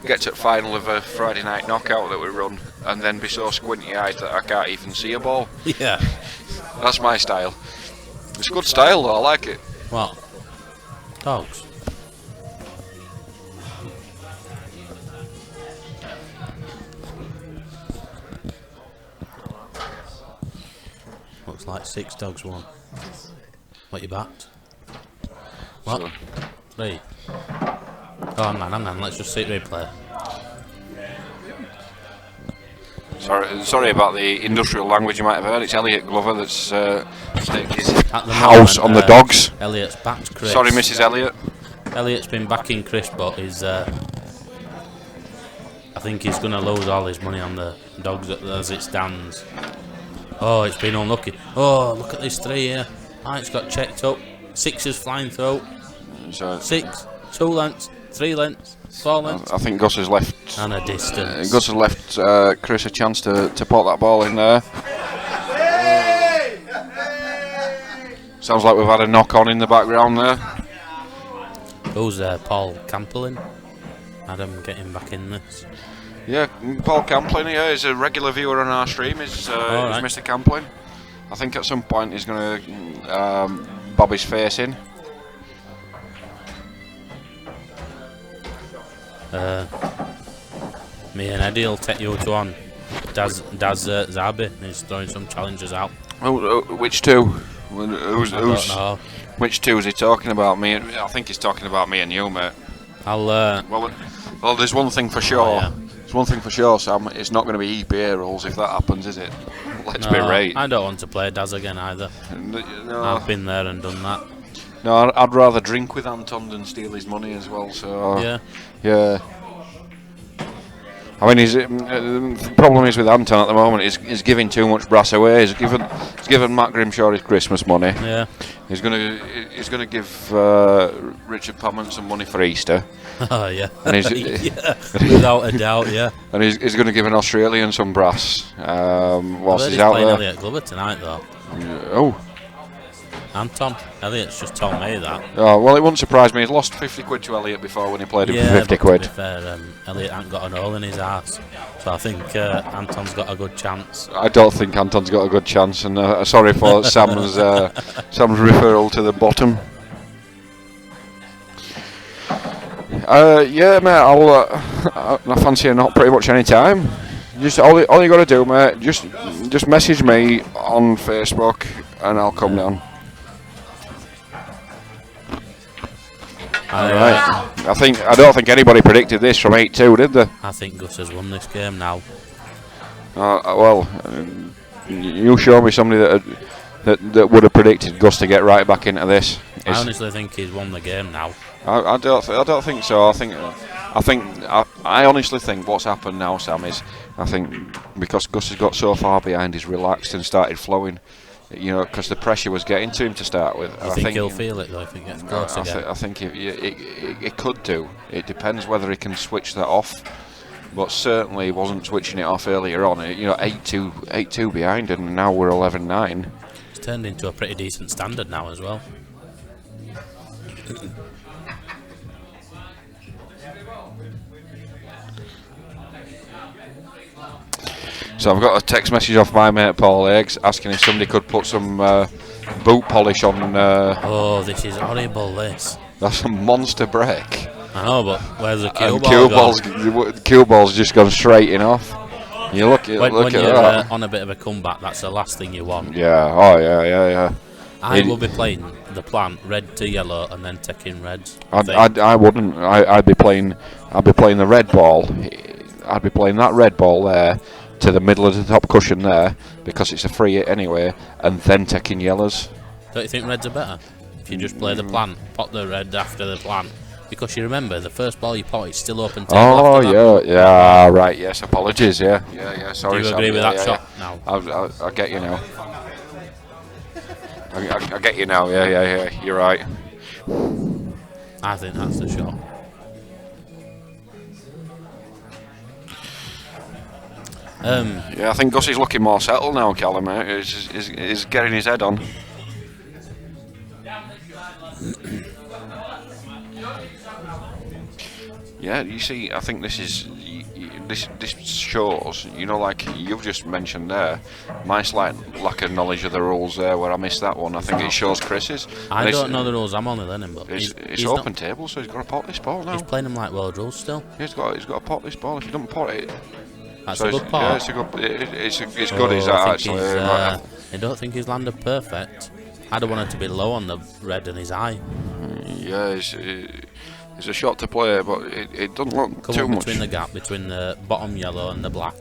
get to the final of a Friday night knockout that we run, and then be so squinty-eyed that I can't even see a ball. Yeah. That's my style. It's a good style, though. I like it. What? Dogs. Looks like 6 dogs won. What you backed? What? So, 3. Oh, hang on, let's just see it replay. Sorry about the industrial language you might have heard. It's Elliot Glover that's staked his At the house moment, on the dogs. Elliot's backed Chris. Sorry, Mrs. Elliot. Elliot's been backing Chris, but he's. I think he's going to lose all his money on the dogs as it stands. Oh, it's been unlucky. Oh, look at this 3 here. Ah, it's got checked up. 6 is flying through. So, 6, 2 lengths, 3 lengths, 4 lengths. I think Gus has left. And a distance. Gus has left Chris a chance to put that ball in there. Sounds like we've had a knock on in the background there. Who's Paul Camplin? Adam getting back in this. Yeah, Paul Camplin here is a regular viewer on our stream. Is right. Mr. Camplin. I think at some point he's going to bob his face in. Me and Eddie will take you to on. Daz Zabi is throwing some challenges out. Oh, which two? I don't know. Which two is he talking about? Me? I think he's talking about me and you, mate. I'll. Well, there's one thing for sure. Oh, yeah. There's one thing for sure, Sam. It's not going to be EPA rules if that happens, is it? Let's be right. I don't want to play Daz again either. No, I've been there and done that. no, I'd rather drink with Anton than steal his money as well. So Yeah. I mean, the problem is with Anton at the moment is giving too much brass away. He's given Matt Grimshaw his Christmas money. Yeah. He's gonna give Richard Padman some money for Easter. Oh yeah. And he's, yeah. Without a doubt, yeah. And he's going to give an Australian some brass whilst he's He's out playing there. Elliot Glover tonight though. Oh. Anton. Elliot's just told me that. Oh, well, it wouldn't surprise me. He's lost 50 quid to Elliot before when he played him for 50 but quid. To be fair, Elliot ain't got an hole in his arse, so I think Anton's got a good chance. I don't think Anton's got a good chance, and sorry for Sam's referral to the bottom. Yeah, mate, I fancy a knock pretty much any time. Just all you got to do, mate, just message me on Facebook, and I'll come down. Alright. I don't think anybody predicted this from 8-2, did they? I think Gus has won this game now. You show me somebody that would have predicted Gus to get right back into this. I honestly think he's won the game now. I don't think so. I honestly think what's happened now, Sam, is I think because Gus has got so far behind, he's relaxed and started flowing. You know, because the pressure was getting to him to start with. I think he'll feel it though if he gets close again. I think it could do. It depends whether he can switch that off. but certainly wasn't switching it off earlier on. 8-2 behind, and now we're 11-9. It's turned into a pretty decent standard now as well. So I've got a text message off my mate Paul Eggs asking if somebody could put some boot polish on. Oh, this is horrible, this. That's a monster break. I know, but where's the cue And ball the cue ball's just gone straight in off. You look when at you're that. on a bit of a comeback, that's the last thing you want. Yeah. Oh yeah. I will be playing the plan red to yellow and then taking reds. I wouldn't. I'd be playing the red ball. I'd be playing that red ball there to the middle of the top cushion there because it's a free hit anyway, and then taking yellows. Don't you think reds are better? If you just play the plan, pot the red after the plan. Because you remember, the first ball you pot is still open table after that. Yeah, right, yes, apologies, yeah, sorry. Do you agree with that shot now? I get you now. I get you now, yeah, you're right. I think that's the shot. I think Gussie's looking more settled now, Callum. He's getting his head on. Yeah, you see, I think this is this shows, like you've just mentioned there, my slight lack of knowledge of the rules there, where I missed that one. I think it shows Chris's. I don't know the rules. I'm only learning, but it's open table, so he's got to pot this ball now. He's playing them like world rules still. Yeah, he's got to pot this ball. If you don't pot it, that's so a good pot. Yeah, it's a good. It's good. Is that actually? I don't think he's landed perfect. I don't want it to be low on the red in his eye. Yeah, it's a shot to play, but it doesn't look too much. Between the gap between the bottom yellow and the black.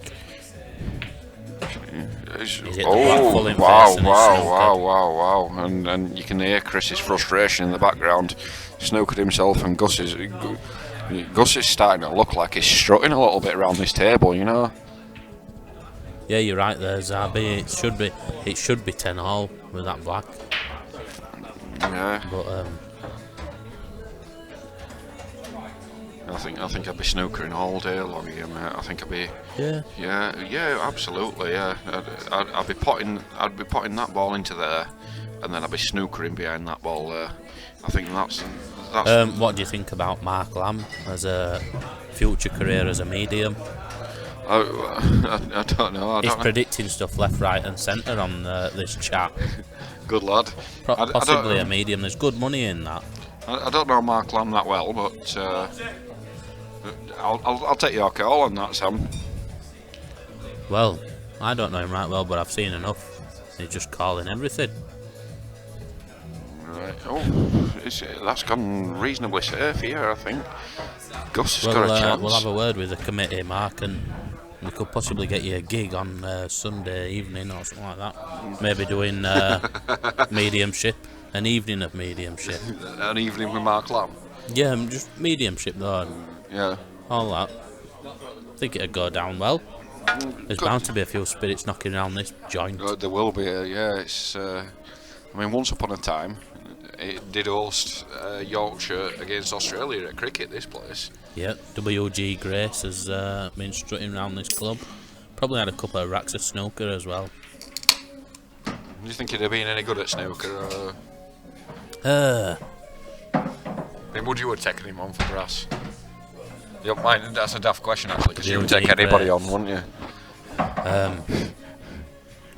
Wow. And you can hear Chris's frustration in the background. Snookered himself, and Gus is starting to look like he's strutting a little bit around this table, Yeah, you're right there, Zabi. It should be 10-all with that black. Yeah. But I think I'd be snookering all day long here, mate. I think I'd be. Yeah, absolutely. Yeah, I'd be potting that ball into there, and then I'd be snookering behind that ball there. I think that's. What do you think about Mark Lamb as a future career as a medium? I don't know. He's predicting stuff left, right, and centre on this chat. Good lad. Possibly a medium. There's good money in that. I don't know Mark Lamb that well, but I'll take your call on that, Sam. Well, I don't know him right well, but I've seen enough. He's just calling everything. Right. Oh, that's gone reasonably safe here, I think. Gus has got a chance. We'll have a word with the committee, Mark, and we could possibly get you a gig on Sunday evening or something like that. Maybe doing mediumship, an evening of mediumship. An evening with Mark Lamb? Yeah, just mediumship though. Yeah. All that. I think it'd go down well. There's bound to be a few spirits knocking around this joint. There will be, yeah. It's. Once upon a time, it did host Yorkshire against Australia at cricket. This place. Yeah, W.G. Grace has been strutting around this club. Probably had a couple of racks of snooker as well. Do you think he'd have been any good at snooker? Would you have taken him on for brass? You don't mind? That's a daft question actually, because you would take anybody on, wouldn't you?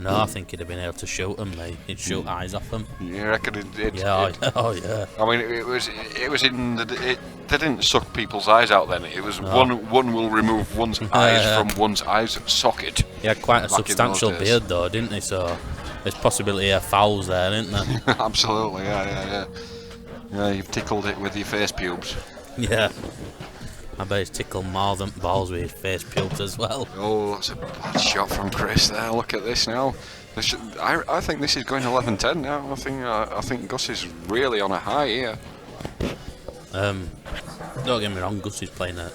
No, I think he'd have been able to shoot them. He'd shoot eyes off them. You reckon it? Yeah. I mean, it was in they didn't suck people's eyes out then. It was one will remove one's eyes from one's eyes socket. He had quite a substantial beard though, didn't he? So there's possibility of fouls there, isn't there? Absolutely, yeah. Yeah, you've tickled it with your face pubes. Yeah. I bet he's tickled more than balls with his face pubes as well. Oh, that's a bad shot from Chris there. Look at this now. I think this is going 11-10 now. I think Gus is really on a high here. Don't get me wrong, Gus is playing a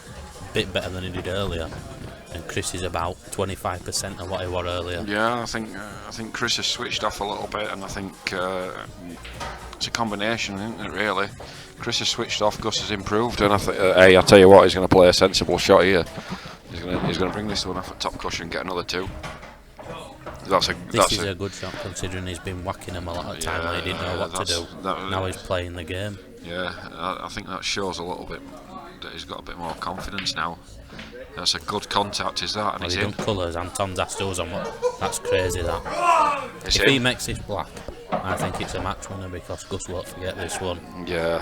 bit better than he did earlier, and Chris is about 25% of what he was earlier. Yeah, I think Chris has switched off a little bit, and I think it's a combination, isn't it? Really, Chris has switched off, Gus has improved, and I tell you what, he's going to play a sensible shot here. He's gonna bring this one off at top cushion and get another 2. This is a good shot considering he's been whacking him a lot of time and he didn't know what to do. Now he's playing the game. Yeah, I think that shows a little bit that he's got a bit more confidence now. That's a good contact, is that? And Well, he's he in. done colours and Tom's asked us on what. That's crazy, that. It's If in. he makes this black, I think it's a match winner because Gus won't forget this one. Yeah.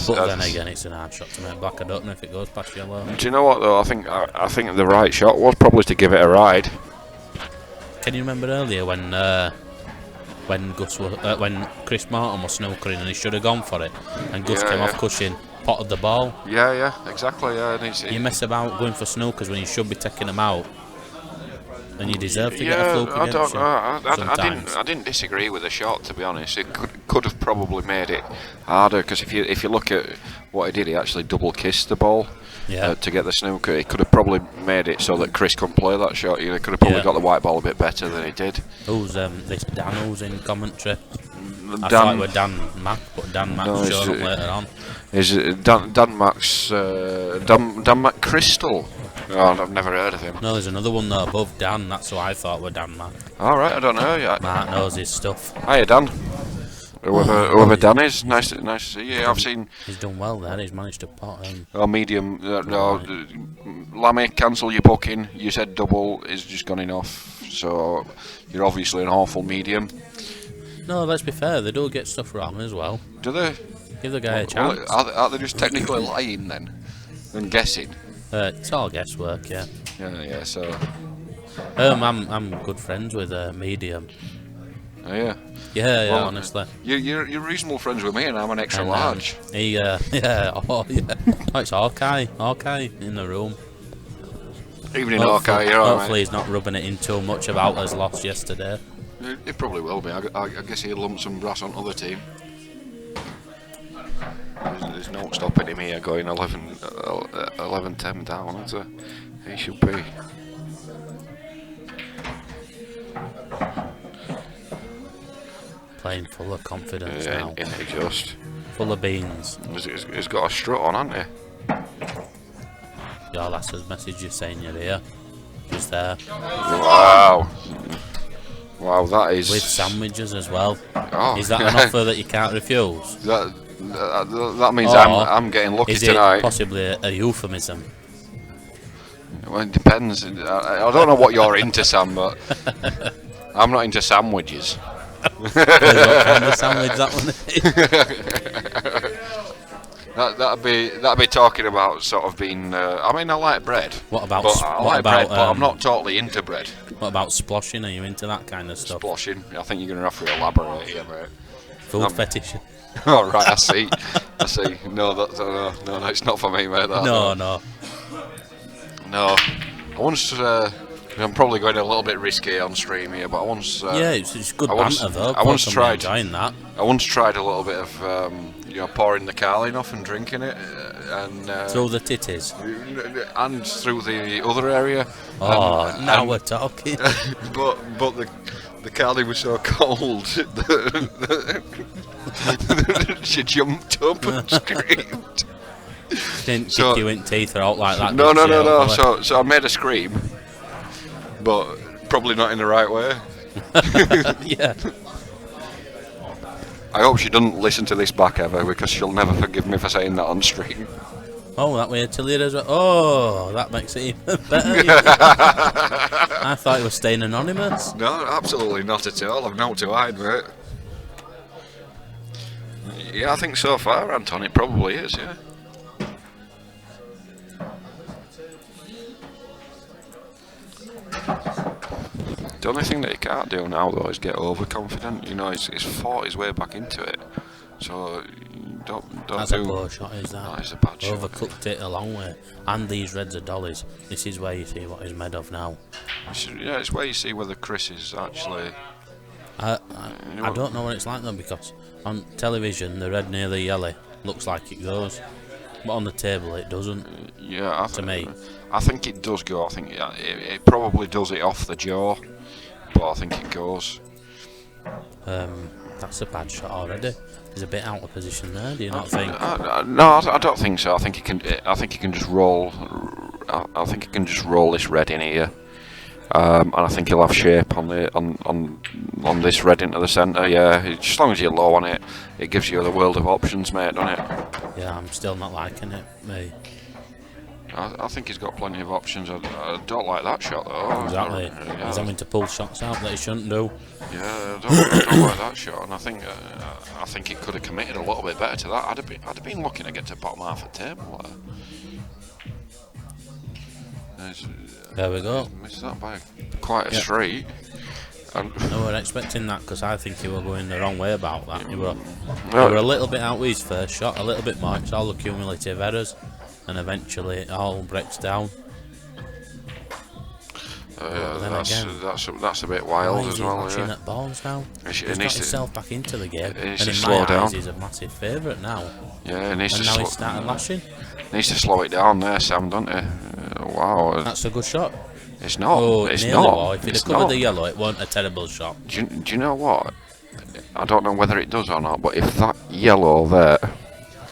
But then again, it's an hard shot to make black. I don't know if it goes past yellow. Do you know what though? I think the right shot was probably to give it a ride. Can you remember earlier when when Chris Morton was snookering and he should have gone for it, and Gus came off cushion, potted the ball. Yeah, exactly. Yeah, and You mess about going for snookers when you should be taking them out, and you deserve to get a fluke against you. I didn't disagree with the shot, to be honest. It could have probably made it harder because if you look at what he did, he actually double kissed the ball. To get the snooker. He could have probably made it so that Chris couldn't play that shot. He could have probably got the white ball a bit better than he did. Who's this Dan who's in commentary? I thought it was Dan Mack, but Dan Mack showed up later on. Is Dan Mack's Dan Mack Crystal? Oh, I've never heard of him. No, there's another one there above Dan. That's what I thought were Dan Mack. All right, I don't know yet. Mark knows his stuff. Hiya, Dan. Whoever Dan is, nice to see you. I've seen. He's done well there. He's managed to pot him. Oh, medium. Lammy, cancel your booking. You said double is just gone off, so you're obviously an awful medium. No, let's be fair. They do get stuff wrong as well. Do they? Give the guy a chance. Are they just technically lying then, and guessing? It's all guesswork, yeah. Yeah. So. I'm good friends with medium. Oh, yeah. Yeah, Well, honestly. You're reasonable friends with me, and I'm an extra large. Oh, it's Hawkeye in the room. Evening, Hawkeye. You're all Hopefully, he's not rubbing it in too much about us lost yesterday. It probably will be. I guess he'll lump some brass on other team. There's no stopping him here going 11-10 down. That's he should be. Playing full of confidence now. Just Full of beans. He's got a strut on, hasn't he? Your lass's message is saying you're here. Just there. Wow, that is. With sandwiches as well. Oh. Is that an offer that you can't refuse? That means I'm getting lucky tonight. Is it possibly a euphemism? Well, it depends. I don't know what you're into, Sam, but I'm not into sandwiches. What kind of sandwich that one is? That'd be talking about sort of being. I mean, I like bread. What about? Bread, but I'm not totally into bread. What about sploshing? Are you into that kind of stuff? Sploshing. I think you're going to have to elaborate here, mate. Food fetish. Oh right, I see. No, it's not for me, mate. No. I once. I'm probably going a little bit risky on stream here, but I once. It's good banter though. I once tried. Enjoying that. I once tried a little bit of pouring the Carling off and drinking it, and through the titties and through the other area. Oh, now we're talking. but the Carling was so cold that she jumped up and screamed. Didn't kick you in teeth or out like that. No. So I made a scream, but probably not in the right way. Yeah. I hope she doesn't listen to this back ever, because she'll never forgive me for saying that on stream. Oh, that way till as well. Oh, that makes it even better. I thought you were staying anonymous. No, absolutely not at all. I've naught to hide, mate. Yeah, I think so far, Anton, it probably is, yeah. The only thing that he can't do now, though, is get overconfident. You know, he's fought his way back into it. So, don't That's a poor shot, is that? That is a bad shot. Overcooked it a long way. And these reds are dollies. This is where you see what he's made of now. Yeah, it's where you see whether Chris is actually... I don't know what it's like, though, because on television, the red near the yellow looks like it goes. But on the table, it doesn't. Yeah, to me. I think it does go. I think it probably does it off the jaw, but I think it goes. That's a bad shot already. He's a bit out of position there. Do you not think? No, I don't think so. I think he can. I think he can just roll I think he can just roll this red in here. And I think he'll have shape on the on this red into the centre. Yeah, as long as you're low on it, it gives you the world of options, mate, doesn't it? Yeah, I'm still not liking it, me. I think he's got plenty of options. I don't like that shot though. Exactly. Yeah. He's having to pull shots out that he shouldn't do. Yeah, I don't like that shot, and I think he could have committed a little bit better to that. I'd have been looking to get to bottom half of the table there. There we go. Missed that by quite a street. And I we're expecting that because I think he were going the wrong way about that. He were a little bit out with his first shot, a little bit more. It's all the cumulative errors, and eventually it all breaks down. That's a bit wild as well. He's at balls now. He's got himself back into the game, and in slow my down. eyes, he's a massive favourite now. Yeah, he needs and to now he's starting lashing. Needs to slow it down there, Sam, don't he? Wow. That's a good shot. It's not. Oh, it's nearly not. was. If he'd have covered the yellow, it wasn't a terrible shot. Do you know what? I don't know whether it does or not, but if that yellow there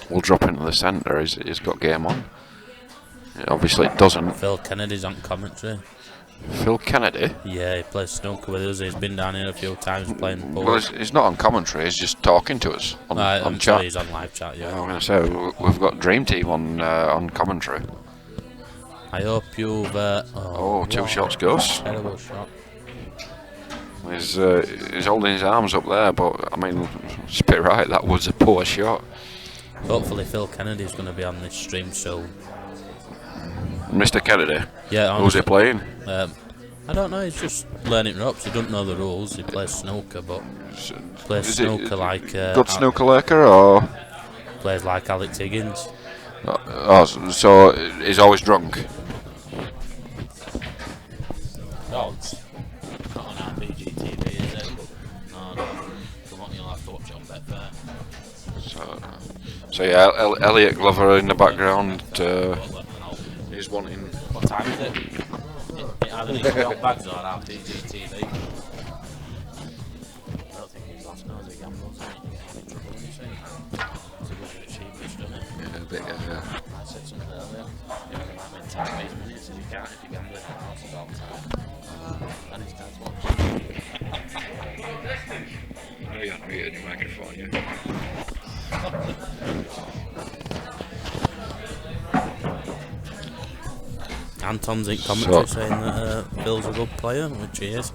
will drop into the centre, he's got game on. Obviously, it doesn't. Phil Kennedy's on commentary. Phil Kennedy? Yeah, he plays snooker with us. He's been down here a few times playing pool. Well, he's not on commentary. He's just talking to us on I'm chat. sure he's on live chat. Yeah. I'm going to say we've got Dream Team on commentary. I hope you've. Two shots, Gus. Terrible shot. He's holding his arms up there, but I mean, it's a bit right. That was a poor shot. Hopefully, Phil Kennedy's going to be on this stream soon. Mr. Kennedy. Yeah. Who's he playing? I don't know. He's just learning ropes. He doesn't know the rules. He plays snooker, but plays snooker like good snooker lurker, or plays like Alex Higgins. So he's always drunk. Dogs. Not on RPG TV, is it? No. Come on, you'll have to watch it on Betfair. So yeah, Elliot Glover in the background. He's wanting. What time is it? It either needs to be on bags or RPG TV. I don't think he's lost nose, he gambles. It's a bit cheapish, doesn't it? Yeah, a bit. I said something earlier. You know, might make time for his minutes if you can't, if you gamble in the houses all the time. And he starts watching. Oh, you haven't muted your microphone yet. Anton's in commentary saying that Bill's a good player, which he is.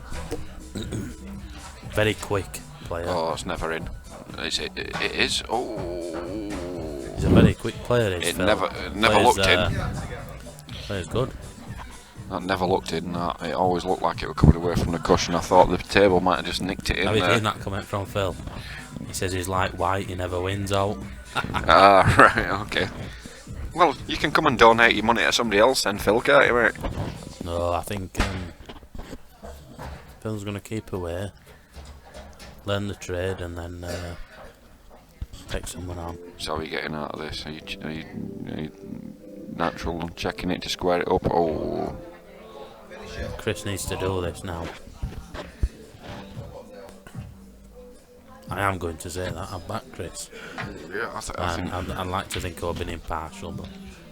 Very quick player. Oh, it's never in. It is. Oh. He's a very quick player. It never looked in. Plays good. That never looked in. That it always looked like it was coming away from the cushion. I thought the table might have just nicked it in. Have you there. seen that comment from Phil? He says he's like White, he never wins out. Right, okay. Well, you can come and donate your money to somebody else then, Phil, can't you, mate? No, I think Phil's going to keep away, learn the trade, and then take someone on. So how are you getting out of this? Are you natural and checking it to square it up? Oh. Chris needs to do this now. I am going to say that. I'm back, Chris. Yeah, I think. I'd like to think I've been impartial, but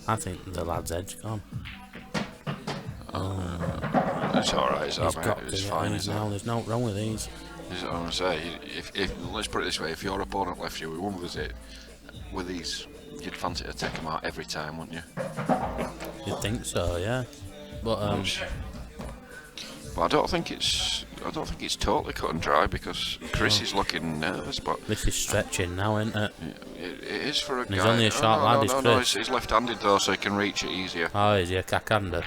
I think the lad's edge gone. It's alright, He's got to it's get fine. these now. There's no wrong with these. I'm going to say, if let's put it this way, if your opponent left you with one visit with these, you'd fancy to take them out every time, wouldn't you? You'd think so, yeah. But I don't think it's totally cut and dry because Chris is looking nervous. But this is stretching now, isn't it? It is for a guy. He's only a short lad, is Chris. He's left-handed though, so he can reach it easier. Oh, is he a cack-hander?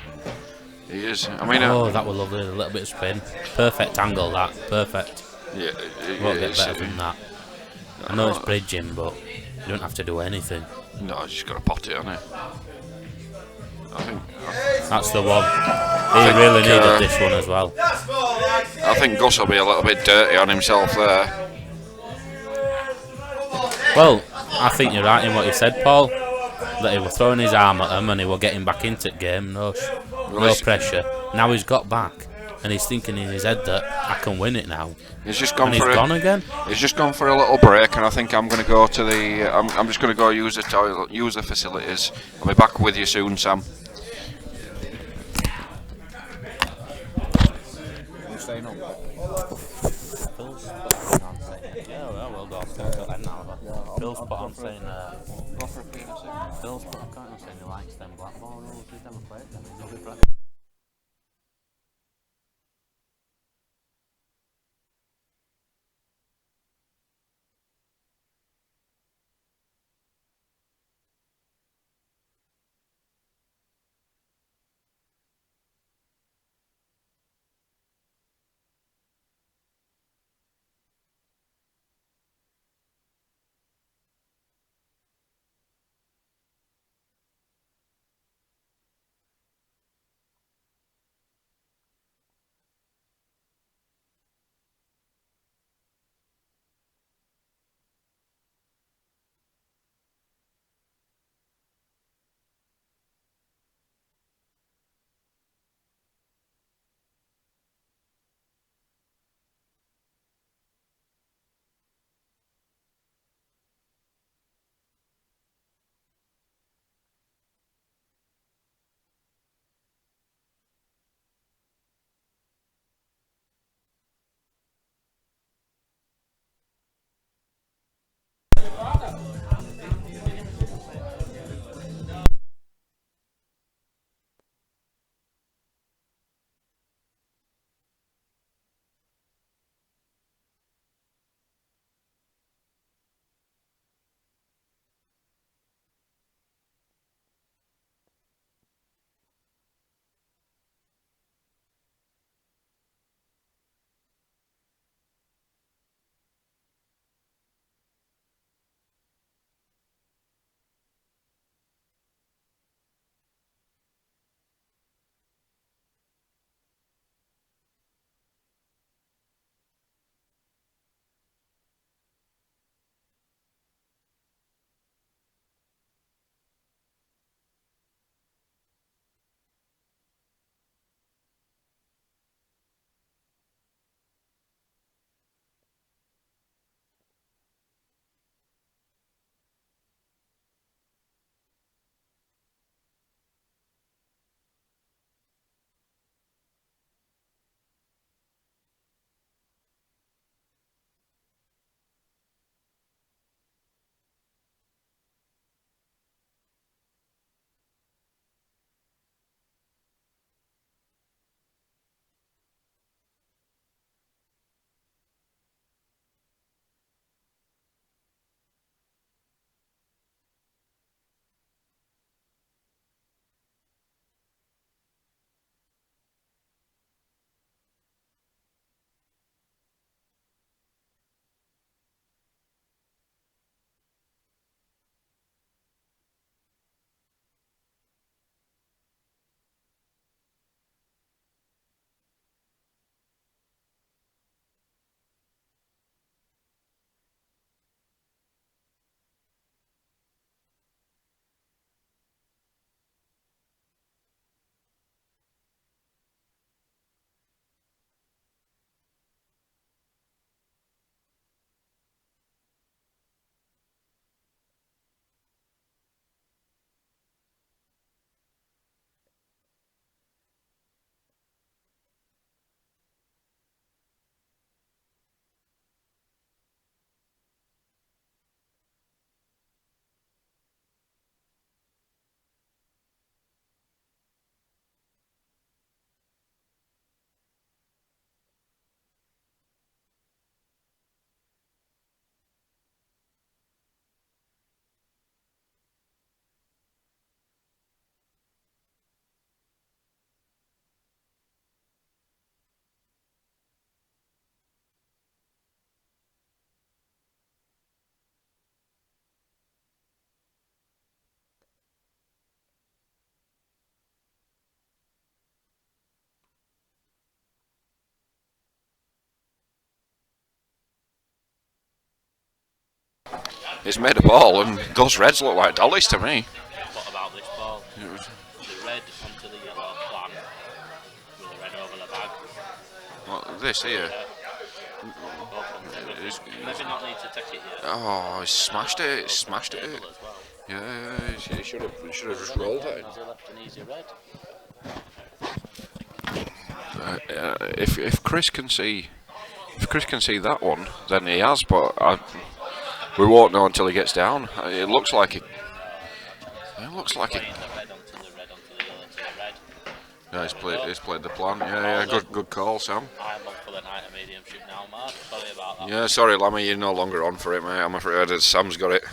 He is. I mean, that was lovely. A little bit of spin. Perfect angle, that. Perfect. Yeah, Won't get better than that. I know it's bridging, but you don't have to do anything. No, he's just got to pot it, hasn't he? I think that's the one. He really needed this one as well. I think Gus will be a little bit dirty on himself there. Well, I think you're right in what you said, Paul. That he was throwing his arm at him and he was getting back into the game. No pressure. Now he's got back and he's thinking in his head that I can win it now. He's just gone and for he's gone again. He's just gone for a little break, and I think I'm going to go to the. I'm just going to go use the toilet, use the facilities. I'll be back with you soon, Sam. can go then now. Bill's put on saying, Go for a PNC. Bill's put on comment saying he likes them Blackball rules. He's never played them. He's never played. He's made a ball, and those reds look like dollies to me. What about this ball? The red onto the yellow plan with the red over the bag. What, this here? Maybe not need to take it yet. Oh, he smashed it. He smashed it. As well. Yeah, he should have just rolled it. Has he left an easy red? If Chris can see that one, then he has. But We won't know until he gets down. It looks like it. It looks like it. Playing the red onto the red onto the yellow to the red. Yeah, he's played the plan. Yeah, good call, Sam. I'm on for the night of mediumship now, Mark. Sorry about that. Yeah, sorry, Lammy, you're no longer on for it, mate. I'm afraid Sam's got it.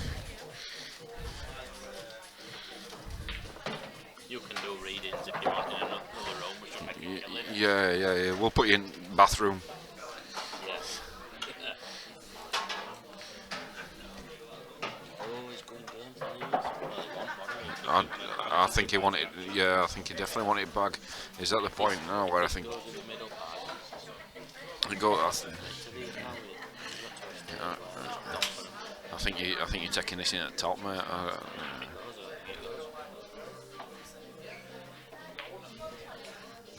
You can do readings if you want in another room, which will make it a living. Yeah. We'll put you in bathroom. Yes. Oh, he's going game, please. Well, he won't, I think he wanted. Yeah, I think he definitely wanted back. He's at the point now where I think. goes in the middle part. I think you're taking this in at the top, mate.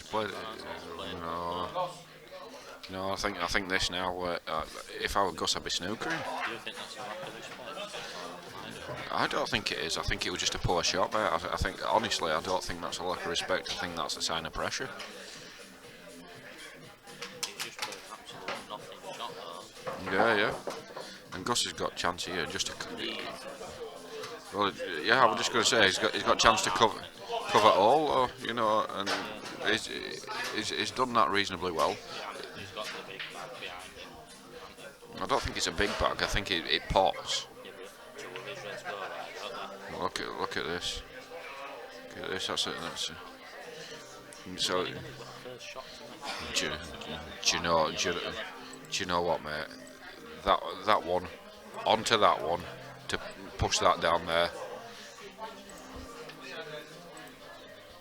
Played, no, I think this now. If I were Gus, I'd be snookering. Do you think that's a lack of respect? I don't think it is. I think it was just a poor shot, mate. I think honestly, I don't think that's a lack of respect. I think that's a sign of pressure. He's just playing absolute nothing shot though. Yeah. And Gus has got chance here just to. Well, yeah, I was just going to say he's got a chance to cover all, or, you know, and he's done that reasonably well. He's got the big bag behind him. I don't think it's a big bag. I think it pots. Yeah, but two of his reds go right, don't Look at this. Look at this. That's it. So. they? First shot tonight. Do you know what, mate? That one, onto that one, to push that down there.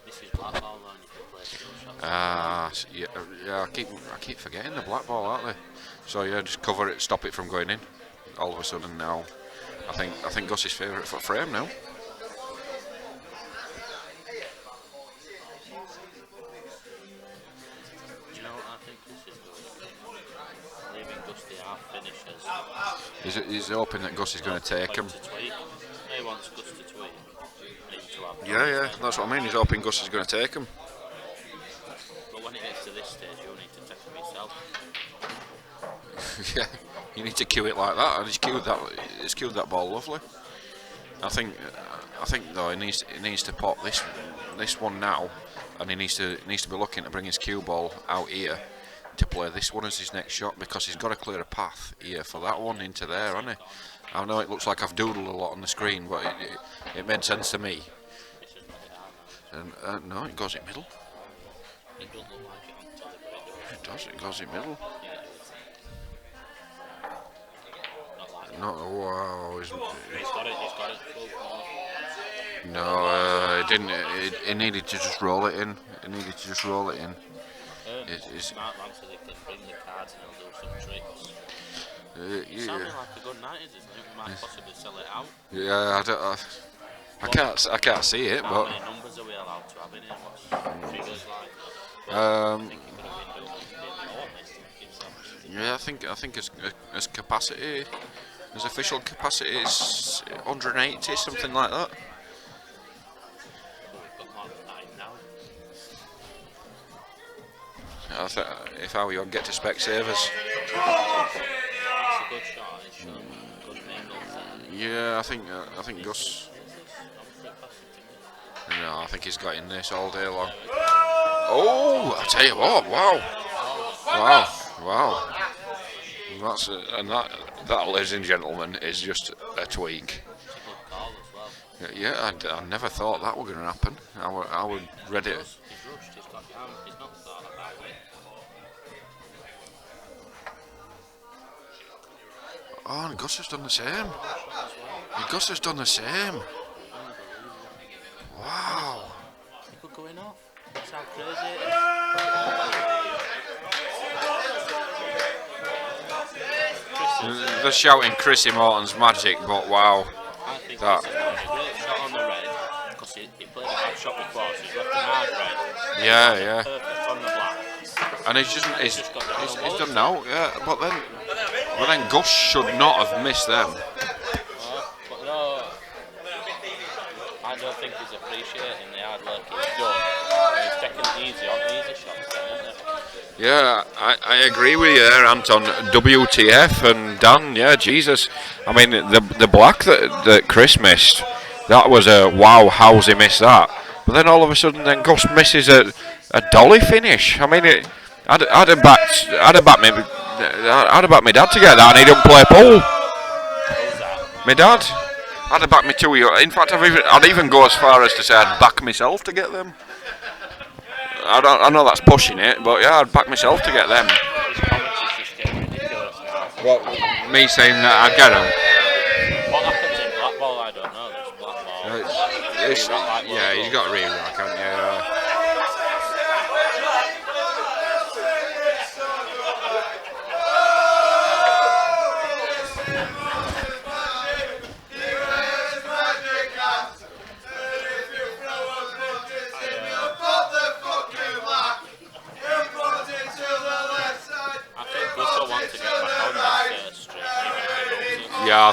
This is Blackball, though, and you can play two shots. Yeah. I keep forgetting the Blackball, aren't they? So yeah, just cover it, stop it from going in. All of a sudden now, I think Gus's favourite foot frame now. Do you know what I think this is going to be? Leaving Gus the half finishers. He's hoping that Gus is going to take him. To tweak. He wants Gus to tweak. Into our Yeah, that's what I mean. He's hoping Gus is going to take him. But when it gets to this stage, you'll need to take him yourself. Yeah, you need to cue it like that, and he's cued that ball lovely. I think though he needs to pop this one now, and he needs to be looking to bring his cue ball out here to play this one as his next shot, because he's got to clear a path here for that one into there, hasn't he? I know it looks like I've doodled a lot on the screen, but it made sense to me. And no, it goes in middle. It doesn't look like it on telly, but It does. It goes in middle. not like it. No, wow. He's got it. No, it didn't. It needed to just roll it in. It's Smart man so they can bring the cards and he'll do some tricks. yeah. Sounding like a good night, isn't it? We might possibly sell it out. Yeah, I can't see it, How but many numbers are we allowed to have in here? What's figures like? I think you could have been doing yeah, I think as capacity, as official capacity is 180, something like that. We've got more than 9 now. If I were you, I'd get to Specsavers. It's a good shot. It's shown good angles there. Yeah, I think Gus. No, I think he's got in this all day long. Oh, I tell you what! Wow. That, ladies and gentlemen, is just a tweak. Call as well. Yeah, I never thought that were going to happen. I would read it. He's rushed. He's got down. He's not thought about it. Oh, and Gus has done the same. Gus has done the same. Wow. He could go in off. That's how crazy it is. They're shouting Chrissy Morton's magic, but wow. I think That. this is a great shot on the red because he played a bad shot before, so he's left an hard red. Yeah. Perfect on the black. And he's done now, yeah. But then Gus should not have missed them. But no, I don't think he's appreciating the hard work he's done. And he's taking it easy on easy shots, then, isn't it? Yeah, I agree with you there, Anton. WTF and Dan, yeah, Jesus. I mean, the black that Chris missed, that was a wow, how's he missed that? But then all of a sudden, then Gus misses a dolly finish. I mean, I'd have backed my dad to get that, and he didn't play pool. My dad. I'd have backed me 2 years. In fact, I'd even go as far as to say I'd back myself to get them. I know that's pushing it, but yeah, I'd back myself to get them. What, me saying that I'd get them? What happens in Blackball, I don't know. There's Blackball. Yeah, he's got a re-rack, haven't you? Yeah,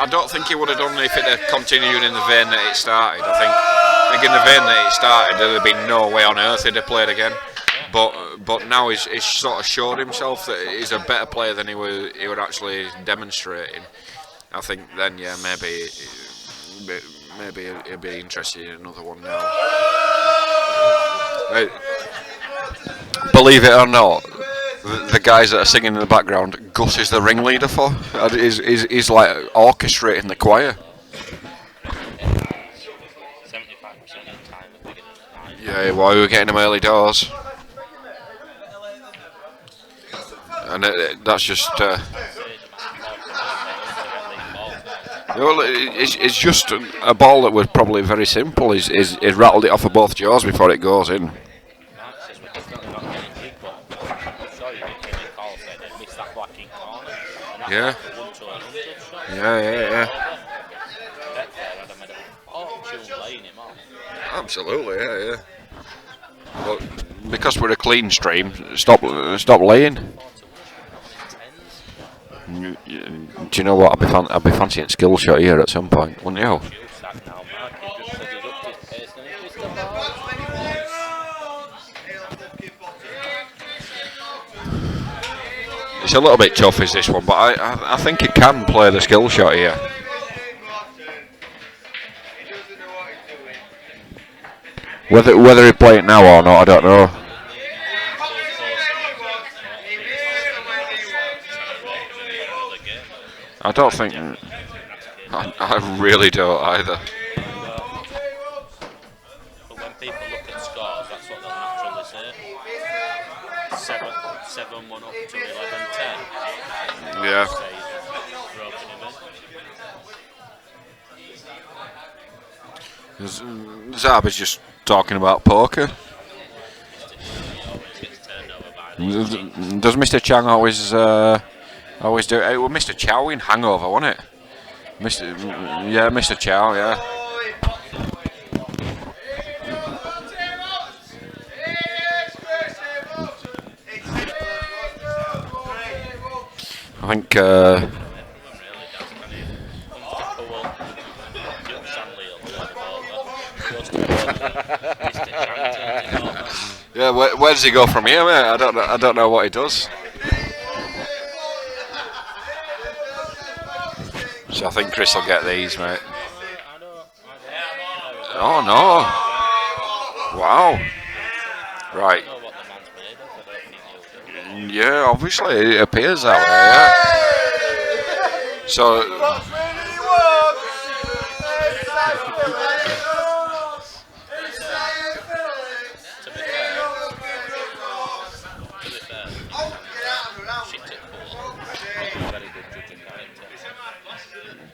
I don't think he would have done if it had continued in the vein that it started. I think in the vein that it started, there'd have been no way on earth he'd have played again. But now he's sort of showed himself that he's a better player than he were actually demonstrating. I think then, yeah, maybe he'll be interested in another one now. Believe it or not, the guys that are singing in the background, Gus is the ringleader for. He's like orchestrating the choir. 75% of the time at the beginning of the night. Yeah, well, we were getting them early doors. And that's just... well, it's just a ball that was probably very simple. He's rattled it off of both jaws before it goes in. Yeah. Yeah. Absolutely, yeah. But because we're a clean stream, stop laying. Do you know what? I'd be fancying skill shot here at some point, wouldn't you? It's a little bit tough, is this one, but I think he can play the skill shot here. Whether he play it now or not, I don't know. I don't think. I really don't either. But when people look at scores, that's what they'll naturally say. 7-1 up to 11-10. Yeah. Zab is just talking about poker. Does Mr. Chang always do it? It was Mr. Chow in Hangover, wasn't it? Mr. Chow, yeah. I think yeah, where does he go from here, mate? I don't know what he does. So I think Chris will get these, mate. Oh no! Wow. Right. Yeah, obviously it appears that way. Yeah. So.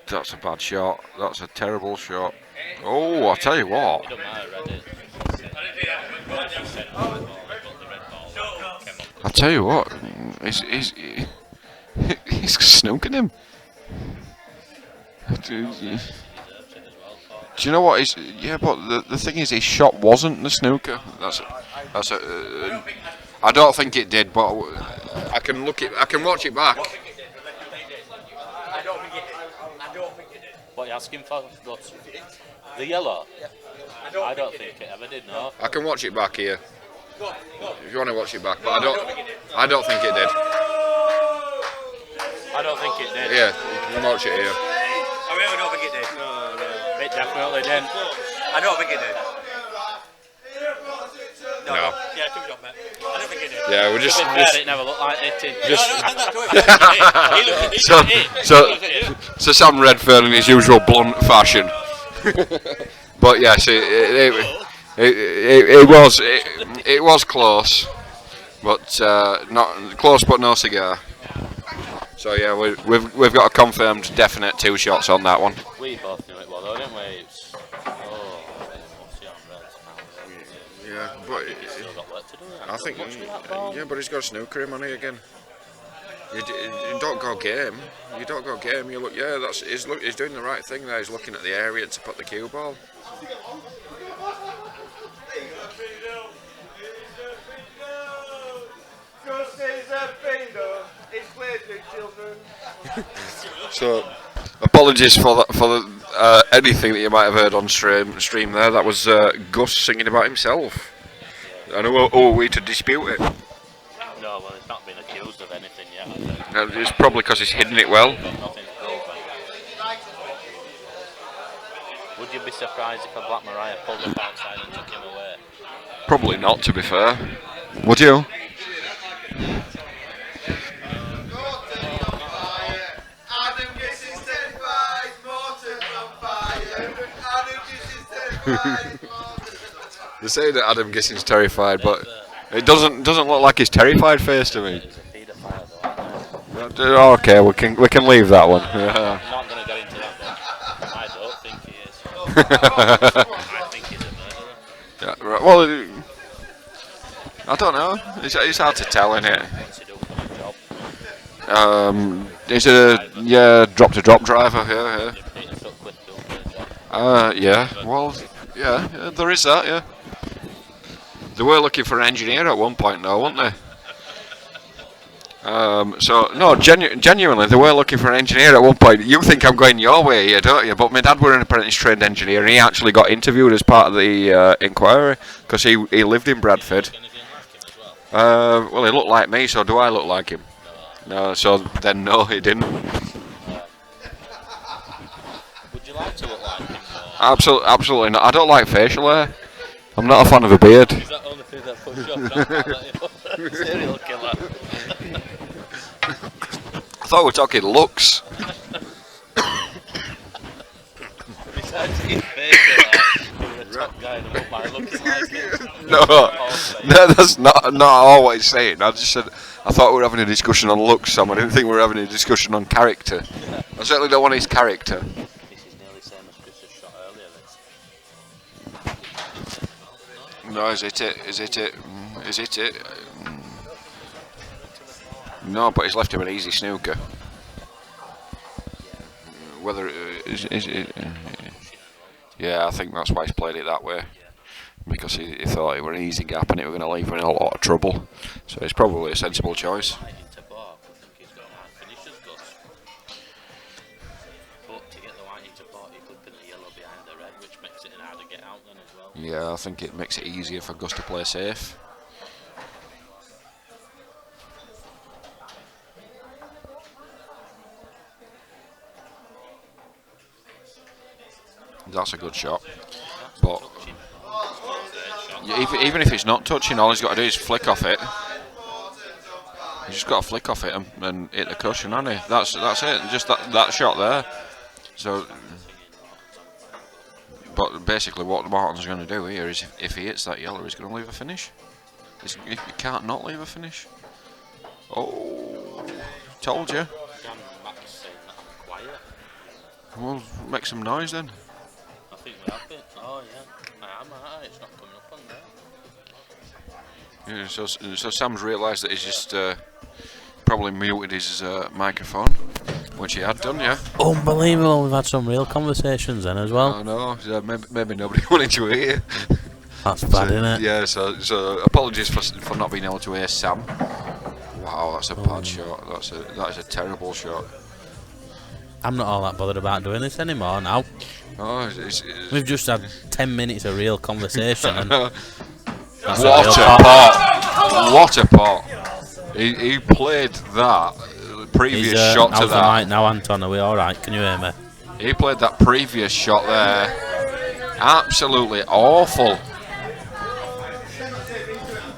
That's a bad shot. That's a terrible shot. Oh, I'll tell you what. I'll tell you what. He's snooking him. Do you know what? But the thing is, his shot wasn't the snooker. I don't think it did, but I can watch it back. What are you asking for? The yellow? I don't think it ever did, no. I can watch it back here. If you want to watch it back, but I don't think it did. I don't think it did. Yeah, you can watch it here. I really don't think it did. It definitely didn't. I don't think it did. No. Yeah, too much, mate. I don't think it did. Yeah, we're just. To be fair, it never looked like it did. So Sam Redfern in his usual blunt fashion. But yes, it was close, but not close, but no cigar. So yeah, we've got a confirmed definite 2 shots on that one. We both knew it was, though, didn't we? It's, what's he on Reds? Yeah, but Still got work to do. I think yeah, but he's got a snooker him on it again. You don't go game. You don't go game. You look. Yeah, he's doing the right thing there. He's looking at the area to put the cue ball. So, apologies for anything that you might have heard on stream there. That was Gus singing about himself. And who are we to dispute it? No, well, he's not been accused of anything yet. I think. It's probably because he's hidden it well. Nothing's proven. Would you be surprised if a Black Mariah pulled up outside and took him away? Probably not, to be fair. Would you? Adam Gissing's terrified, Morton's on fire. Adam Gissing's terrified, They say that Adam Gissing's terrified, but it doesn't look like his terrified face to me. Okay, we can leave that one. I'm not going to get into that one. I don't think he is. I think he's a murderer. Yeah, right. Well, I don't know. It's hard to tell, isn't it? What's he do for a job? He's a drop-to-drop driver. Yeah. Peter Sutcliffe doing for a job. Yeah. Well, yeah. There is that. Yeah. They were looking for an engineer at one point, though, weren't they? So no, genuinely, they were looking for an engineer at one point. You think I'm going your way here, don't you? But my dad were an apprentice-trained engineer, and he actually got interviewed as part of the inquiry because he lived in Bradford. Well, he looked like me, so do I look like him? No, so then no, he didn't. Would you like to look like him? Absolutely not. I don't like facial hair. I'm not a fan of a beard. Is that the only thing that puts you off? Serial killer. I thought we were talking looks. Besides his face, you were a top guy that looked like looking like him. No, that's not always saying. I just said I thought we were having a discussion on looks, Sam. I didn't think we were having a discussion on character. I certainly don't want his character. This is nearly the same as Chris's shot earlier. No, is it it? No, but he's left him an easy snooker. Whether is it? Yeah, I think that's why he's played it that way. Because he thought it were an easy gap and it were going to leave him in a lot of trouble. So it's probably a sensible choice. Yeah, I think it makes it easier for Gus to play safe. That's a good shot. But even if it's not touching, all he's got to do is flick off it. He's just got to flick off it and hit the cushion, hasn't he? That's it. Just that shot there. So, but basically, what Morton's going to do here is, if he hits that yellow, he's going to leave a finish. He can't not leave a finish. Oh, told you. Well, make some noise then. I think we have it. Oh yeah, I am. It's not coming up on there. Yeah, so Sam's realised that he's just probably muted his microphone, which he had done, yeah. Unbelievable, we've had some real conversations then as well. I know, maybe nobody wanted to hear. That's bad, isn't it? Yeah, so apologies for not being able to hear Sam. Wow, that's a bad shot. That is a terrible shot. I'm not all that bothered about doing this anymore now. Oh, We've just had 10 minutes of real conversation and That's What real a pot! What a pot! He played that previous He's shot to how's the that. mic now, Anton? Are we all right? Can you hear me? He played that previous shot there. Absolutely awful.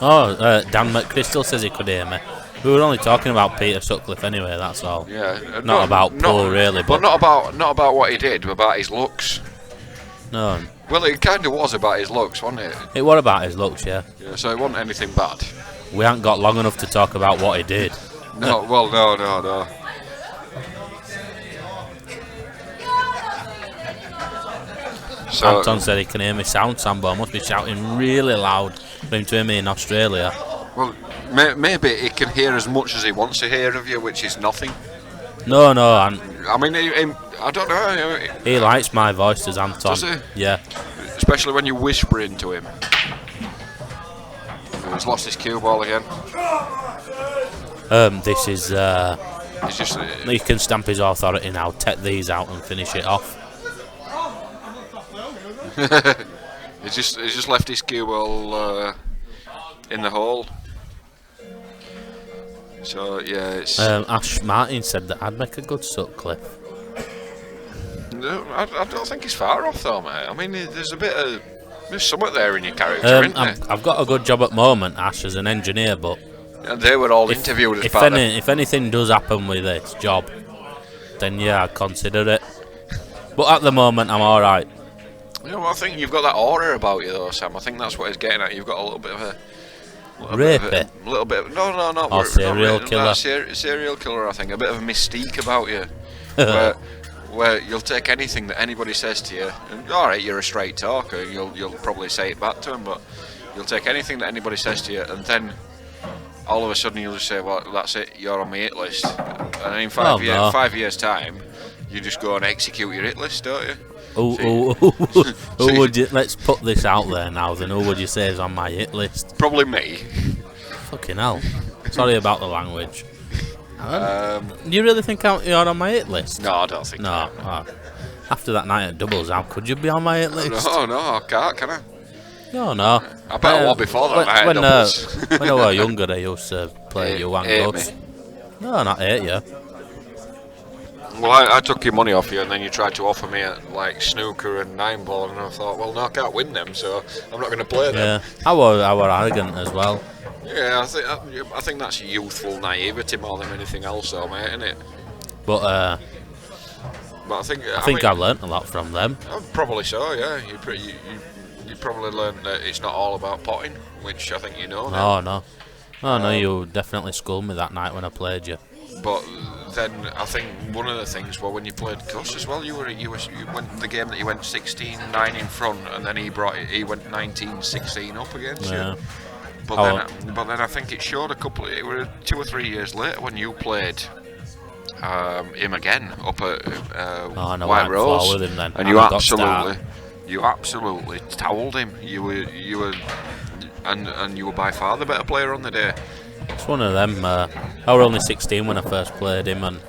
Oh, Dan McChrystal says he could hear me. We were only talking about Peter Sutcliffe anyway. That's all. Yeah, Not about Paul really, but not about what he did, but about his looks. no, Well, it kind of was about his looks, wasn't it? it was about his looks. Yeah, Yeah, so it wasn't anything bad. we haven't got long enough to talk about what he did. No, well, no. So, Anton said he can hear me sound. Sambo must be shouting really loud for him to hear me in Australia. well, maybe he can hear as much as he wants to hear of you, which is nothing. No, and I mean, I don't know. he likes my voice, does Anton? Does he? Yeah. Especially when you whisper into him. He's lost his cue ball again. This is. He's just. He can stamp his authority now. Take these out and finish it off. He's just left his cue ball in the hole. So yeah, it's. Ash Martin said that I'd make a good Sutcliffe. No, I don't think he's far off though, mate. I mean, there's something there in your character, isn't there? I've got a good job at the moment, Ash, as an engineer, but And they were all interviewed as if part of if anything does happen with this job, then yeah, I'd consider it. But at the moment, I'm all right. You know, I think you've got that aura about you, though, Sam. I think that's what he's getting at. You've got a little bit of a Rapey? little bit of, no, not Or serial killer. Serial killer. I think a bit of a mystique about you, where you'll take anything that anybody says to you. And, all right, you're a straight talker. You'll probably say it back to him, but you'll take anything that anybody says to you, and then all of a sudden you'll just say, "Well, that's it. You're on my hit list." And then in 5 years' time, you just go and execute your hit list, don't you? Who would you? Let's put this out there now. Then who would you say is on my hit list? Probably me. Fucking hell. Sorry about the language. Do you really think you're on my hit list? No, I don't think. No. Oh. After that night at doubles, how could you be on my hit list? No, I can't, can I? No. I bet I was before that night at doubles. When I was younger, I used to play you one gloves. No, not hate you. Well, I took your money off you, and then you tried to offer me like snooker and 9-ball, and I thought, well, no, I can't win them, so I'm not going to play them. Yeah, I was arrogant as well. Yeah, I think that's youthful naivety more than anything else, though, mate, isn't it? But I think I learnt a lot from them. Probably so, yeah. You probably learned that it's not all about potting, which I think you know now. No, you definitely schooled me that night when I played you. But then I think one of the things, well, when you played Gus as well, you went the game that you went 16-9 in front, and then he went 19-16 up against you. But then I think it showed it were 2 or 3 years later when you played him again up at White Rose, with him then. and you absolutely towelled him. You were and you were by far the better player on the day. It's one of them. I was only 16 when I first played him, and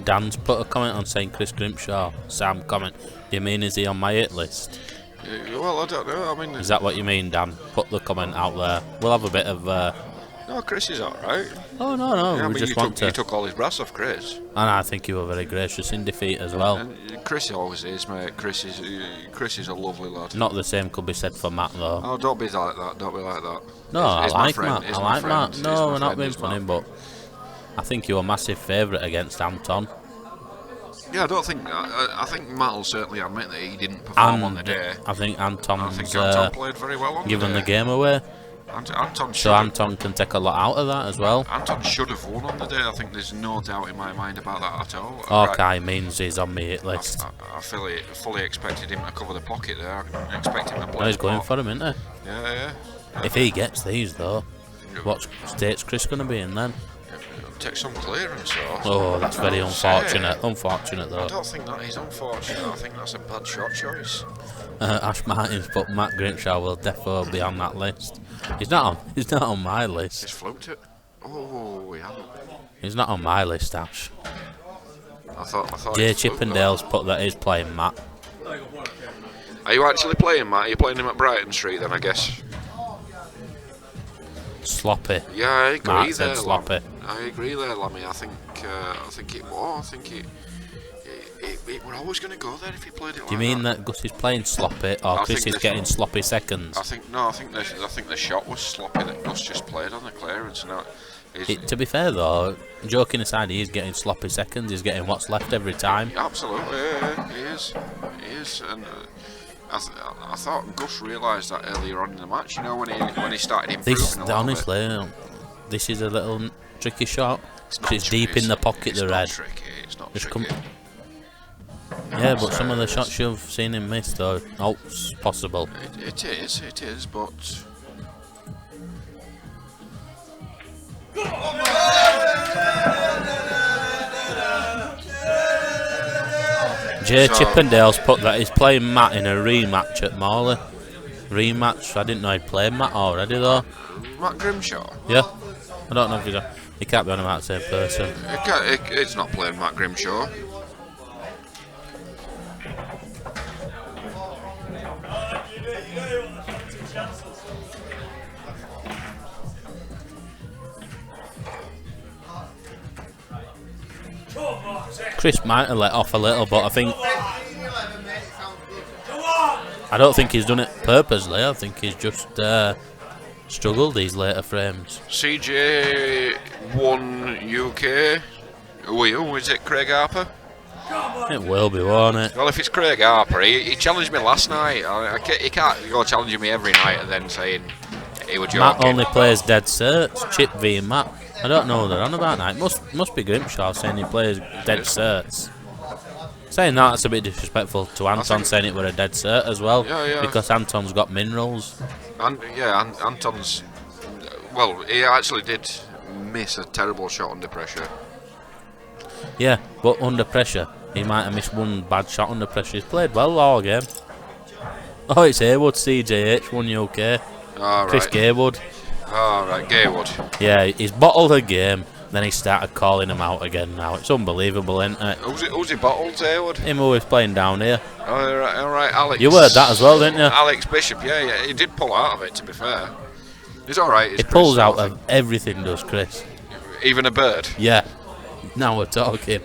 Dan's put a comment on saying Chris Grimshaw. Sam comment. Do you mean is he on my hit list? Well, I don't know. I mean, is that what you mean, Dan? Put the comment out there. We'll have a bit of. No, Chris is all right. Oh no, Yeah, we just want to. You took all his brass off Chris. And I think you were very gracious in defeat as well. And Chris always is, mate. Chris is a lovely lad. Not the same could be said for Matt though. Oh, don't be like that. Don't be like that. No, I like Matt. I like Matt. No, we're not being funny, but I think you're a massive favourite against Anton. Yeah, I think Matt will certainly admit that he didn't perform on the day. I think Anton played very well on given the the game away. Anton can take a lot out of that as well. Anton should have won on the day. I think there's no doubt in my mind about that at all. Hawkeye means he's on my hit list. I fully expected him to cover the pocket there. I expect him to play. He's going for him, isn't he? Yeah. If he gets these though, what state's Chris going to be in then? Take some clearance, though. Oh, that's very unfortunate. Unfortunate though. I don't think that is unfortunate. I think that's a bad shot choice. Ash Martins, but Matt Grimshaw will definitely be on that list. He's not on my list. He's fluked it. Oh, we haven't. He's not on my list, Ash. I thought. Jay Chippendale's put that he's playing Matt. Are you actually playing, Matt? Are you playing him at Brighton Street then, I guess? Sloppy. Yeah, I agree Matt there, said sloppy. I agree there, Lammy. I think it was. I think it were always going to go there if he played it like that. Do you mean that Gus is playing sloppy, or Chris is getting sloppy seconds? I think the shot was sloppy that Gus just played on the clearance. Now, to be fair though, joking aside, he is getting sloppy seconds. He's getting what's left every time. Absolutely, yeah, he is, and I thought Gus realised that earlier on in the match. You know, when he started improving. Honestly, this is a little tricky shot. It's deep in the pocket, the red. It's not Just tricky. Yeah, but some of the shots you've seen him miss, though, it's possible. It is, but. Jay Chippendale's put that he's playing Matt in a rematch at Morley. Rematch? I didn't know he'd played Matt already, though. Matt Grimshaw? Yeah. I don't know if he can't be on about the same person. It's not playing Matt Grimshaw. Chris might have let off a little, but I don't think he's done it purposely. I think he's just struggled these later frames. CJ1 UK. Who is it? Craig Harper? It will be, won't it? Well, if it's Craig Harper, he challenged me last night. He can't go challenging me every night and then saying he was joking. Matt only plays dead certs. Chip v Matt. I don't know what they're on about now. It must be Grimshaw saying he plays dead certs. Saying that's a bit disrespectful to Anton, saying it were a dead cert as well. Yeah. Because Anton's got minerals. Anton's. Well, he actually did miss a terrible shot under pressure. Yeah, but under pressure, he might have missed one bad shot under pressure. He's played well all game. Oh, it's Haywood, CJH, 1 UK. All Chris right. Gaywood. Alright, Gaywood. Yeah, he's bottled a game, then he started calling him out again now. It's unbelievable, isn't it? Who's he bottled, Haywood? Him who was playing down here. Alright, Alex. You heard that as well, didn't you? Alex Bishop, yeah, he did pull out of it, to be fair. He's alright. He pulls out of everything, does Chris. Even a bird? Yeah. Now we're talking.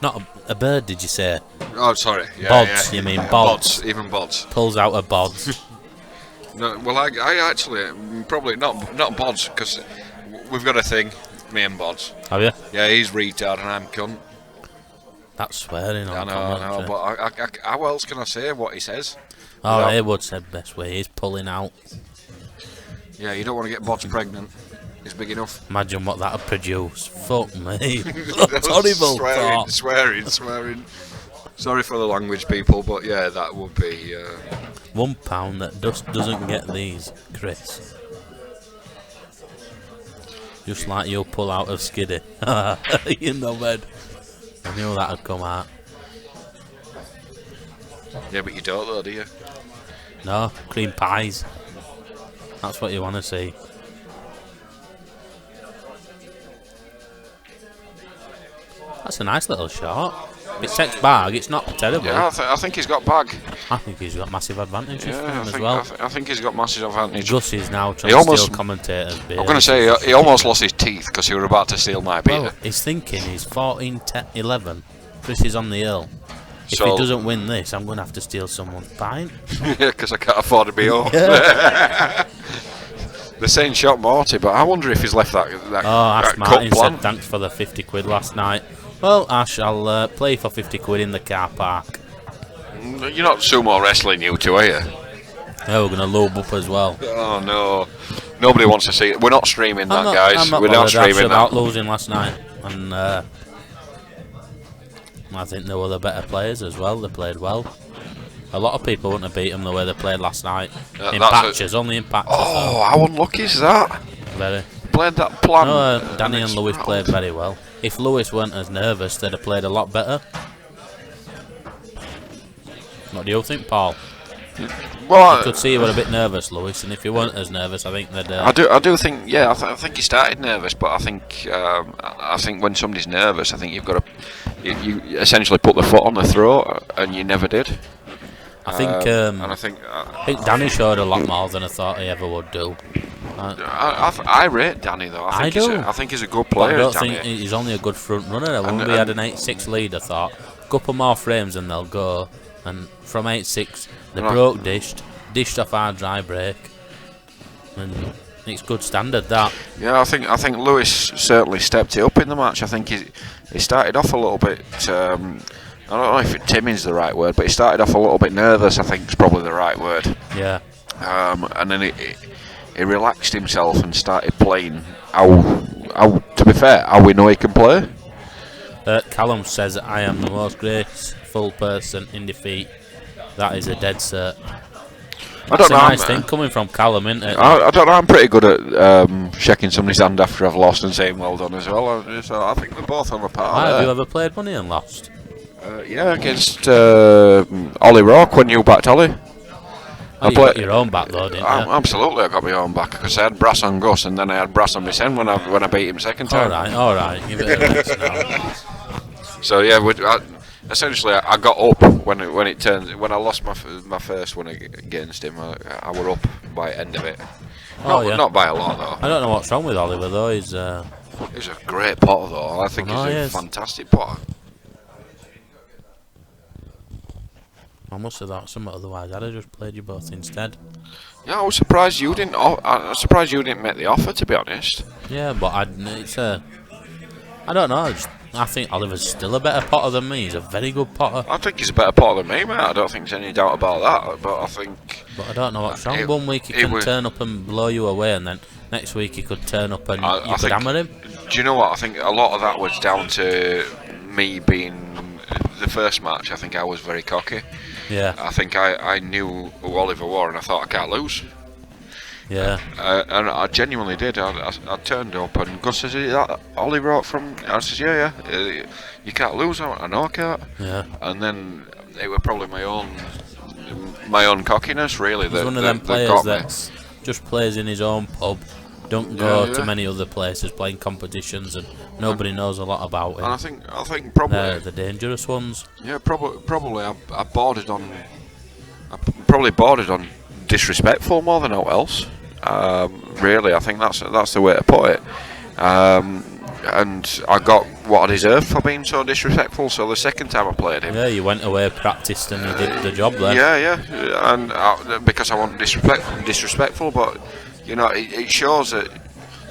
Not a bird, did you say? Oh, sorry. Yeah, bods, yeah. you mean bods? Even bods. Pulls out of bods. No, well, I actually probably not bods, because we've got a thing, me and bods. Have you? Yeah, he's retard and I'm cunt. That's swearing on I know, but how else can I say what he says? Oh, Haywood said best way. He's pulling out. Yeah, you don't want to get bods pregnant. It's big enough. Imagine what that'd produce. Fuck me. That's horrible. Swearing. Sorry for the language, people, but yeah, that would be. £1 that just doesn't get these, Chris. Just like you'll pull out of Skiddy. You know, bed. I knew that'd come out. Yeah, but you don't, though, do you? No, cream pies. That's what you want to see. That's a nice little shot. It sets bag, it's not terrible. Yeah, I think he's got bag. I think he's got massive advantage for him as well. I think he's got massive advantage. Gus is now trying to steal commentators' beer. I'm going to say he almost lost his teeth because he was about to steal my beer. Well, he's thinking he's 14-11. Chris is on the hill. If So- he doesn't win this, I'm going to have to steal someone's pint. Yeah, because I can't afford to be off. They're saying shot Morty, but I wonder if he's left that Ash cut Martin plan. said thanks for the 50 quid last night. Well, Ash, I'll play for 50 quid in the car park. You're not sumo wrestling, you two, are you? Yeah, we're going to lobe up as well. Oh no, nobody wants to see it. We're not streaming that, guys. I'm We're not streaming about that. losing last night, and I think they were the better players as well. They played well. A lot of people wouldn't have beat them the way they played last night. In patches, only in patches. Oh, how unlucky is that? Very. Played that plan. No, Danny and Lewis played very well. If Lewis weren't as nervous, they'd have played a lot better. What do you think, Paul? Well, I could see you were a bit nervous, Lewis, and if you weren't as nervous, I think that. I do think, yeah, I think he started nervous, but I think when somebody's nervous, I think you've got to, you essentially put the foot on the throat, and you never did. I think, and I think Danny showed a lot more than I thought he ever would do. I rate Danny though. I think he's a good But player. I don't Danny. think he's only a good front runner. When we had an 8-6 lead, I thought, a couple more frames and they'll go. And from 8-6, they broke dished off our dry break, and it's good standard that. Yeah, I think Lewis certainly stepped it up in the match. I think he started off a little bit. I don't know if timid's the right word, but he started off a little bit nervous. I think is probably the right word. Yeah. And then he relaxed himself and started playing how to be fair, how we know he can play. Callum says, I am the most graceful person in defeat. That is a dead cert. That's a nice thing coming from Callum, isn't it? I don't know, I'm pretty good at shaking somebody's hand after I've lost and saying well done as well. So I think we're both on the par. Have you ever played money and lost? Yeah, against Ollie Rourke when you backed Ollie. You got your own back though, didn't you? Absolutely, I got my own back because I had brass on Gus and then I had brass on my son when I beat him second time. All right. Give it a rest now. So yeah, essentially I got up when I lost my first one against him. I were up by the end of it. Not by a lot though. I don't know what's wrong with Oliver though. He's a great potter though. I think he's a fantastic potter. I must have thought something otherwise. I'd have just played you both instead. Yeah, I was surprised you didn't. I was surprised you didn't make the offer, to be honest. Yeah, but I don't know. I think Oliver's still a better potter than me. He's a very good potter. I think he's a better potter than me, mate. I don't think there's any doubt about that. But I think. But I don't know what's wrong. One week he can turn up and blow you away, and then next week he could turn up and you could hammer him. Do you know what? I think a lot of that was down to me being the first match. I think I was very cocky. Yeah. I think I knew who Oliver was, and I thought I can't lose. Yeah. And I genuinely did. I turned up, and Gus says, "Is that Ollie Rourke from?" I says, "Yeah. You can't lose." I know I can't. Yeah. And then it was probably my own cockiness, really. He's one of them players that just plays in his own pub. Don't go to many other places playing competitions, and nobody knows a lot about it. And I think probably they're the dangerous ones. Yeah, probably I bordered on. I probably bordered on disrespectful more than all else. Really, I think that's the way to put it. And I got what I deserved for being so disrespectful. So the second time I played him, you went away, practiced, and you did the job there. Yeah, and because I wasn't disrespectful, but. You know, it shows that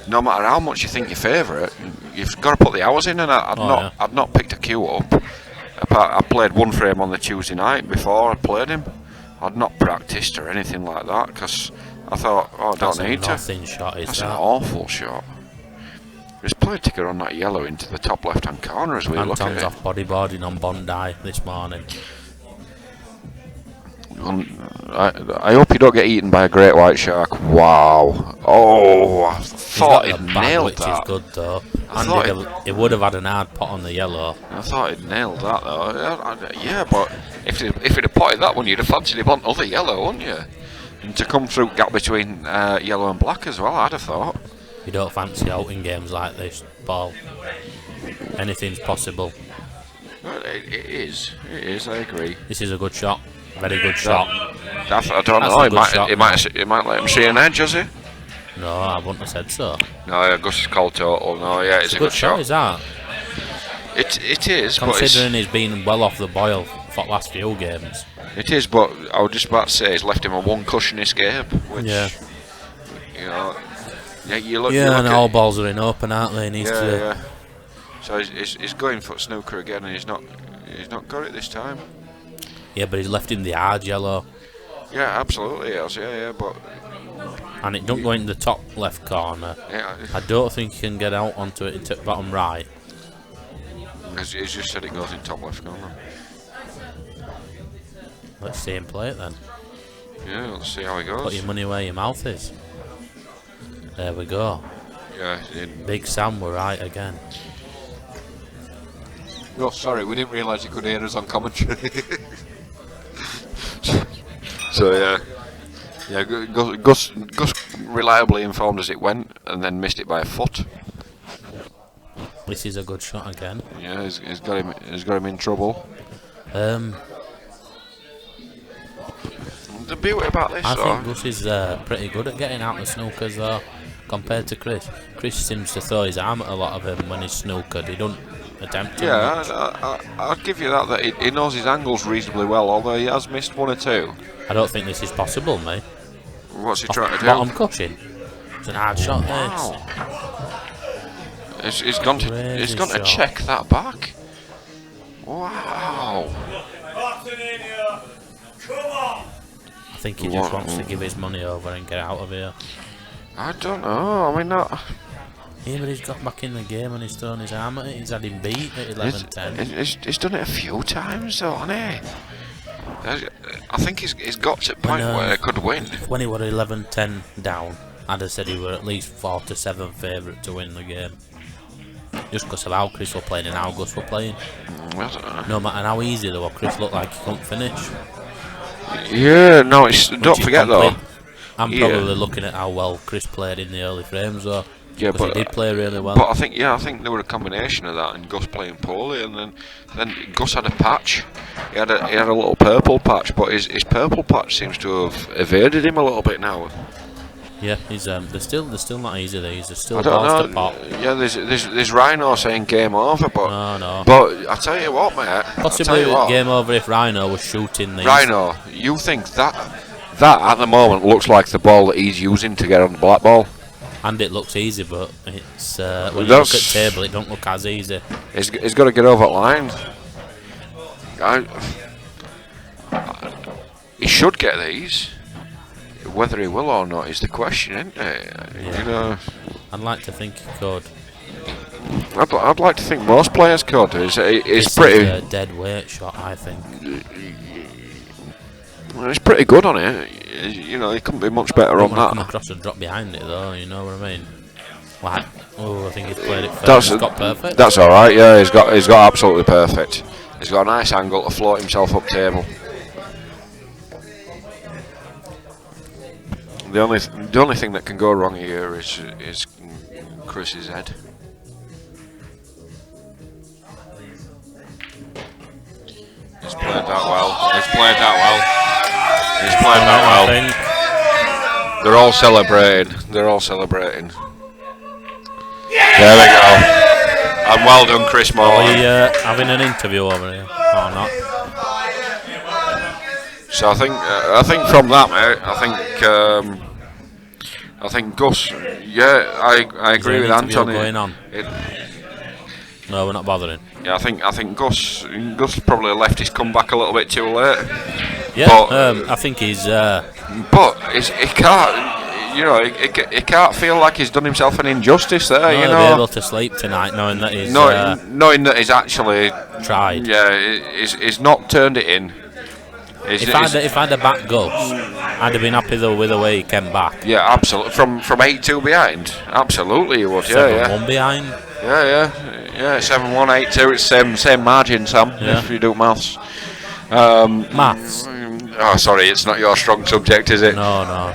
no matter how much you think you're favourite, you've got to put the hours in. And I'd not picked a queue up. I played one frame on the Tuesday night before I played him. I'd not practiced or anything like that because I thought, I don't need to. That's an awful shot. There's played ticker on that yellow into the top left-hand corner as we look at it. Anton's off bodyboarding on Bondi this morning. I hope you don't get eaten by a great white shark. Wow. Oh, I thought he'd nailed that. Which is good though. He would have had an hard pot on the yellow. I thought he'd nailed that though. Yeah, but if he'd have potted that one, you'd have fancied him on other yellow, wouldn't you? And to come through gap between yellow and black as well, I'd have thought. You don't fancy out in games like this, Paul. Anything's possible. It is, I agree. This is a good shot. Very good shot. I don't know. He might let him see an edge, has he? No, I wouldn't have said so. No, Gus is called total. No, yeah, it's a good shot. Is that? It is. Considering he's been well off the boil for the last few games. It is, but I was just about to say he's left him a one cushion escape, which you know, you look. Yeah, and all balls are in open, aren't they? Yeah. So he's going for snooker again, and he's not got it this time. Yeah, but he's left him the hard yellow. Yeah, absolutely he has, yeah, but... And it don't go in the top left corner. Yeah. I don't think he can get out onto it into bottom right. He's just said it goes in top left corner. Let's see him play it then. Yeah, let's see how he goes. Put your money where your mouth is. There we go. Yeah. Big Sam were right again. Oh, sorry, we didn't realise you could hear us on commentary. So yeah, Gus reliably informed as it went, and then missed it by a foot. This is a good shot again. Yeah, he's got him in trouble. The beauty about this, I think Gus is pretty good at getting out the snookers though, compared to Chris. Chris seems to throw his arm at a lot of him when he's snookered. He don't attempt to. Yeah, I'd give you that he knows his angles reasonably well, although he has missed one or two. I don't think this is possible, mate. What's he trying to do? Bottom cutting. It's an hard shot, Wow. He's gone to shot. check that back. Wow. I think he just wants to give his money over and get out of here. I don't know. I mean, that. Yeah, but he's got back in the game and he's thrown his arm at it. He's had him beat at 11-10. He's done it a few times, though, hasn't he? I think he's got to a point where he could win. When he were 11-10 down, I'd have said he were at least 4-7 favourite to win the game. Just because of how Chris were playing and how Gus were playing. No matter how easy they were, Chris looked like he couldn't finish. Yeah, no, don't forget though. I'm probably looking at how well Chris played in the early frames though. Yeah, but he did play really well. But I think there were a combination of that and Gus playing poorly, and then Gus had a patch. He had a little purple patch, but his purple patch seems to have evaded him a little bit now. Yeah, he's they're still not easy. They're still I don't balls know. to pop. Yeah, there's Rhino saying game over, but no. But I tell you what, mate. Possibly game over if Rhino was shooting these. Rhino, you think that at the moment looks like the ball that he's using to get on the Blackball? And it looks easy, but it's when you look at table, it don't look as easy. He's got to get over that line. He should get these. Whether he will or not is the question, isn't it? Yeah. You know, I'd like to think he could. I'd like to think most players could. It's This pretty. is a dead weight shot, I think. It's pretty good on it. You know, he couldn't be much better on that. Come across and drop behind it though. You know what I mean? Like, I think he's played it first. He's got perfect. That's all right. Yeah, he's got absolutely perfect. He's got a nice angle to float himself up table. The only thing that can go wrong here is Chris's head. He's played that well. He's played that well. They're all celebrating. There we go. And well done, Chris Morton. Are we having an interview over here or not? So I think from that, mate, I think Gus. Yeah, I agree with Anthony. Going on? No, we're not bothering. Yeah, I think Gus probably left his comeback a little bit too late. Yeah, but, I think he's. But he can't. You know, he can't feel like he's done himself an injustice there. You know, be able to sleep tonight knowing that he's knowing that he's actually tried. Yeah, he's not turned it in. If I'd have backed Gus, I'd have been happy though with the way he came back. Yeah, absolutely. From 8-2 behind, absolutely you would. 7-1 behind. Yeah. 7-1, 8-2. It's same margin, Sam. Yeah. If you do maths. Maths. Oh, sorry, it's not your strong subject, is it? No.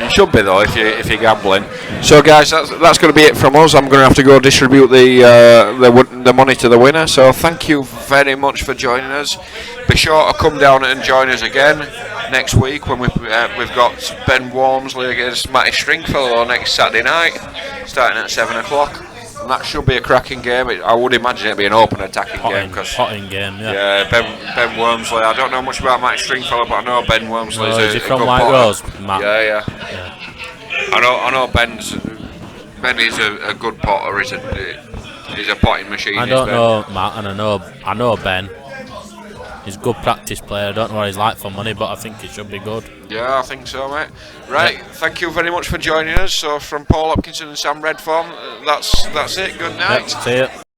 It should be though if you're gambling. So guys, that's going to be it from us. I'm going to have to go distribute the money to the winner. So thank you very much for joining us. Be sure to come down and join us again next week when we've got Ben Wormsley against Matty Stringfellow next Saturday night, starting at 7 o'clock. And that should be a cracking game. I would imagine it'd be an open attacking game. Potting game, yeah. Yeah, Ben Wormsley. I don't know much about Matty Stringfellow, but I know Ben Wormsley is he from good White potter. Rose, Matt? Yeah. I know Ben is a good potter. He's a potting machine. I don't know Matt, and I know Ben. He's a good practice player. I don't know what he's like for money, but I think he should be good. Yeah, I think so, mate. Right, Thank you very much for joining us. So from Paul Hopkinson and Sam Redform, that's it. Good night. See ya.